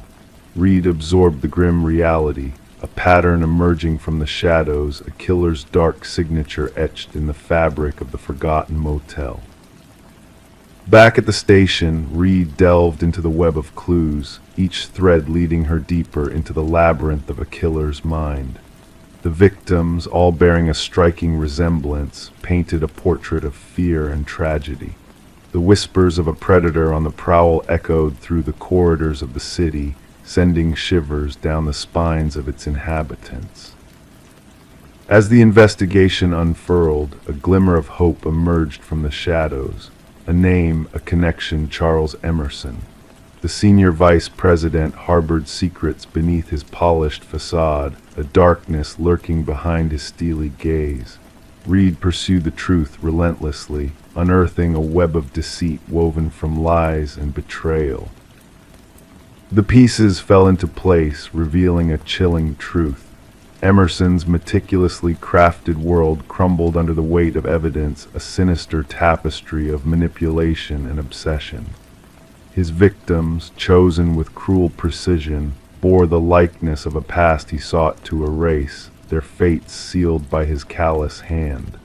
S1: Reed absorbed the grim reality, a pattern emerging from the shadows, a killer's dark signature etched in the fabric of the forgotten motel. Back at the station, Reed delved into the web of clues, each thread leading her deeper into the labyrinth of a killer's mind. The victims, all bearing a striking resemblance, painted a portrait of fear and tragedy. The whispers of a predator on the prowl echoed through the corridors of the city, sending shivers down the spines of its inhabitants. As the investigation unfurled, a glimmer of hope emerged from the shadows. A name, a connection, Charles Emerson. The senior vice president harbored secrets beneath his polished facade, a darkness lurking behind his steely gaze. Reed pursued the truth relentlessly, unearthing a web of deceit woven from lies and betrayal. The pieces fell into place, revealing a chilling truth. Emerson's meticulously crafted world crumbled under the weight of evidence, a sinister tapestry of manipulation and obsession. His victims, chosen with cruel precision, bore the likeness of a past he sought to erase, their fates sealed by his callous hand.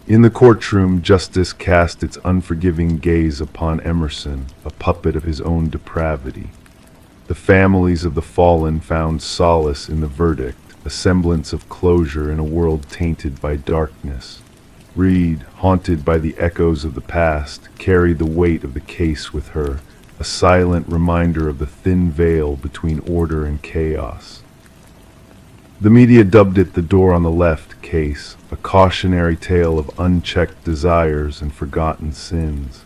S1: In the courtroom, justice cast its unforgiving gaze upon Emerson, a puppet of his own depravity. The families of the fallen found solace in the verdict, a semblance of closure in a world tainted by darkness. Reed, haunted by the echoes of the past, carried the weight of the case with her, a silent reminder of the thin veil between order and chaos. The media dubbed it the door on the left case, a cautionary tale of unchecked desires and forgotten sins.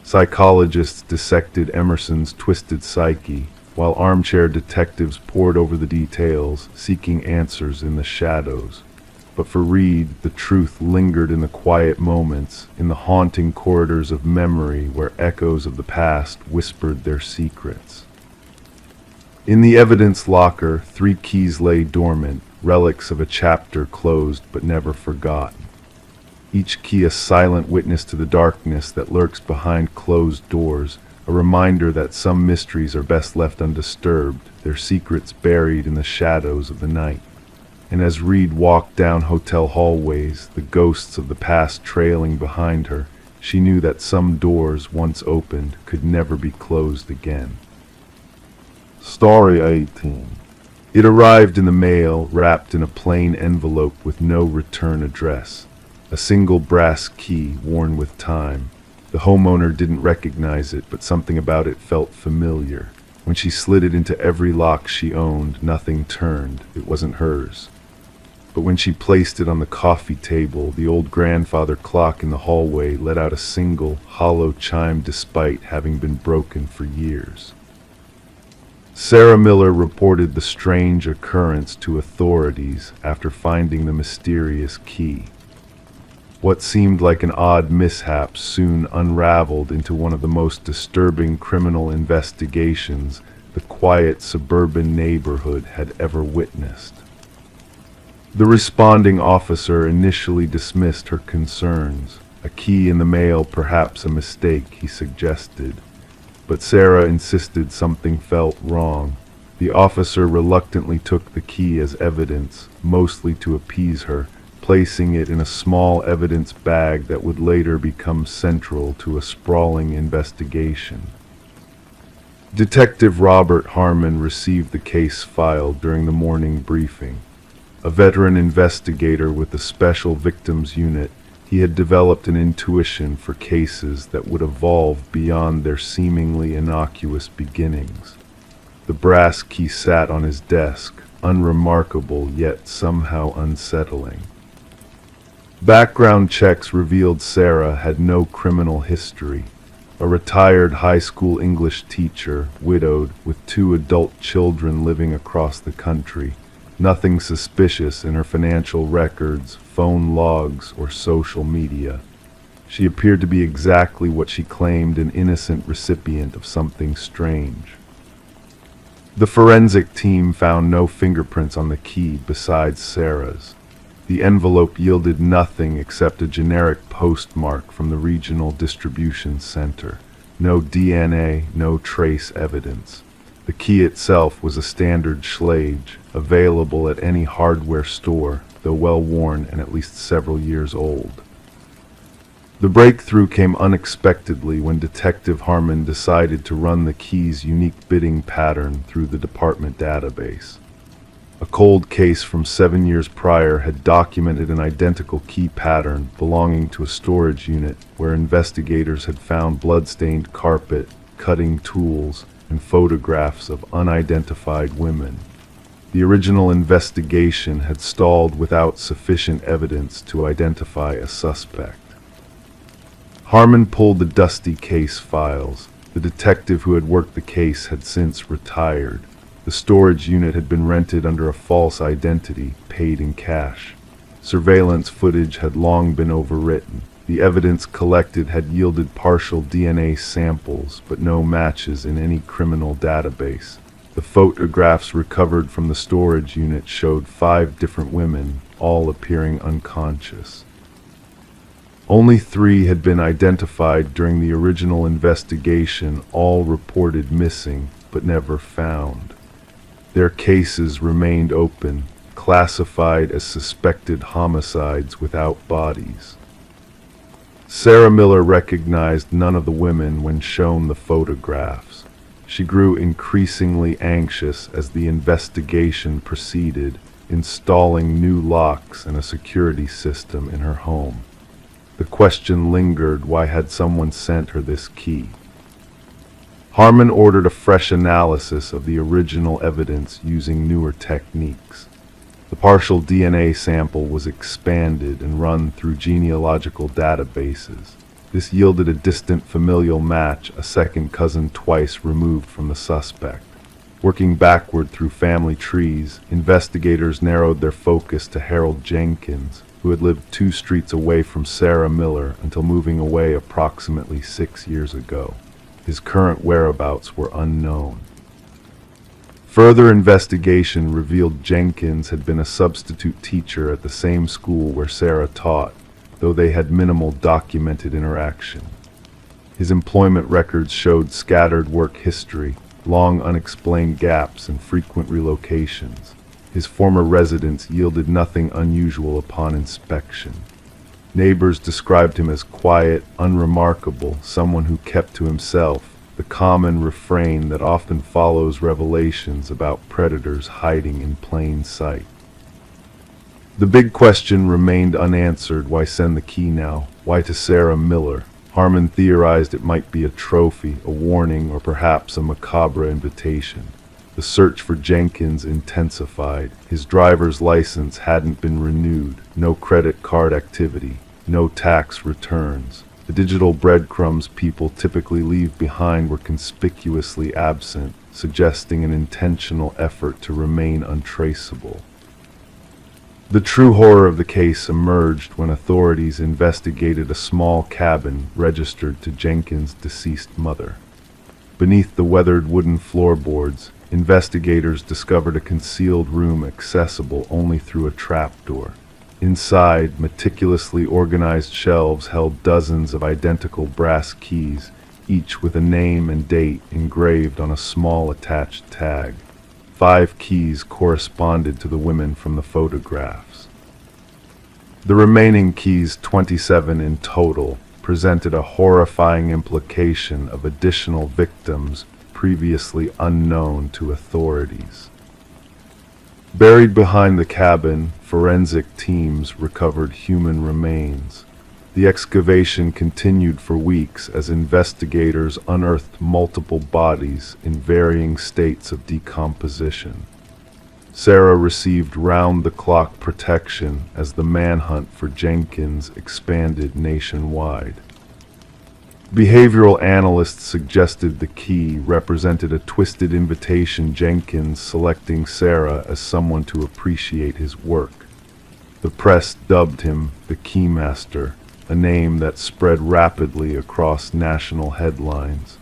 S1: Psychologists dissected Emerson's twisted psyche, while armchair detectives pored over the details, seeking answers in the shadows. But for Reed, the truth lingered in the quiet moments, in the haunting corridors of memory where echoes of the past whispered their secrets. In the evidence locker, 3 keys lay dormant, relics of a chapter closed but never forgotten. Each key a silent witness to the darkness that lurks behind closed doors, a reminder that some mysteries are best left undisturbed, their secrets buried in the shadows of the night. And as Reed walked down hotel hallways, the ghosts of the past trailing behind her, she knew that some doors, once opened, could never be closed again. Story 18. It arrived in the mail, wrapped in a plain envelope with no return address. A single brass key, worn with time. The homeowner didn't recognize it, but something about it felt familiar. When she slid it into every lock she owned, nothing turned. It wasn't hers. But when she placed it on the coffee table, the old grandfather clock in the hallway let out a single, hollow chime despite having been broken for years. Sarah Miller reported the strange occurrence to authorities after finding the mysterious key. What seemed like an odd mishap soon unraveled into one of the most disturbing criminal investigations the quiet suburban neighborhood had ever witnessed. The responding officer initially dismissed her concerns. A key in the mail, perhaps a mistake, he suggested. But Sarah insisted something felt wrong. The officer reluctantly took the key as evidence, mostly to appease her, placing it in a small evidence bag that would later become central to a sprawling investigation. Detective Robert Harmon received the case file during the morning briefing. A veteran investigator with the Special Victims Unit, he had developed an intuition for cases that would evolve beyond their seemingly innocuous beginnings. The brass key sat on his desk, unremarkable yet somehow unsettling. Background checks revealed Sarah had no criminal history. A retired high school English teacher, widowed, with 2 adult children living across the country. Nothing suspicious in her financial records, phone logs, or social media. She appeared to be exactly what she claimed, an innocent recipient of something strange. The forensic team found no fingerprints on the key besides Sarah's. The envelope yielded nothing except a generic postmark from the regional distribution center. No DNA, no trace evidence. The key itself was a standard Schlage, available at any hardware store, though well-worn and at least several years old. The breakthrough came unexpectedly when Detective Harmon decided to run the key's unique bidding pattern through the department database. A cold case from 7 years prior had documented an identical key pattern belonging to a storage unit where investigators had found blood-stained carpet, cutting tools, and photographs of unidentified women. The original investigation had stalled without sufficient evidence to identify a suspect. Harmon pulled the dusty case files. The detective who had worked the case had since retired. The storage unit had been rented under a false identity, paid in cash. Surveillance footage had long been overwritten. The evidence collected had yielded partial DNA samples, but no matches in any criminal database. The photographs recovered from the storage unit showed 5 different women, all appearing unconscious. Only 3 had been identified during the original investigation, all reported missing, but never found. Their cases remained open, classified as suspected homicides without bodies. Sarah Miller recognized none of the women when shown the photographs. She grew increasingly anxious as the investigation proceeded, installing new locks and a security system in her home. The question lingered, why had someone sent her this key? Harmon ordered a fresh analysis of the original evidence using newer techniques. The partial DNA sample was expanded and run through genealogical databases. This yielded a distant familial match, a second cousin twice removed from the suspect. Working backward through family trees, investigators narrowed their focus to Harold Jenkins, who had lived 2 streets away from Sarah Miller until moving away approximately 6 years ago. His current whereabouts were unknown. Further investigation revealed Jenkins had been a substitute teacher at the same school where Sarah taught, though they had minimal documented interaction. His employment records showed scattered work history, long unexplained gaps, and frequent relocations. His former residence yielded nothing unusual upon inspection. Neighbors described him as quiet, unremarkable, someone who kept to himself, the common refrain that often follows revelations about predators hiding in plain sight. The big question remained unanswered: why send the key now? Why to Sarah Miller? Harmon theorized it might be a trophy, a warning, or perhaps a macabre invitation. The search for Jenkins intensified. His driver's license hadn't been renewed, no credit card activity, no tax returns. The digital breadcrumbs people typically leave behind were conspicuously absent, suggesting an intentional effort to remain untraceable. The true horror of the case emerged when authorities investigated a small cabin registered to Jenkins' deceased mother. Beneath the weathered wooden floorboards, investigators discovered a concealed room accessible only through a trapdoor. Inside, meticulously organized shelves held dozens of identical brass keys, each with a name and date engraved on a small attached tag. 5 keys corresponded to the women from the photographs. The remaining keys, 27 in total, presented a horrifying implication of additional victims previously unknown to authorities. Buried behind the cabin, forensic teams recovered human remains. The excavation continued for weeks as investigators unearthed multiple bodies in varying states of decomposition. Sarah received round-the-clock protection as the manhunt for Jenkins expanded nationwide. Behavioral analysts suggested the key represented a twisted invitation, Jenkins selecting Sarah as someone to appreciate his work. The press dubbed him the Keymaster, a name that spread rapidly across national headlines.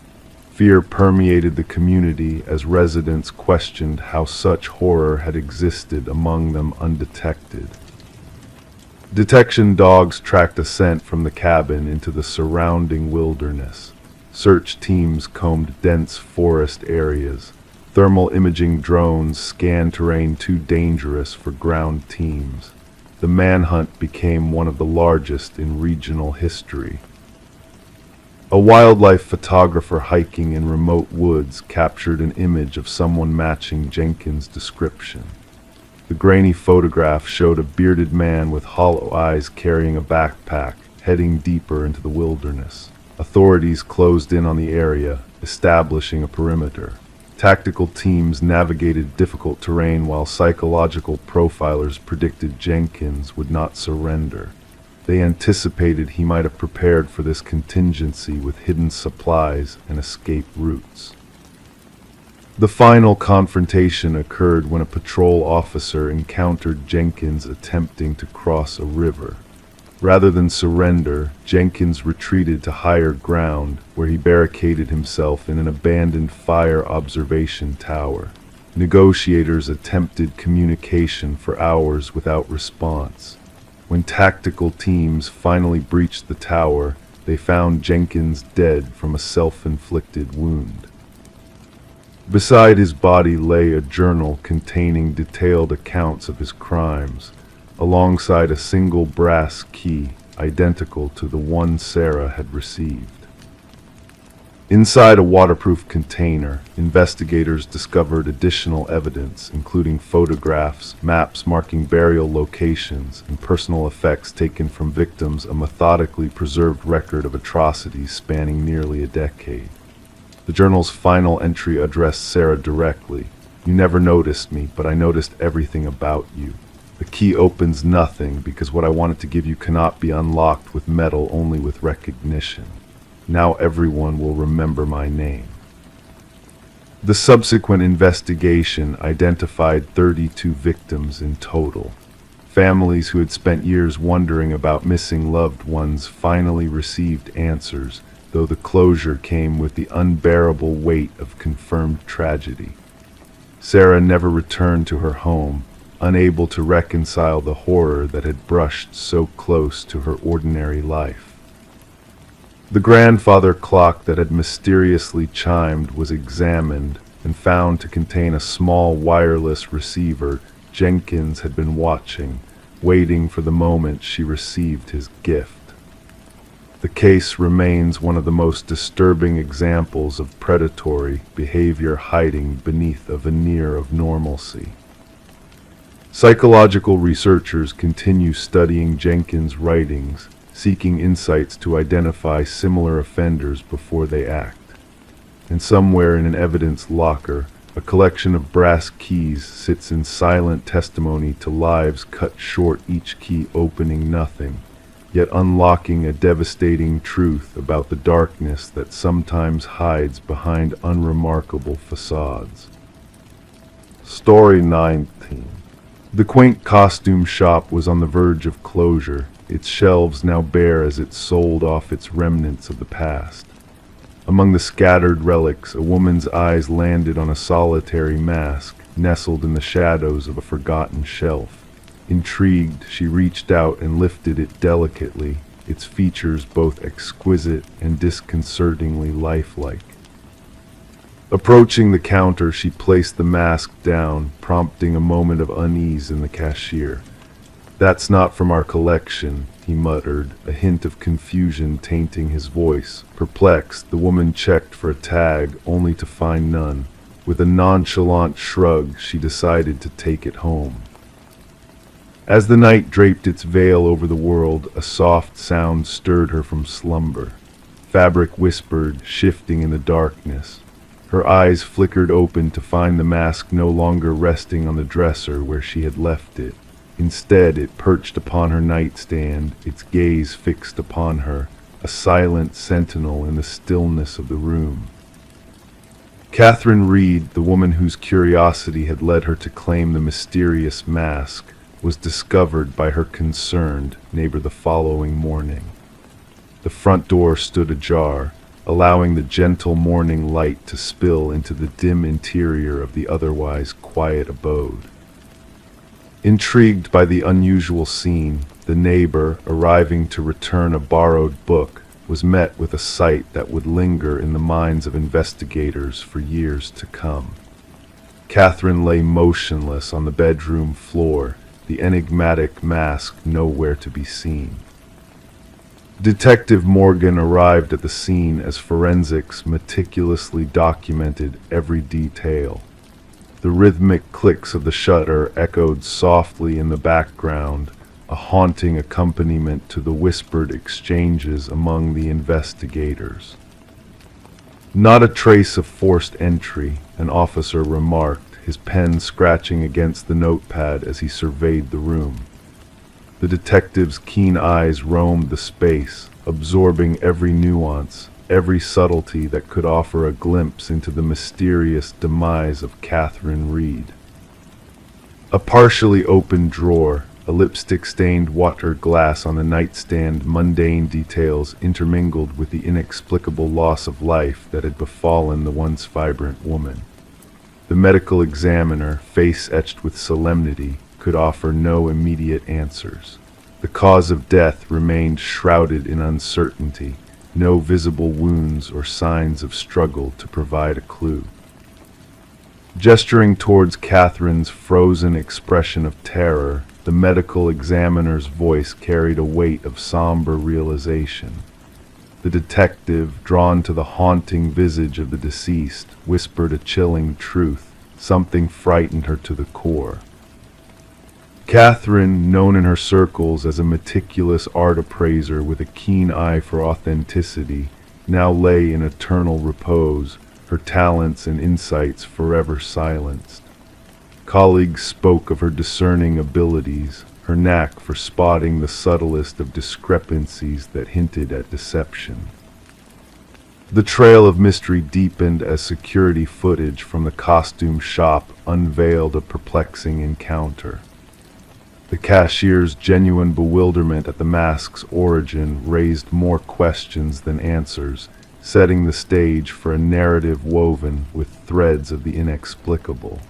S1: Fear permeated the community as residents questioned how such horror had existed among them undetected. Detection dogs tracked a scent from the cabin into the surrounding wilderness. Search teams combed dense forest areas. Thermal imaging drones scanned terrain too dangerous for ground teams. The manhunt became one of the largest in regional history. A wildlife photographer hiking in remote woods captured an image of someone matching Jenkins' description. The grainy photograph showed a bearded man with hollow eyes carrying a backpack, heading deeper into the wilderness. Authorities closed in on the area, establishing a perimeter. Tactical teams navigated difficult terrain while psychological profilers predicted Jenkins would not surrender. They anticipated he might have prepared for this contingency with hidden supplies and escape routes. The final confrontation occurred when a patrol officer encountered Jenkins attempting to cross a river. Rather than surrender, Jenkins retreated to higher ground, where he barricaded himself in an abandoned fire observation tower. Negotiators attempted communication for hours without response. When tactical teams finally breached the tower, they found Jenkins dead from a self-inflicted wound. Beside his body lay a journal containing detailed accounts of his crimes, alongside a single brass key identical to the one Sarah had received. Inside a waterproof container, investigators discovered additional evidence, including photographs, maps marking burial locations, and personal effects taken from victims, a methodically preserved record of atrocities spanning nearly a decade. The journal's final entry addressed Sarah directly. "You never noticed me, but I noticed everything about you. The key opens nothing because what I wanted to give you cannot be unlocked with metal, only with recognition. Now everyone will remember my name." The subsequent investigation identified 32 victims in total. Families who had spent years wondering about missing loved ones finally received answers, though the closure came with the unbearable weight of confirmed tragedy. Sarah never returned to her home, unable to reconcile the horror that had brushed so close to her ordinary life. The grandfather clock that had mysteriously chimed was examined and found to contain a small wireless receiver Jenkins had been watching, waiting for the moment she received his gift. The case remains one of the most disturbing examples of predatory behavior hiding beneath a veneer of normalcy. Psychological researchers continue studying Jenkins' writings, seeking insights to identify similar offenders before they act. And somewhere in an evidence locker, a collection of brass keys sits in silent testimony to lives cut short, each key opening nothing, yet unlocking a devastating truth about the darkness that sometimes hides behind unremarkable facades. Story 19. The quaint costume shop was on the verge of closure, its shelves now bare as it sold off its remnants of the past. Among the scattered relics, a woman's eyes landed on a solitary mask, nestled in the shadows of a forgotten shelf. Intrigued, she reached out and lifted it delicately, its features both exquisite and disconcertingly lifelike. Approaching the counter, she placed the mask down, prompting a moment of unease in the cashier. "That's not from our collection," he muttered, a hint of confusion tainting his voice. Perplexed, the woman checked for a tag, only to find none. With a nonchalant shrug, she decided to take it home. As the night draped its veil over the world, a soft sound stirred her from slumber. Fabric whispered, shifting in the darkness. Her eyes flickered open to find the mask no longer resting on the dresser where she had left it. Instead, it perched upon her nightstand, its gaze fixed upon her, a silent sentinel in the stillness of the room. Catherine Reed, the woman whose curiosity had led her to claim the mysterious mask, was discovered by her concerned neighbor the following morning. The front door stood ajar, allowing the gentle morning light to spill into the dim interior of the otherwise quiet abode. Intrigued by the unusual scene, the neighbor, arriving to return a borrowed book, was met with a sight that would linger in the minds of investigators for years to come. Catherine lay motionless on the bedroom floor, the enigmatic mask nowhere to be seen. Detective Morgan arrived at the scene as forensics meticulously documented every detail. The rhythmic clicks of the shutter echoed softly in the background, a haunting accompaniment to the whispered exchanges among the investigators. "Not a trace of forced entry," an officer remarked, his pen scratching against the notepad as he surveyed the room. The detective's keen eyes roamed the space, absorbing every nuance, every subtlety that could offer a glimpse into the mysterious demise of Catherine Reed. A partially open drawer, a lipstick-stained water glass on the nightstand, mundane details intermingled with the inexplicable loss of life that had befallen the once vibrant woman. The medical examiner, face etched with solemnity, could offer no immediate answers. The cause of death remained shrouded in uncertainty, no visible wounds or signs of struggle to provide a clue. Gesturing towards Catherine's frozen expression of terror, the medical examiner's voice carried a weight of somber realization. The detective, drawn to the haunting visage of the deceased, whispered a chilling truth. Something frightened her to the core. Catherine, known in her circles as a meticulous art appraiser with a keen eye for authenticity, now lay in eternal repose, her talents and insights forever silenced. Colleagues spoke of her discerning abilities, her knack for spotting the subtlest of discrepancies that hinted at deception. The trail of mystery deepened as security footage from the costume shop unveiled a perplexing encounter. The cashier's genuine bewilderment at the mask's origin raised more questions than answers, setting the stage for a narrative woven with threads of the inexplicable.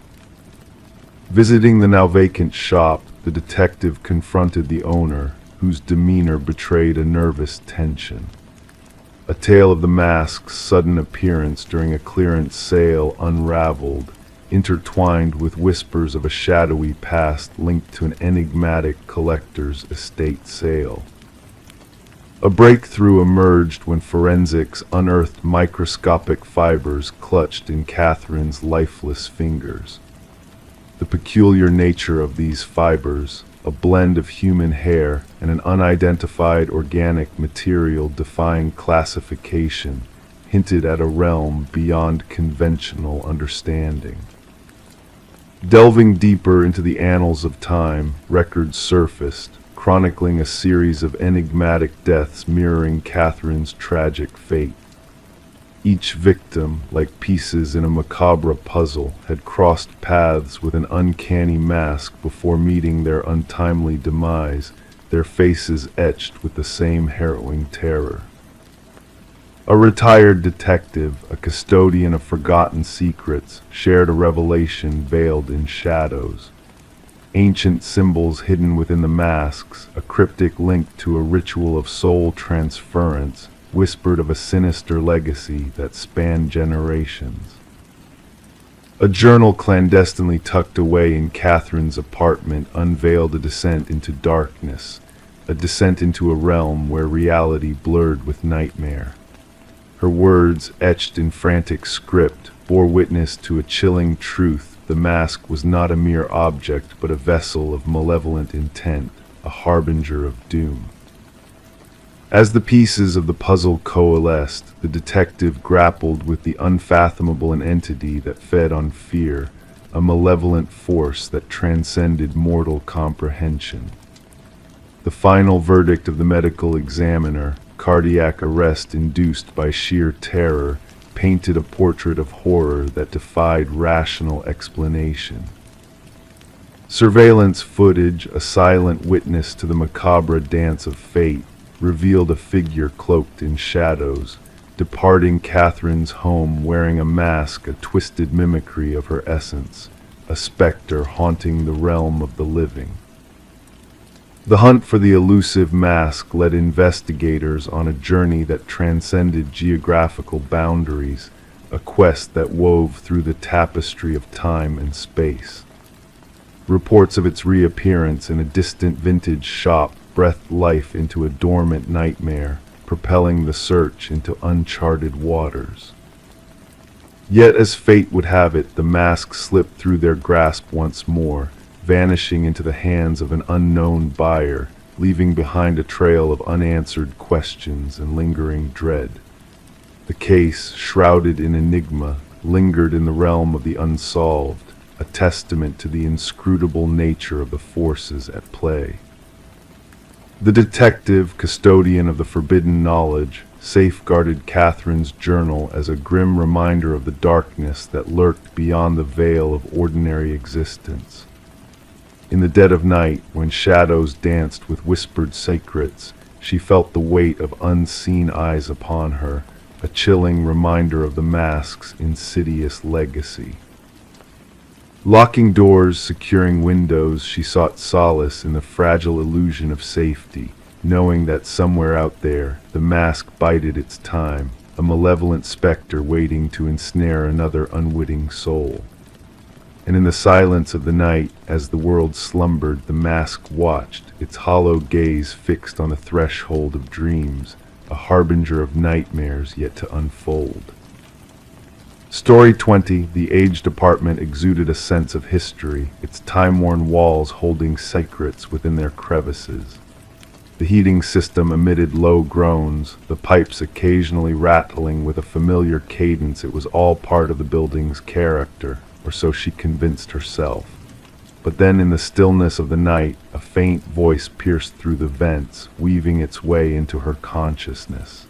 S1: Visiting the now vacant shop, the detective confronted the owner, whose demeanor betrayed a nervous tension. A tale of the mask's sudden appearance during a clearance sale unraveled, intertwined with whispers of a shadowy past linked to an enigmatic collector's estate sale. A breakthrough emerged when forensics unearthed microscopic fibers clutched in Catherine's lifeless fingers. The peculiar nature of these fibers, a blend of human hair and an unidentified organic material defying classification, hinted at a realm beyond conventional understanding. Delving deeper into the annals of time, records surfaced, chronicling a series of enigmatic deaths mirroring Catherine's tragic fate. Each victim, like pieces in a macabre puzzle, had crossed paths with an uncanny mask before meeting their untimely demise, their faces etched with the same harrowing terror. A retired detective, a custodian of forgotten secrets, shared a revelation veiled in shadows. Ancient symbols hidden within the masks, a cryptic link to a ritual of soul transference, whispered of a sinister legacy that spanned generations. A journal clandestinely tucked away in Catherine's apartment unveiled a descent into darkness, a descent into a realm where reality blurred with nightmare. Her words, etched in frantic script, bore witness to a chilling truth. The mask was not a mere object, but a vessel of malevolent intent, a harbinger of doom. As the pieces of the puzzle coalesced, the detective grappled with the unfathomable entity that fed on fear, a malevolent force that transcended mortal comprehension. The final verdict of the medical examiner, cardiac arrest induced by sheer terror, painted a portrait of horror that defied rational explanation. Surveillance footage, a silent witness to the macabre dance of fate, revealed a figure cloaked in shadows, departing Catherine's home wearing a mask, a twisted mimicry of her essence, a specter haunting the realm of the living. The hunt for the elusive mask led investigators on a journey that transcended geographical boundaries, a quest that wove through the tapestry of time and space. Reports of its reappearance in a distant vintage shop breathed life into a dormant nightmare, propelling the search into uncharted waters. Yet as fate would have it, the mask slipped through their grasp once more, vanishing into the hands of an unknown buyer, leaving behind a trail of unanswered questions and lingering dread. The case, shrouded in enigma, lingered in the realm of the unsolved, a testament to the inscrutable nature of the forces at play. The detective, custodian of the forbidden knowledge, safeguarded Catherine's journal as a grim reminder of the darkness that lurked beyond the veil of ordinary existence. In the dead of night, when shadows danced with whispered secrets, she felt the weight of unseen eyes upon her, a chilling reminder of the mask's insidious legacy. Locking doors, securing windows, she sought solace in the fragile illusion of safety, knowing that somewhere out there, the mask bided its time, a malevolent specter waiting to ensnare another unwitting soul. And in the silence of the night, as the world slumbered, the mask watched, its hollow gaze fixed on the threshold of dreams, a harbinger of nightmares yet to unfold. Story 20, the aged apartment exuded a sense of history, its time-worn walls holding secrets within their crevices. The heating system emitted low groans, the pipes occasionally rattling with a familiar cadence. It was all part of the building's character, or so she convinced herself. But then in the stillness of the night, a faint voice pierced through the vents, weaving its way into her consciousness.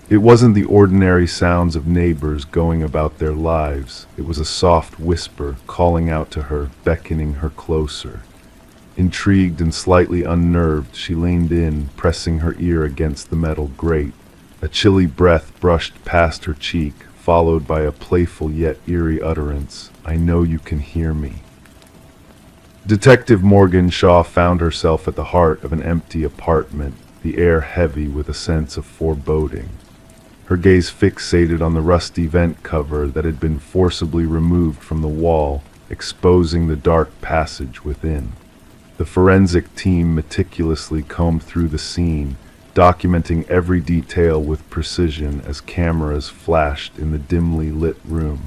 S1: It wasn't the ordinary sounds of neighbors going about their lives. It was a soft whisper calling out to her, beckoning her closer. Intrigued and slightly unnerved, she leaned in, pressing her ear against the metal grate. A chilly breath brushed past her cheek, followed by a playful yet eerie utterance, "I know you can hear me." Detective Morgan Shaw found herself at the heart of an empty apartment, the air heavy with a sense of foreboding. Her gaze fixated on the rusty vent cover that had been forcibly removed from the wall, exposing the dark passage within. The forensic team meticulously combed through the scene, documenting every detail with precision as cameras flashed in the dimly lit room.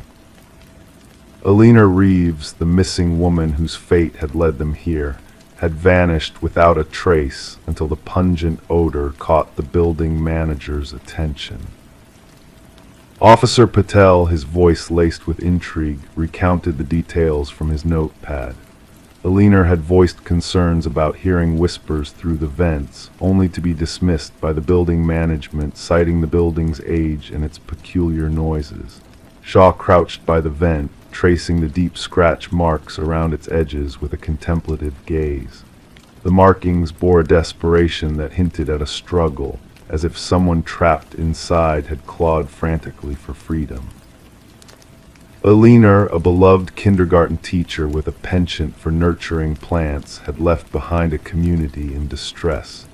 S1: Alina Reeves, the missing woman whose fate had led them here, had vanished without a trace until the pungent odor caught the building manager's attention. Officer Patel, his voice laced with intrigue, recounted the details from his notepad. Alina had voiced concerns about hearing whispers through the vents, only to be dismissed by the building management, citing the building's age and its peculiar noises. Shaw crouched by the vent, tracing the deep scratch marks around its edges with a contemplative gaze. The markings bore a desperation that hinted at a struggle, as if someone trapped inside had clawed frantically for freedom. Alina, a beloved kindergarten teacher with a penchant for nurturing plants, had left behind a community in distress.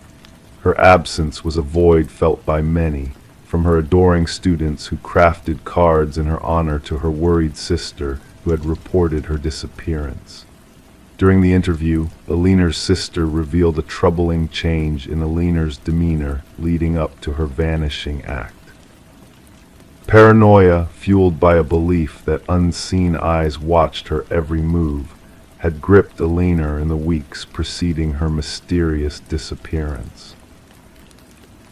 S1: Her absence was a void felt by many, from her adoring students who crafted cards in her honor to her worried sister who had reported her disappearance. During the interview, Alina's sister revealed a troubling change in Alina's demeanor leading up to her vanishing act. Paranoia, fueled by a belief that unseen eyes watched her every move, had gripped Alina in the weeks preceding her mysterious disappearance.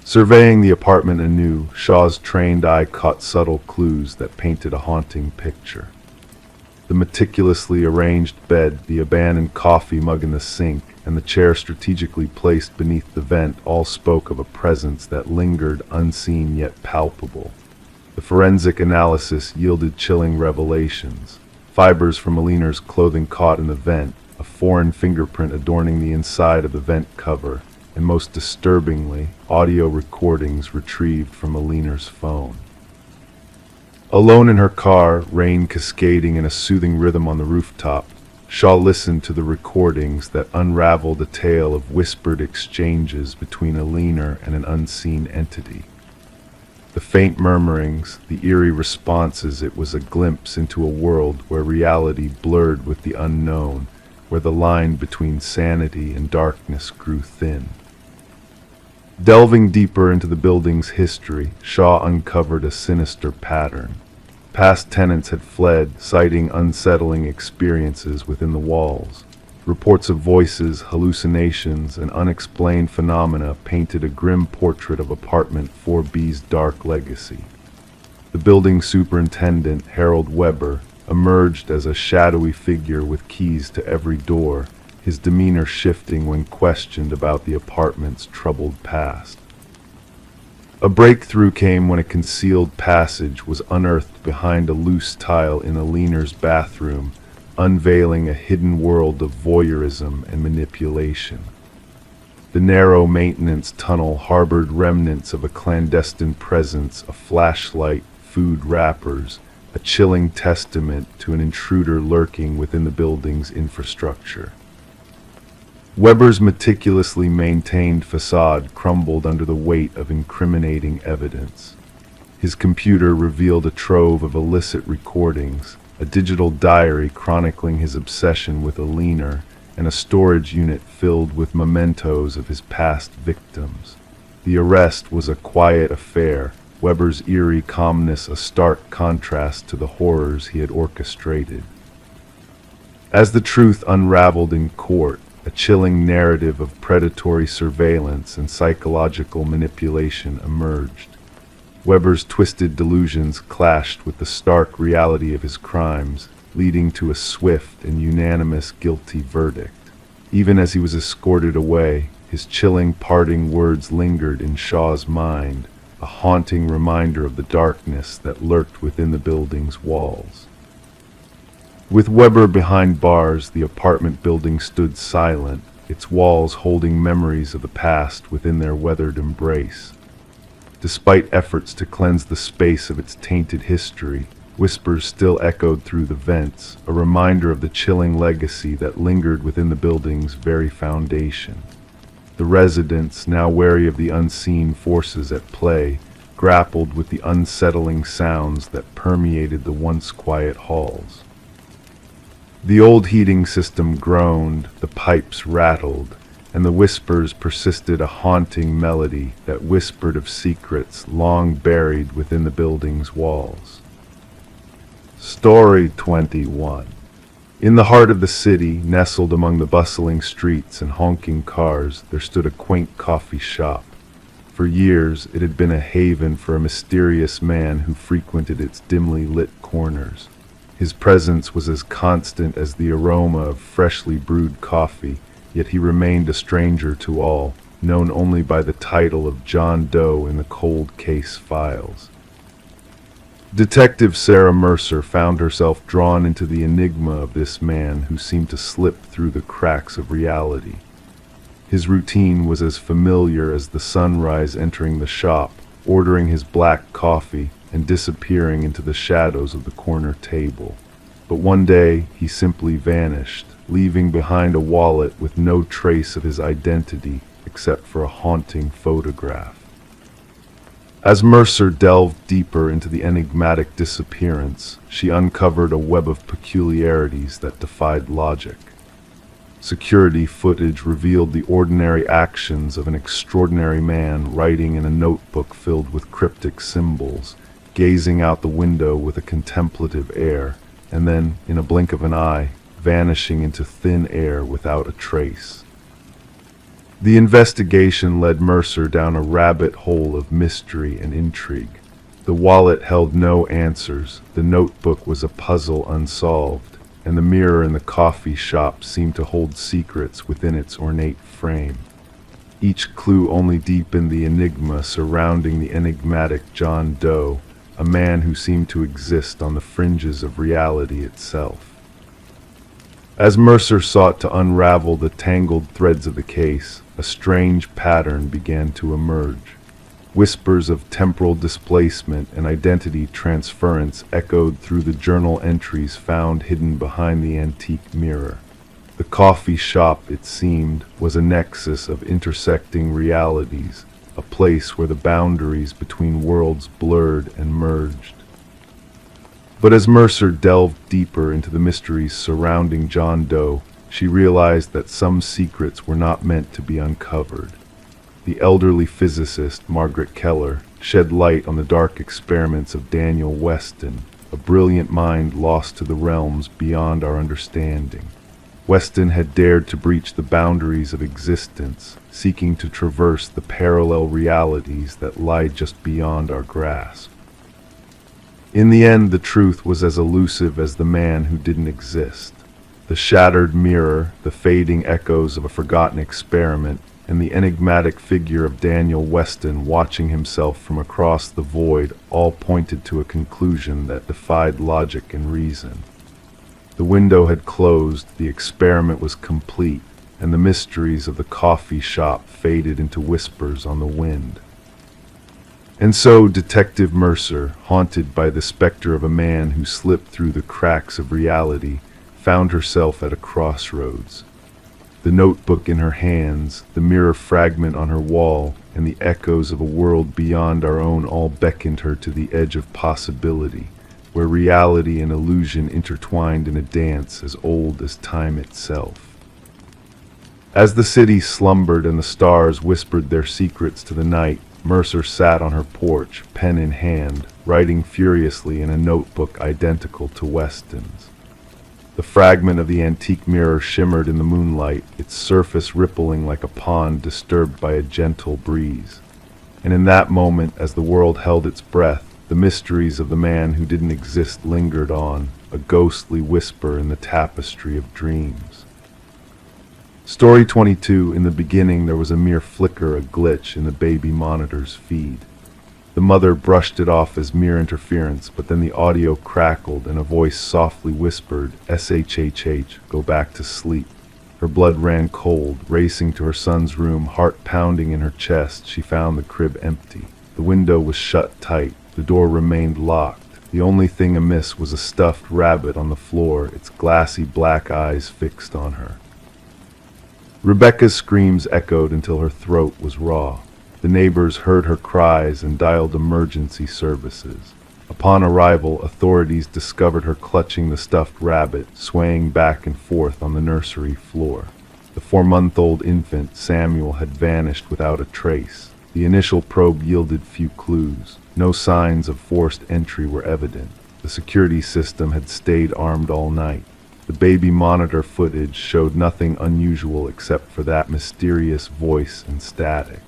S1: Surveying the apartment anew, Shaw's trained eye caught subtle clues that painted a haunting picture. The meticulously arranged bed, the abandoned coffee mug in the sink, and the chair strategically placed beneath the vent all spoke of a presence that lingered unseen yet palpable. The forensic analysis yielded chilling revelations. Fibers from Alina's clothing caught in the vent, a foreign fingerprint adorning the inside of the vent cover, and most disturbingly, audio recordings retrieved from Alina's phone. Alone in her car, rain cascading in a soothing rhythm on the rooftop, Shaw listened to the recordings that unraveled a tale of whispered exchanges between Alina and an unseen entity. The faint murmurings, the eerie responses, it was a glimpse into a world where reality blurred with the unknown, where the line between sanity and darkness grew thin. Delving deeper into the building's history, Shaw uncovered a sinister pattern. Past tenants had fled, citing unsettling experiences within the walls. Reports of voices, hallucinations, and unexplained phenomena painted a grim portrait of apartment 4B's dark legacy. The building superintendent, Harold Weber, emerged as a shadowy figure with keys to every door, his demeanor shifting when questioned about the apartment's troubled past. A breakthrough came when a concealed passage was unearthed behind a loose tile in Alina's bathroom, unveiling a hidden world of voyeurism and manipulation. The narrow maintenance tunnel harbored remnants of a clandestine presence, a flashlight, food wrappers, a chilling testament to an intruder lurking within the building's infrastructure. Weber's meticulously maintained facade crumbled under the weight of incriminating evidence. His computer revealed a trove of illicit recordings, a digital diary chronicling his obsession with Alina, and a storage unit filled with mementos of his past victims. The arrest was a quiet affair, Weber's eerie calmness a stark contrast to the horrors he had orchestrated. As the truth unraveled in court, a chilling narrative of predatory surveillance and psychological manipulation emerged. Weber's twisted delusions clashed with the stark reality of his crimes, leading to a swift and unanimous guilty verdict. Even as he was escorted away, his chilling parting words lingered in Shaw's mind, a haunting reminder of the darkness that lurked within the building's walls. With Weber behind bars, the apartment building stood silent, its walls holding memories of the past within their weathered embrace. Despite efforts to cleanse the space of its tainted history, whispers still echoed through the vents, a reminder of the chilling legacy that lingered within the building's very foundation. The residents, now wary of the unseen forces at play, grappled with the unsettling sounds that permeated the once quiet halls. The old heating system groaned, the pipes rattled, and the whispers persisted, a haunting melody that whispered of secrets long buried within the building's walls. Story 21. In the heart of the city, nestled among the bustling streets and honking cars, there stood a quaint coffee shop. For years, it had been a haven for a mysterious man who frequented its dimly lit corners. His presence was as constant as the aroma of freshly brewed coffee, yet he remained a stranger to all, known only by the title of John Doe in the cold case files. Detective Sarah Mercer found herself drawn into the enigma of this man who seemed to slip through the cracks of reality. His routine was as familiar as the sunrise entering the shop, ordering his black coffee, and disappearing into the shadows of the corner table. But one day he simply vanished, leaving behind a wallet with no trace of his identity except for a haunting photograph. As Mercer delved deeper into the enigmatic disappearance, she uncovered a web of peculiarities that defied logic. Security footage revealed the ordinary actions of an extraordinary man writing in a notebook filled with cryptic symbols, gazing out the window with a contemplative air, and then, in a blink of an eye, vanishing into thin air without a trace. The investigation led Mercer down a rabbit hole of mystery and intrigue. The wallet held no answers, the notebook was a puzzle unsolved, and the mirror in the coffee shop seemed to hold secrets within its ornate frame. Each clue only deepened the enigma surrounding the enigmatic John Doe, a man who seemed to exist on the fringes of reality itself. As Mercer sought to unravel the tangled threads of the case, a strange pattern began to emerge. Whispers of temporal displacement and identity transference echoed through the journal entries found hidden behind the antique mirror. The coffee shop, it seemed, was a nexus of intersecting realities, a place where the boundaries between worlds blurred and merged. But as Mercer delved deeper into the mysteries surrounding John Doe, she realized that some secrets were not meant to be uncovered. The elderly physicist, Margaret Keller, shed light on the dark experiments of Daniel Weston, a brilliant mind lost to the realms beyond our understanding. Weston had dared to breach the boundaries of existence, seeking to traverse the parallel realities that lie just beyond our grasp. In the end, the truth was as elusive as the man who didn't exist. The shattered mirror, the fading echoes of a forgotten experiment, and the enigmatic figure of Daniel Weston watching himself from across the void all pointed to a conclusion that defied logic and reason. The window had closed, the experiment was complete, and the mysteries of the coffee shop faded into whispers on the wind. And so Detective Mercer, haunted by the specter of a man who slipped through the cracks of reality, found herself at a crossroads. The notebook in her hands, the mirror fragment on her wall, and the echoes of a world beyond our own all beckoned her to the edge of possibility, where reality and illusion intertwined in a dance as old as time itself. As the city slumbered and the stars whispered their secrets to the night, Mercer sat on her porch, pen in hand, writing furiously in a notebook identical to Weston's. The fragment of the antique mirror shimmered in the moonlight, its surface rippling like a pond disturbed by a gentle breeze. And in that moment, as the world held its breath, the mysteries of the man who didn't exist lingered on, a ghostly whisper in the tapestry of dreams. Story 22. In the beginning, there was a mere flicker, a glitch in the baby monitor's feed. The mother brushed it off as mere interference, but then the audio crackled and a voice softly whispered, "SHHH, go back to sleep." Her blood ran cold. Racing to her son's room, heart pounding in her chest, she found the crib empty. The window was shut tight. The door remained locked. The only thing amiss was a stuffed rabbit on the floor, its glassy black eyes fixed on her. Rebecca's screams echoed until her throat was raw. The neighbors heard her cries and dialed emergency services. Upon arrival, authorities discovered her clutching the stuffed rabbit, swaying back and forth on the nursery floor. The 4-month-old infant, Samuel, had vanished without a trace. The initial probe yielded few clues. No signs of forced entry were evident. The security system had stayed armed all night. The baby monitor footage showed nothing unusual except for that mysterious voice and static.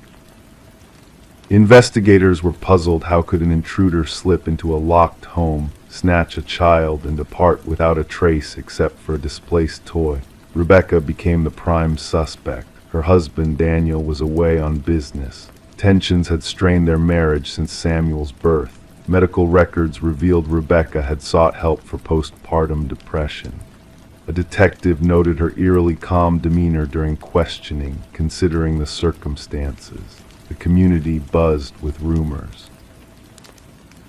S1: Investigators were puzzled. How could an intruder slip into a locked home, snatch a child, and depart without a trace except for a displaced toy? Rebecca became the prime suspect. Her husband, Daniel, was away on business. Tensions had strained their marriage since Samuel's birth. Medical records revealed Rebecca had sought help for postpartum depression. A detective noted her eerily calm demeanor during questioning, considering the circumstances. The community buzzed with rumors.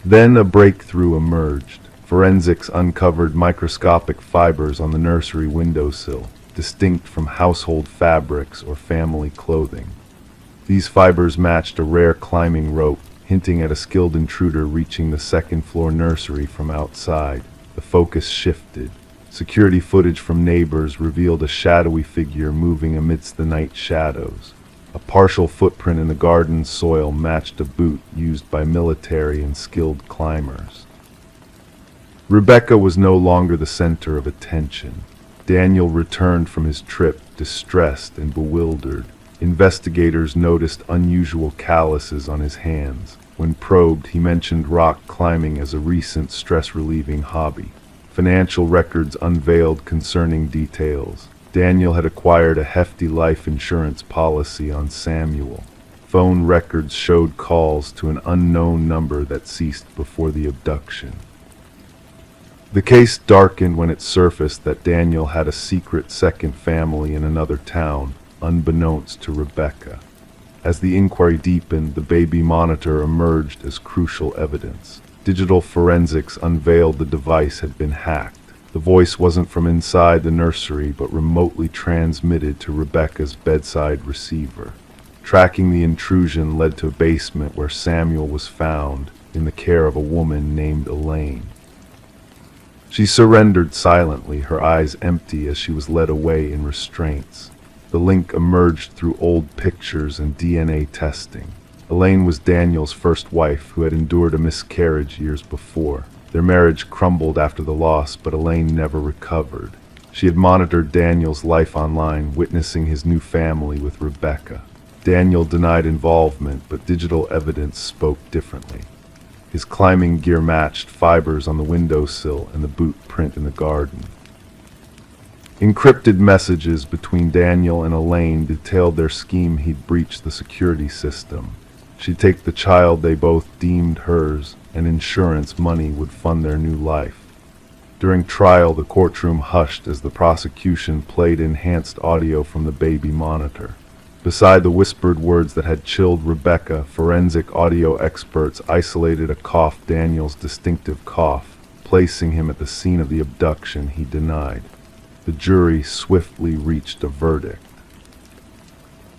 S1: Then a breakthrough emerged. Forensics uncovered microscopic fibers on the nursery windowsill, distinct from household fabrics or family clothing. These fibers matched a rare climbing rope, hinting at a skilled intruder reaching the second-floor nursery from outside. The focus shifted. Security footage from neighbors revealed a shadowy figure moving amidst the night shadows. A partial footprint in the garden soil matched a boot used by military and skilled climbers. Rebecca was no longer the center of attention. Daniel returned from his trip, distressed and bewildered. Investigators noticed unusual calluses on his hands. When probed, he mentioned rock climbing as a recent stress-relieving hobby. Financial records unveiled concerning details. Daniel had acquired a hefty life insurance policy on Samuel. Phone records showed calls to an unknown number that ceased before the abduction. The case darkened when it surfaced that Daniel had a secret second family in another town, unbeknownst to Rebecca. As the inquiry deepened, the baby monitor emerged as crucial evidence. Digital forensics unveiled the device had been hacked. The voice wasn't from inside the nursery, but remotely transmitted to Rebecca's bedside receiver. Tracking the intrusion led to a basement where Samuel was found, in the care of a woman named Elaine. She surrendered silently, her eyes empty as she was led away in restraints. The link emerged through old pictures and DNA testing. Elaine was Daniel's first wife, who had endured a miscarriage years before. Their marriage crumbled after the loss, but Elaine never recovered. She had monitored Daniel's life online, witnessing his new family with Rebecca. Daniel denied involvement, but digital evidence spoke differently. His climbing gear matched fibers on the windowsill and the boot print in the garden. Encrypted messages between Daniel and Elaine detailed their scheme. He'd breach the security system. She'd take the child they both deemed hers, and insurance money would fund their new life. During trial, the courtroom hushed as the prosecution played enhanced audio from the baby monitor. Beside the whispered words that had chilled Rebecca, forensic audio experts isolated a cough, Daniel's distinctive cough. Placing him at the scene of the abduction, he denied. The jury swiftly reached a verdict.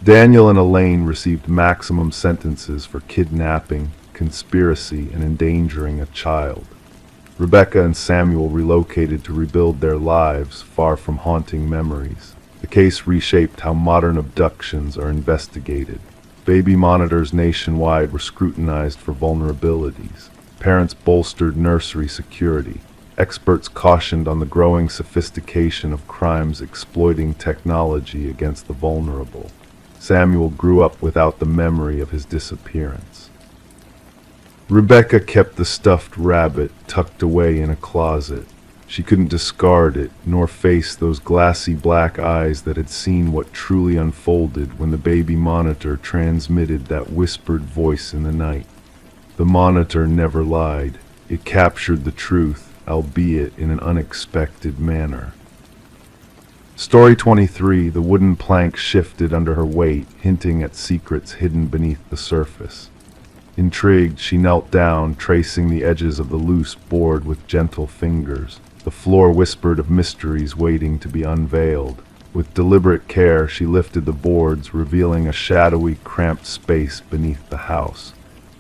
S1: Daniel and Elaine received maximum sentences for kidnapping, conspiracy, and endangering a child. Rebecca and Samuel relocated to rebuild their lives, far from haunting memories. The case reshaped how modern abductions are investigated. Baby monitors nationwide were scrutinized for vulnerabilities. Parents bolstered nursery security. Experts cautioned on the growing sophistication of crimes exploiting technology against the vulnerable. Samuel grew up without the memory of his disappearance. Rebecca kept the stuffed rabbit tucked away in a closet. She couldn't discard it, nor face those glassy black eyes that had seen what truly unfolded when the baby monitor transmitted that whispered voice in the night. The monitor never lied. It captured the truth, albeit in an unexpected manner. Story 23, the wooden plank shifted under her weight, hinting at secrets hidden beneath the surface. Intrigued, she knelt down, tracing the edges of the loose board with gentle fingers. The floor whispered of mysteries waiting to be unveiled. With deliberate care, she lifted the boards, revealing a shadowy, cramped space beneath the house.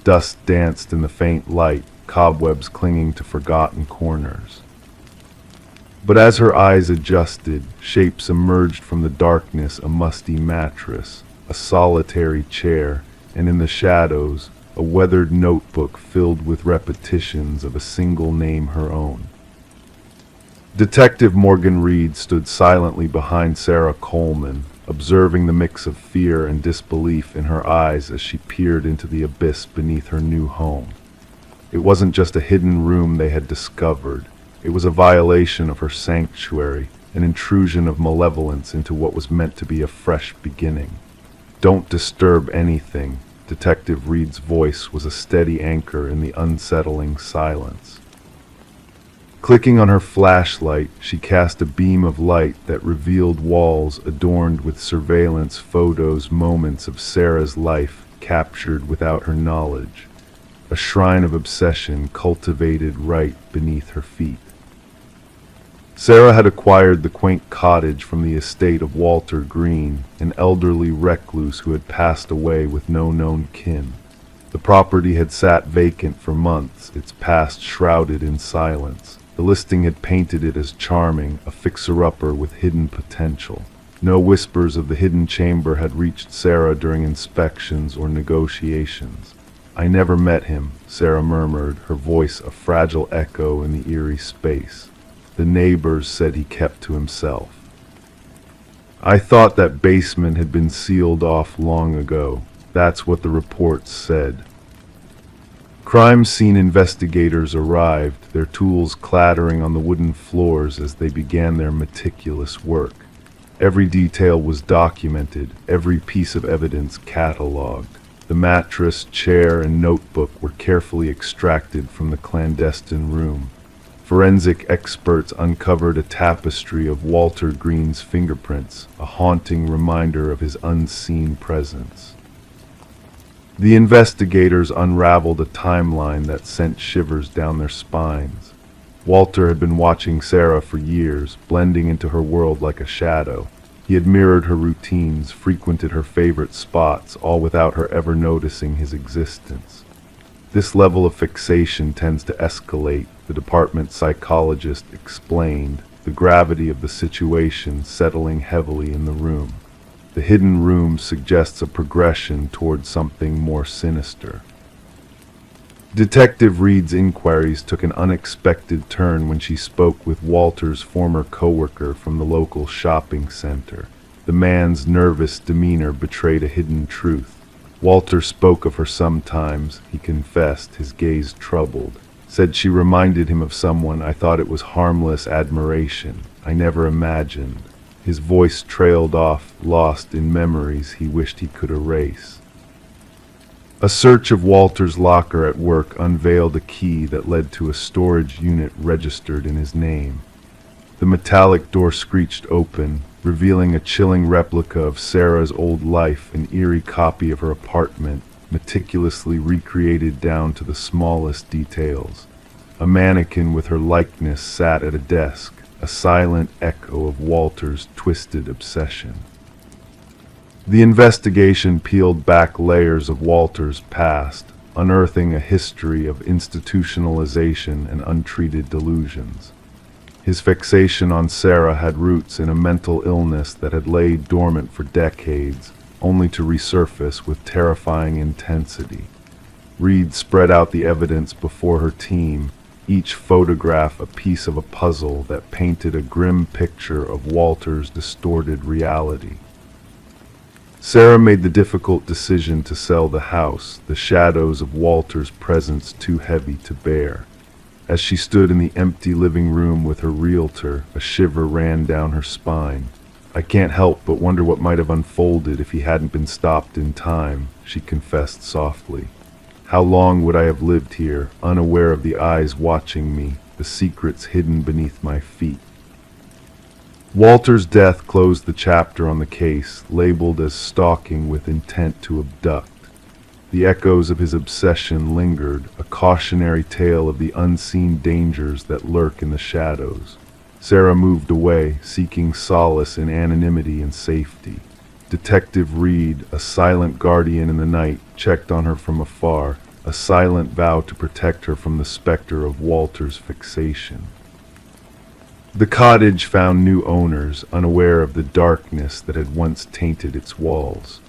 S1: Dust danced in the faint light, cobwebs clinging to forgotten corners. But as her eyes adjusted, shapes emerged from the darkness: a musty mattress, a solitary chair, and in the shadows, a weathered notebook filled with repetitions of a single name, her own. Detective Morgan Reed stood silently behind Sarah Coleman, observing the mix of fear and disbelief in her eyes as she peered into the abyss beneath her new home. It wasn't just a hidden room they had discovered. It was a violation of her sanctuary, an intrusion of malevolence into what was meant to be a fresh beginning. "Don't disturb anything." Detective Reed's voice was a steady anchor in the unsettling silence. Clicking on her flashlight, she cast a beam of light that revealed walls adorned with surveillance photos, moments of Sarah's life captured without her knowledge, a shrine of obsession cultivated right beneath her feet. Sarah had acquired the quaint cottage from the estate of Walter Green, an elderly recluse who had passed away with no known kin. The property had sat vacant for months, its past shrouded in silence. The listing had painted it as charming, a fixer-upper with hidden potential. No whispers of the hidden chamber had reached Sarah during inspections or negotiations. "I never met him," Sarah murmured, her voice a fragile echo in the eerie space. "The neighbors said he kept to himself. I thought that basement had been sealed off long ago. That's what the reports said." Crime scene investigators arrived, their tools clattering on the wooden floors as they began their meticulous work. Every detail was documented, every piece of evidence catalogued. The mattress, chair, and notebook were carefully extracted from the clandestine room. Forensic experts uncovered a tapestry of Walter Green's fingerprints, a haunting reminder of his unseen presence. The investigators unraveled a timeline that sent shivers down their spines. Walter had been watching Sarah for years, blending into her world like a shadow. He had mirrored her routines, frequented her favorite spots, all without her ever noticing his existence. This level of fixation tends to escalate, the department psychologist explained, the gravity of the situation settling heavily in the room. The hidden room suggests a progression towards something more sinister. Detective Reed's inquiries took an unexpected turn when she spoke with Walter's former coworker from the local shopping center. The man's nervous demeanor betrayed a hidden truth. Walter spoke of her sometimes, he confessed, his gaze troubled. Said she reminded him of someone. "I thought it was harmless admiration. I never imagined." His voice trailed off, lost in memories he wished he could erase. A search of Walter's locker at work unveiled a key that led to a storage unit registered in his name. The metallic door screeched open, revealing a chilling replica of Sarah's old life, an eerie copy of her apartment, meticulously recreated down to the smallest details. A mannequin with her likeness sat at a desk, a silent echo of Walter's twisted obsession. The investigation peeled back layers of Walter's past, unearthing a history of institutionalization and untreated delusions. His fixation on Sarah had roots in a mental illness that had laid dormant for decades, only to resurface with terrifying intensity. Reed spread out the evidence before her team, each photograph a piece of a puzzle that painted a grim picture of Walter's distorted reality. Sarah made the difficult decision to sell the house, the shadows of Walter's presence too heavy to bear. As she stood in the empty living room with her realtor, a shiver ran down her spine. "I can't help but wonder what might have unfolded if he hadn't been stopped in time," she confessed softly. How long would I have lived here, unaware of the eyes watching me, the secrets hidden beneath my feet? Walter's death closed the chapter on the case, labeled as stalking with intent to abduct. The echoes of his obsession lingered, a cautionary tale of the unseen dangers that lurk in the shadows. Sarah moved away, seeking solace in anonymity and safety. Detective Reed, a silent guardian in the night, checked on her from afar, a silent vow to protect her from the specter of Walter's fixation. The cottage found new owners, unaware of the darkness that had once tainted its walls.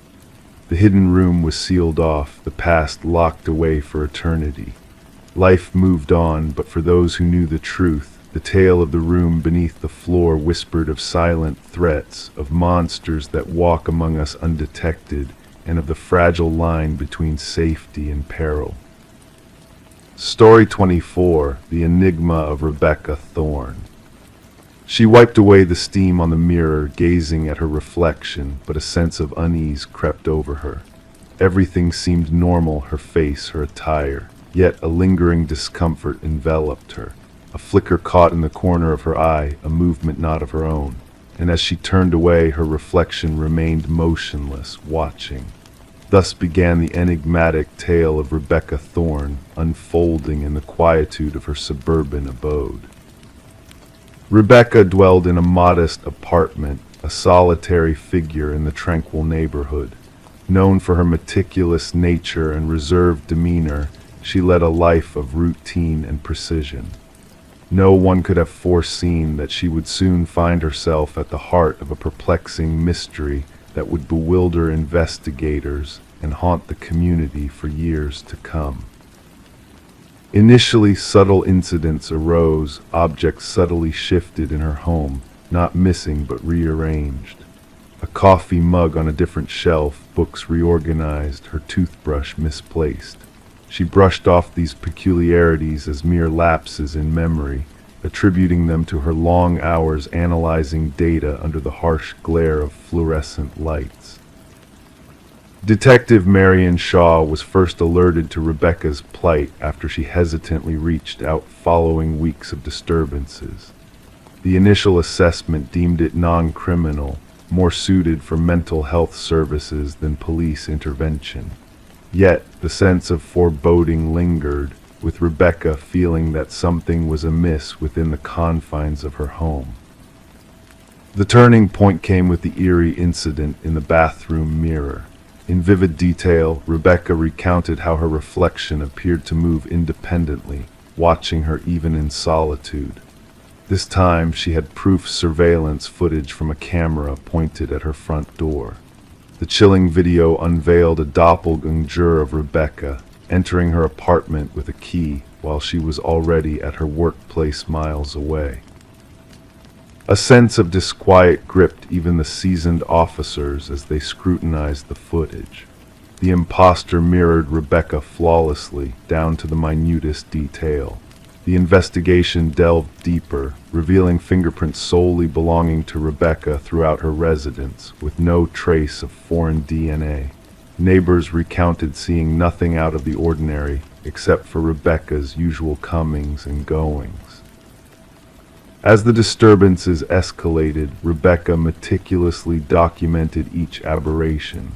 S1: The hidden room was sealed off, the past locked away for eternity. Life moved on, but for those who knew the truth, the tale of the room beneath the floor whispered of silent threats, of monsters that walk among us undetected, and of the fragile line between safety and peril. Story 24: The Enigma of Rebecca Thorne. She wiped away the steam on the mirror, gazing at her reflection, but a sense of unease crept over her. Everything seemed normal, her face, her attire, yet a lingering discomfort enveloped her. A flicker caught in the corner of her eye, a movement not of her own, and as she turned away, her reflection remained motionless, watching. Thus began the enigmatic tale of Rebecca Thorne, unfolding in the quietude of her suburban abode. Rebecca dwelled in a modest apartment, a solitary figure in the tranquil neighborhood. Known for her meticulous nature and reserved demeanor, she led a life of routine and precision. No one could have foreseen that she would soon find herself at the heart of a perplexing mystery that would bewilder investigators and haunt the community for years to come. Initially, subtle incidents arose, objects subtly shifted in her home, not missing but rearranged. A coffee mug on a different shelf, books reorganized, her toothbrush misplaced. She brushed off these peculiarities as mere lapses in memory, attributing them to her long hours analyzing data under the harsh glare of fluorescent lights. Detective Marion Shaw was first alerted to Rebecca's plight after she hesitantly reached out following weeks of disturbances. The initial assessment deemed it non-criminal, more suited for mental health services than police intervention. Yet the sense of foreboding lingered, with Rebecca feeling that something was amiss within the confines of her home. The turning point came with the eerie incident in the bathroom mirror. In vivid detail, Rebecca recounted how her reflection appeared to move independently, watching her even in solitude. This time, she had proof surveillance footage from a camera pointed at her front door. The chilling video unveiled a doppelganger of Rebecca, entering her apartment with a key while she was already at her workplace miles away. A sense of disquiet gripped even the seasoned officers as they scrutinized the footage. The imposter mirrored Rebecca flawlessly, down to the minutest detail. The investigation delved deeper, revealing fingerprints solely belonging to Rebecca throughout her residence, with no trace of foreign DNA. Neighbors recounted seeing nothing out of the ordinary, except for Rebecca's usual comings and goings. As the disturbances escalated, Rebecca meticulously documented each aberration.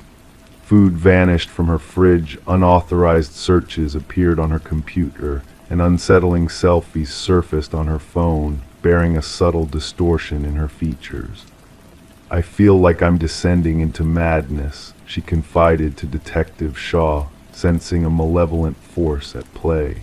S1: Food vanished from her fridge, unauthorized searches appeared on her computer, and unsettling selfies surfaced on her phone, bearing a subtle distortion in her features. "I feel like I'm descending into madness," she confided to Detective Shaw, sensing a malevolent force at play.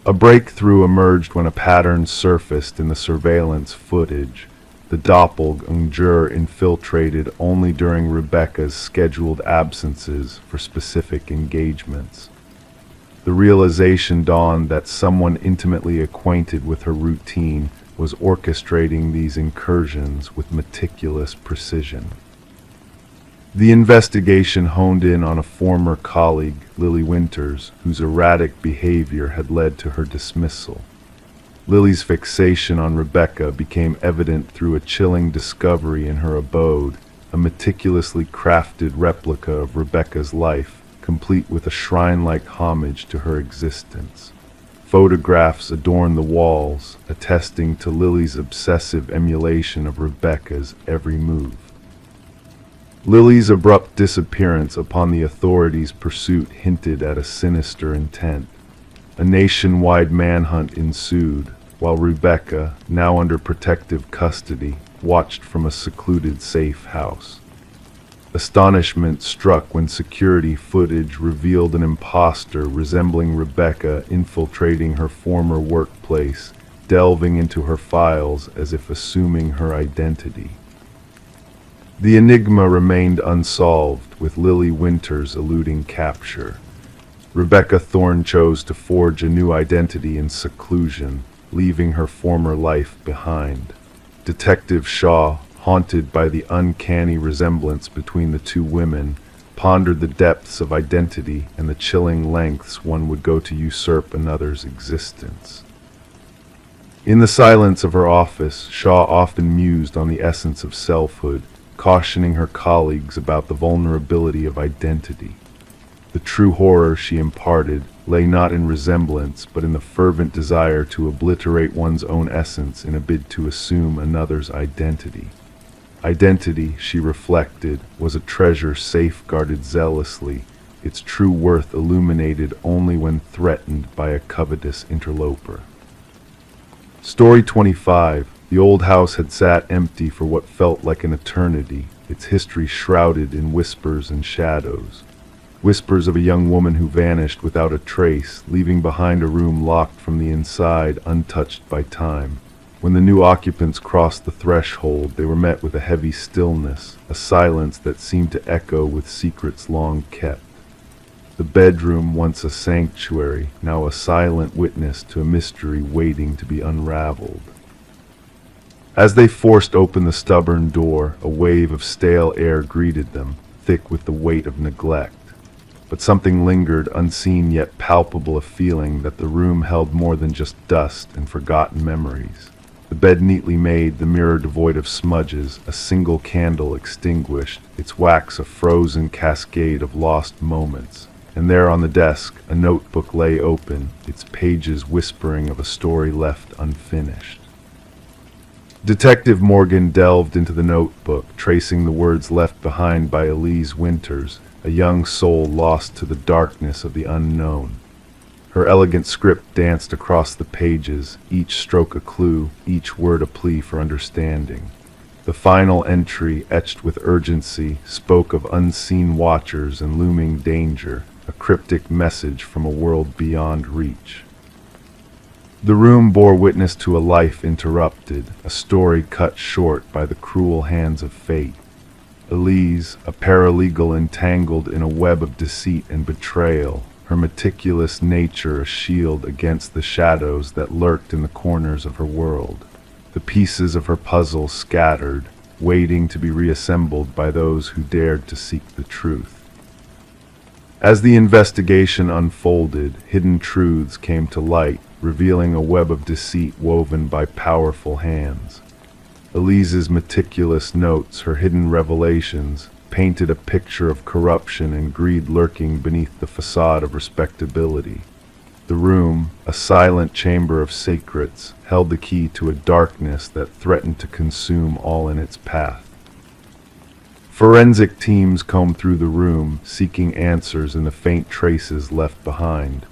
S1: A breakthrough emerged when a pattern surfaced in the surveillance footage. The doppelganger infiltrated only during Rebecca's scheduled absences for specific engagements. The realization dawned that someone intimately acquainted with her routine was orchestrating these incursions with meticulous precision. The investigation honed in on a former colleague, Lily Winters, whose erratic behavior had led to her dismissal. Lily's fixation on Rebecca became evident through a chilling discovery in her abode, a meticulously crafted replica of Rebecca's life, complete with a shrine-like homage to her existence. Photographs adorn the walls, attesting to Lily's obsessive emulation of Rebecca's every move. Lily's abrupt disappearance upon the authorities' pursuit hinted at a sinister intent. A nationwide manhunt ensued, while Rebecca, now under protective custody, watched from a secluded safe house. Astonishment struck when security footage revealed an imposter resembling Rebecca infiltrating her former workplace, delving into her files as if assuming her identity. The enigma remained unsolved, with Lily Winters eluding capture. Rebecca Thorne chose to forge a new identity in seclusion, leaving her former life behind. Detective Shaw, haunted by the uncanny resemblance between the two women, pondered the depths of identity and the chilling lengths one would go to usurp another's existence. In the silence of her office, Shaw often mused on the essence of selfhood, cautioning her colleagues about the vulnerability of identity. The true horror she imparted lay not in resemblance, but in the fervent desire to obliterate one's own essence in a bid to assume another's identity. Identity, she reflected, was a treasure safeguarded zealously, its true worth illuminated only when threatened by a covetous interloper. Story 25. The old house had sat empty for what felt like an eternity, its history shrouded in whispers and shadows. Whispers of a young woman who vanished without a trace, leaving behind a room locked from the inside, untouched by time. When the new occupants crossed the threshold, they were met with a heavy stillness, a silence that seemed to echo with secrets long kept. The bedroom, once a sanctuary, now a silent witness to a mystery waiting to be unraveled. As they forced open the stubborn door, a wave of stale air greeted them, thick with the weight of neglect. But something lingered, unseen yet palpable, a feeling that the room held more than just dust and forgotten memories. The bed neatly made, the mirror devoid of smudges, a single candle extinguished, its wax a frozen cascade of lost moments. And there on the desk, a notebook lay open, its pages whispering of a story left unfinished. Detective Morgan delved into the notebook, tracing the words left behind by Elise Winters, a young soul lost to the darkness of the unknown. Her elegant script danced across the pages, each stroke a clue, each word a plea for understanding. The final entry, etched with urgency, spoke of unseen watchers and looming danger, a cryptic message from a world beyond reach. The room bore witness to a life interrupted, a story cut short by the cruel hands of fate. Elise, a paralegal entangled in a web of deceit and betrayal, her meticulous nature a shield against the shadows that lurked in the corners of her world. The pieces of her puzzle scattered, waiting to be reassembled by those who dared to seek the truth. As the investigation unfolded, hidden truths came to light, revealing a web of deceit woven by powerful hands. Elise's meticulous notes, her hidden revelations, painted a picture of corruption and greed lurking beneath the facade of respectability. The room, a silent chamber of secrets, held the key to a darkness that threatened to consume all in its path. Forensic teams combed through the room, seeking answers in the faint traces left behind.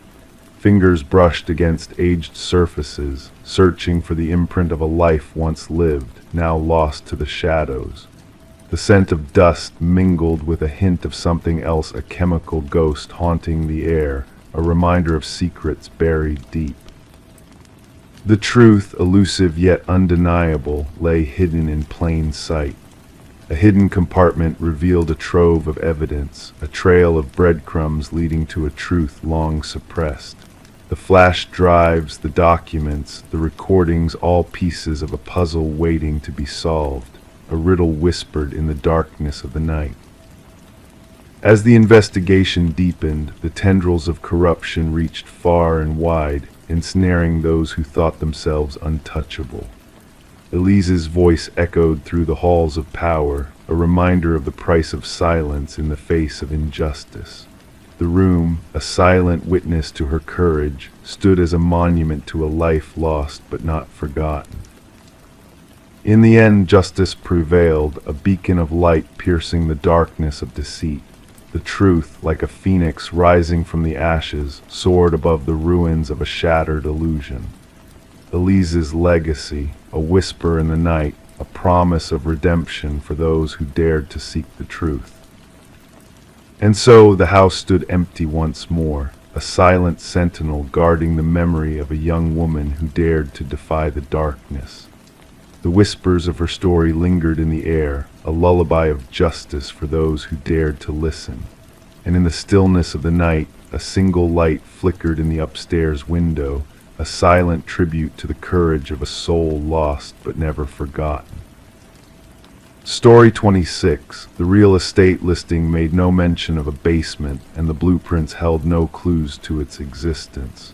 S1: Fingers brushed against aged surfaces, searching for the imprint of a life once lived, now lost to the shadows. The scent of dust mingled with a hint of something else, a chemical ghost haunting the air, a reminder of secrets buried deep. The truth, elusive yet undeniable, lay hidden in plain sight. A hidden compartment revealed a trove of evidence, a trail of breadcrumbs leading to a truth long suppressed. The flash drives, the documents, the recordings, all pieces of a puzzle waiting to be solved, a riddle whispered in the darkness of the night. As the investigation deepened, the tendrils of corruption reached far and wide, ensnaring those who thought themselves untouchable. Elise's voice echoed through the halls of power, a reminder of the price of silence in the face of injustice. The room, a silent witness to her courage, stood as a monument to a life lost but not forgotten. In the end, justice prevailed, a beacon of light piercing the darkness of deceit. The truth, like a phoenix rising from the ashes, soared above the ruins of a shattered illusion. Elise's legacy, a whisper in the night, a promise of redemption for those who dared to seek the truth. And so the house stood empty once more, a silent sentinel guarding the memory of a young woman who dared to defy the darkness. The whispers of her story lingered in the air, a lullaby of justice for those who dared to listen. And in the stillness of the night, a single light flickered in the upstairs window, a silent tribute to the courage of a soul lost but never forgotten. Story 26. The real estate listing made no mention of a basement, and the blueprints held no clues to its existence.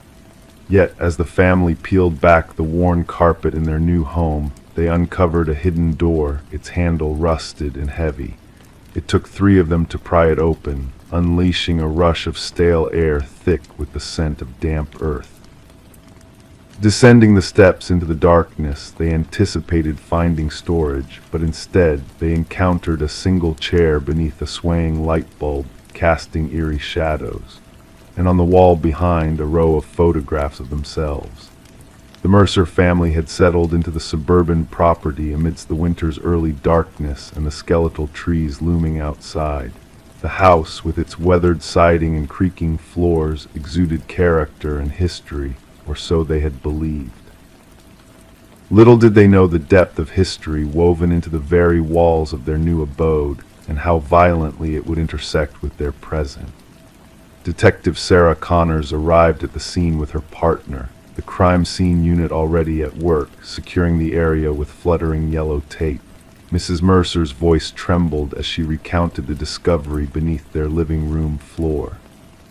S1: Yet, as the family peeled back the worn carpet in their new home, they uncovered a hidden door, its handle rusted and heavy. It took 3 of them to pry it open, unleashing a rush of stale air thick with the scent of damp earth. Descending the steps into the darkness, they anticipated finding storage, but instead they encountered a single chair beneath a swaying light bulb, casting eerie shadows, and on the wall behind a row of photographs of themselves. The Mercer family had settled into the suburban property amidst the winter's early darkness and the skeletal trees looming outside. The house, with its weathered siding and creaking floors, exuded character and history, or so they had believed. Little did they know the depth of history woven into the very walls of their new abode, and how violently it would intersect with their present. Detective Sarah Connors arrived at the scene with her partner, the crime scene unit already at work, securing the area with fluttering yellow tape. Mrs. Mercer's voice trembled as she recounted the discovery beneath their living room floor.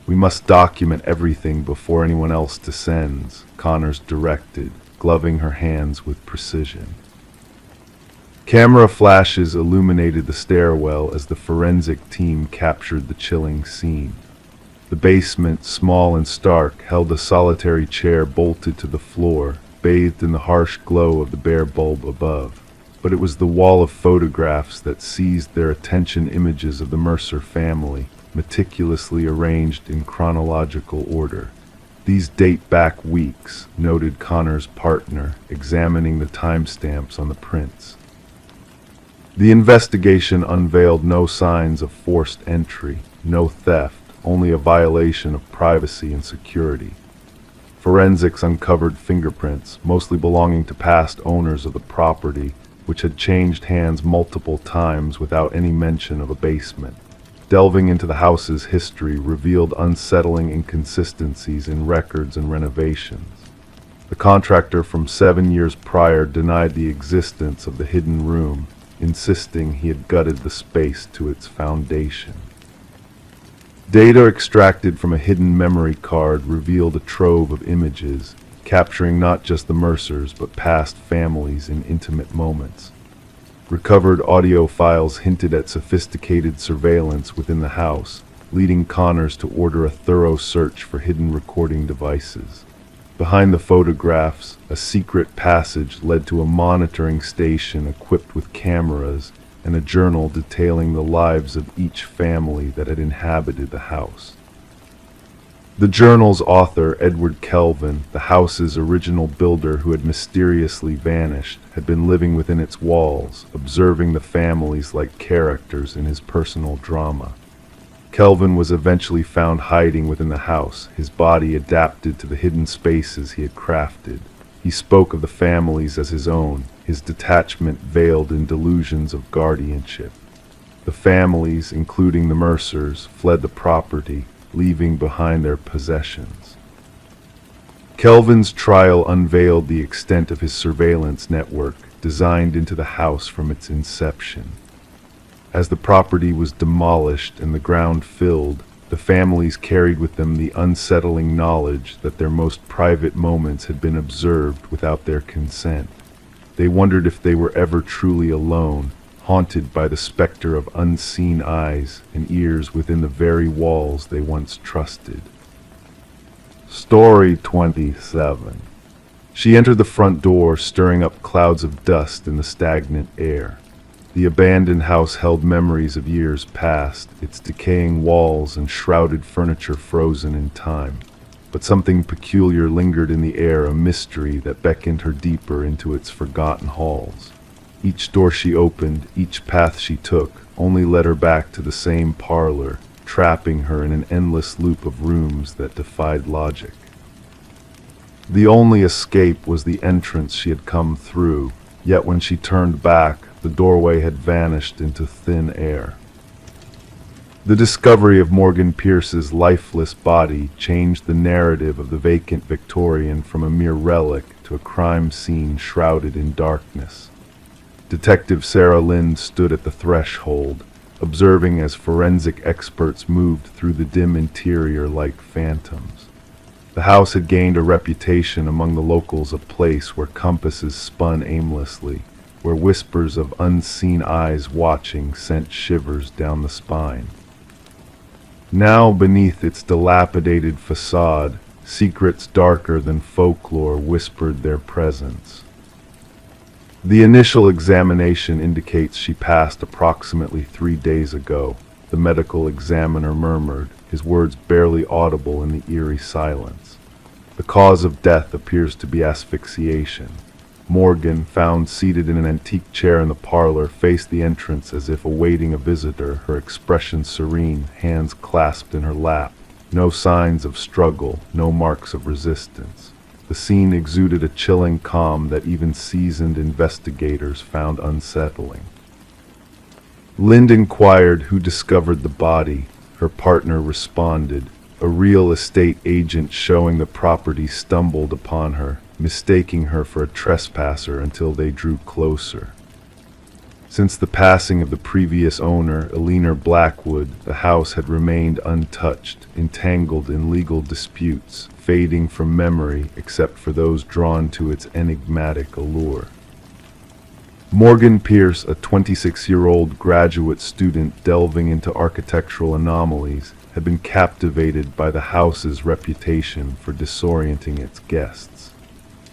S1: "We must document everything before anyone else descends," Connors directed, gloving her hands with precision. Camera flashes illuminated the stairwell as the forensic team captured the chilling scene. The basement, small and stark, held a solitary chair bolted to the floor, bathed in the harsh glow of the bare bulb above. But it was the wall of photographs that seized their attention, images of the Mercer family, meticulously arranged in chronological order. "These date back weeks," noted Connor's partner, examining the timestamps on the prints. The investigation unveiled no signs of forced entry, no theft, only a violation of privacy and security. Forensics uncovered fingerprints, mostly belonging to past owners of the property, which had changed hands multiple times without any mention of a basement. Delving into the house's history revealed unsettling inconsistencies in records and renovations. The contractor from 7 years prior denied the existence of the hidden room, insisting he had gutted the space to its foundation. Data extracted from a hidden memory card revealed a trove of images, capturing not just the Mercers but past families in intimate moments. Recovered audio files hinted at sophisticated surveillance within the house, leading Connors to order a thorough search for hidden recording devices. Behind the photographs, a secret passage led to a monitoring station equipped with cameras and a journal detailing the lives of each family that had inhabited the house. The journal's author, Edward Kelvin, the house's original builder who had mysteriously vanished, had been living within its walls, observing the families like characters in his personal drama. Kelvin was eventually found hiding within the house, his body adapted to the hidden spaces he had crafted. He spoke of the families as his own, his detachment veiled in delusions of guardianship. The families, including the Mercers, fled the property, leaving behind their possessions. Kelvin's trial unveiled the extent of his surveillance network, designed into the house from its inception. As the property was demolished and the ground filled, the families carried with them the unsettling knowledge that their most private moments had been observed without their consent. They wondered if they were ever truly alone, haunted by the specter of unseen eyes and ears within the very walls they once trusted. Story 27. She entered the front door, stirring up clouds of dust in the stagnant air. The abandoned house held memories of years past, its decaying walls and shrouded furniture frozen in time. But something peculiar lingered in the air, a mystery that beckoned her deeper into its forgotten halls. Each door she opened, each path she took, only led her back to the same parlor, trapping her in an endless loop of rooms that defied logic. The only escape was the entrance she had come through, yet when she turned back, the doorway had vanished into thin air. The discovery of Morgan Pierce's lifeless body changed the narrative of the vacant Victorian from a mere relic to a crime scene shrouded in darkness. Detective Sarah Lynn stood at the threshold, observing as forensic experts moved through the dim interior like phantoms. The house had gained a reputation among the locals, a place where compasses spun aimlessly, where whispers of unseen eyes watching sent shivers down the spine. Now, beneath its dilapidated facade, secrets darker than folklore whispered their presence. The initial examination indicates she passed approximately 3 days ago, the medical examiner murmured, his words barely audible in the eerie silence. The cause of death appears to be asphyxiation. Morgan, found seated in an antique chair in the parlor, faced the entrance as if awaiting a visitor, her expression serene, hands clasped in her lap. No signs of struggle, no marks of resistance. The scene exuded a chilling calm that even seasoned investigators found unsettling. Lind inquired who discovered the body. Her partner responded. A real estate agent showing the property stumbled upon her, mistaking her for a trespasser until they drew closer. Since the passing of the previous owner, Eleanor Blackwood, the house had remained untouched, entangled in legal disputes, fading from memory except for those drawn to its enigmatic allure. Morgan Pierce, a 26-year-old graduate student delving into architectural anomalies, had been captivated by the house's reputation for disorienting its guests.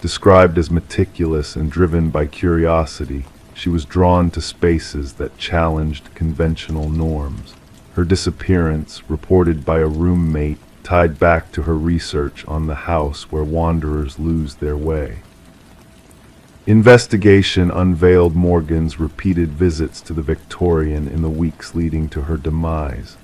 S1: Described as meticulous and driven by curiosity, she was drawn to spaces that challenged conventional norms. Her disappearance, reported by a roommate, tied back to her research on the house where wanderers lose their way. Investigation unveiled Morgan's repeated visits to the Victorian in the weeks leading to her demise.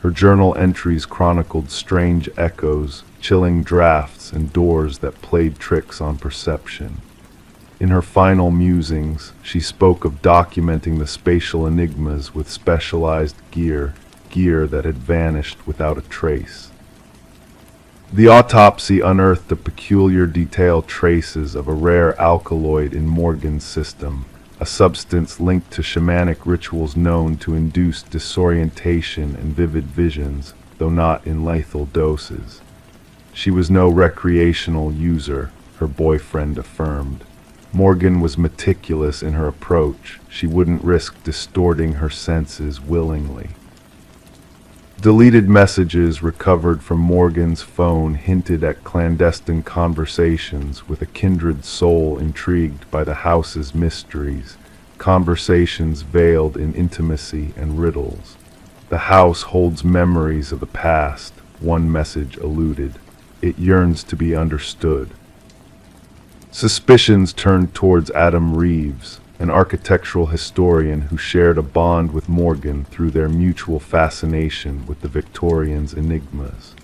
S1: Her journal entries chronicled strange echoes, chilling drafts, and doors that played tricks on perception. In her final musings, she spoke of documenting the spatial enigmas with specialized gear that had vanished without a trace. The autopsy unearthed the peculiar detailed traces of a rare alkaloid in Morgan's system, a substance linked to shamanic rituals known to induce disorientation and vivid visions, though not in lethal doses. She was no recreational user, her boyfriend affirmed. Morgan was meticulous in her approach. She wouldn't risk distorting her senses willingly. Deleted messages recovered from Morgan's phone hinted at clandestine conversations with a kindred soul intrigued by the house's mysteries, conversations veiled in intimacy and riddles. The house holds memories of the past, one message alluded. It yearns to be understood. Suspicions turned towards Adam Reeves, an architectural historian who shared a bond with Morgan through their mutual fascination with the Victorian's enigmas.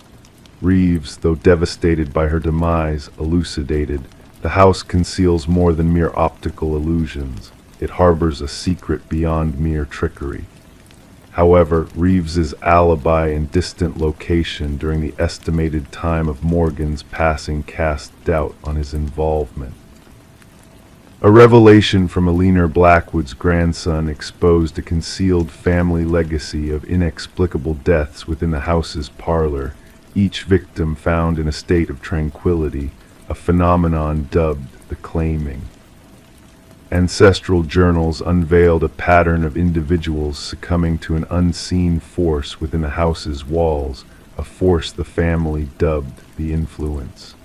S1: Reeves, though devastated by her demise, elucidated, the house conceals more than mere optical illusions. It harbors a secret beyond mere trickery. However, Reeves's alibi and distant location during the estimated time of Morgan's passing cast doubt on his involvement. A revelation from Eleanor Blackwood's grandson exposed a concealed family legacy of inexplicable deaths within the house's parlor, each victim found in a state of tranquility, a phenomenon dubbed the claiming. Ancestral journals unveiled a pattern of individuals succumbing to an unseen force within the house's walls, a force the family dubbed the Influence.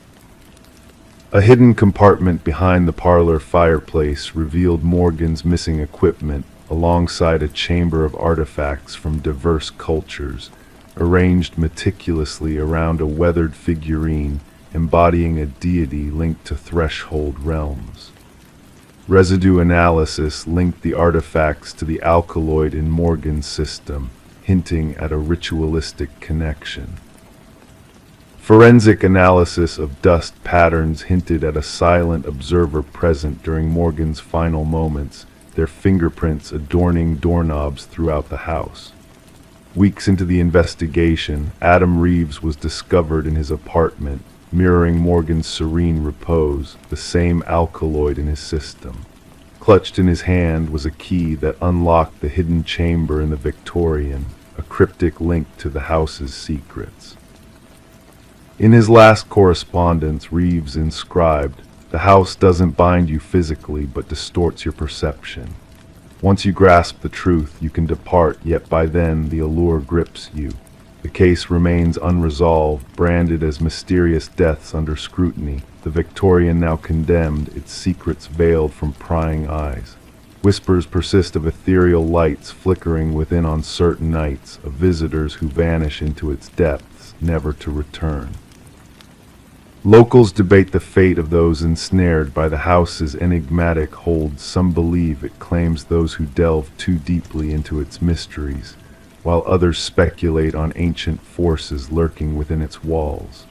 S1: A hidden compartment behind the parlor fireplace revealed Morgan's missing equipment alongside a chamber of artifacts from diverse cultures, arranged meticulously around a weathered figurine embodying a deity linked to threshold realms. Residue analysis linked the artifacts to the alkaloid in Morgan's system, hinting at a ritualistic connection. Forensic analysis of dust patterns hinted at a silent observer present during Morgan's final moments, their fingerprints adorning doorknobs throughout the house. Weeks into the investigation, Adam Reeves was discovered in his apartment, mirroring Morgan's serene repose, the same alkaloid in his system. Clutched in his hand was a key that unlocked the hidden chamber in the Victorian, a cryptic link to the house's secrets. In his last correspondence, Reeves inscribed, "The house doesn't bind you physically, but distorts your perception. Once you grasp the truth, you can depart, yet by then the allure grips you." The case remains unresolved, branded as mysterious deaths under scrutiny. The Victorian now condemned, its secrets veiled from prying eyes. Whispers persist of ethereal lights flickering within on certain nights, of visitors who vanish into its depths, never to return. Locals debate the fate of those ensnared by the house's enigmatic holds. Some believe it claims those who delve too deeply into its mysteries, while others speculate on ancient forces lurking within its walls.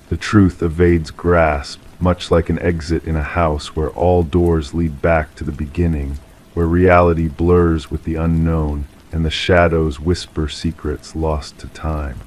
S1: The truth evades grasp, much like an exit in a house where all doors lead back to the beginning, where reality blurs with the unknown and the shadows whisper secrets lost to time.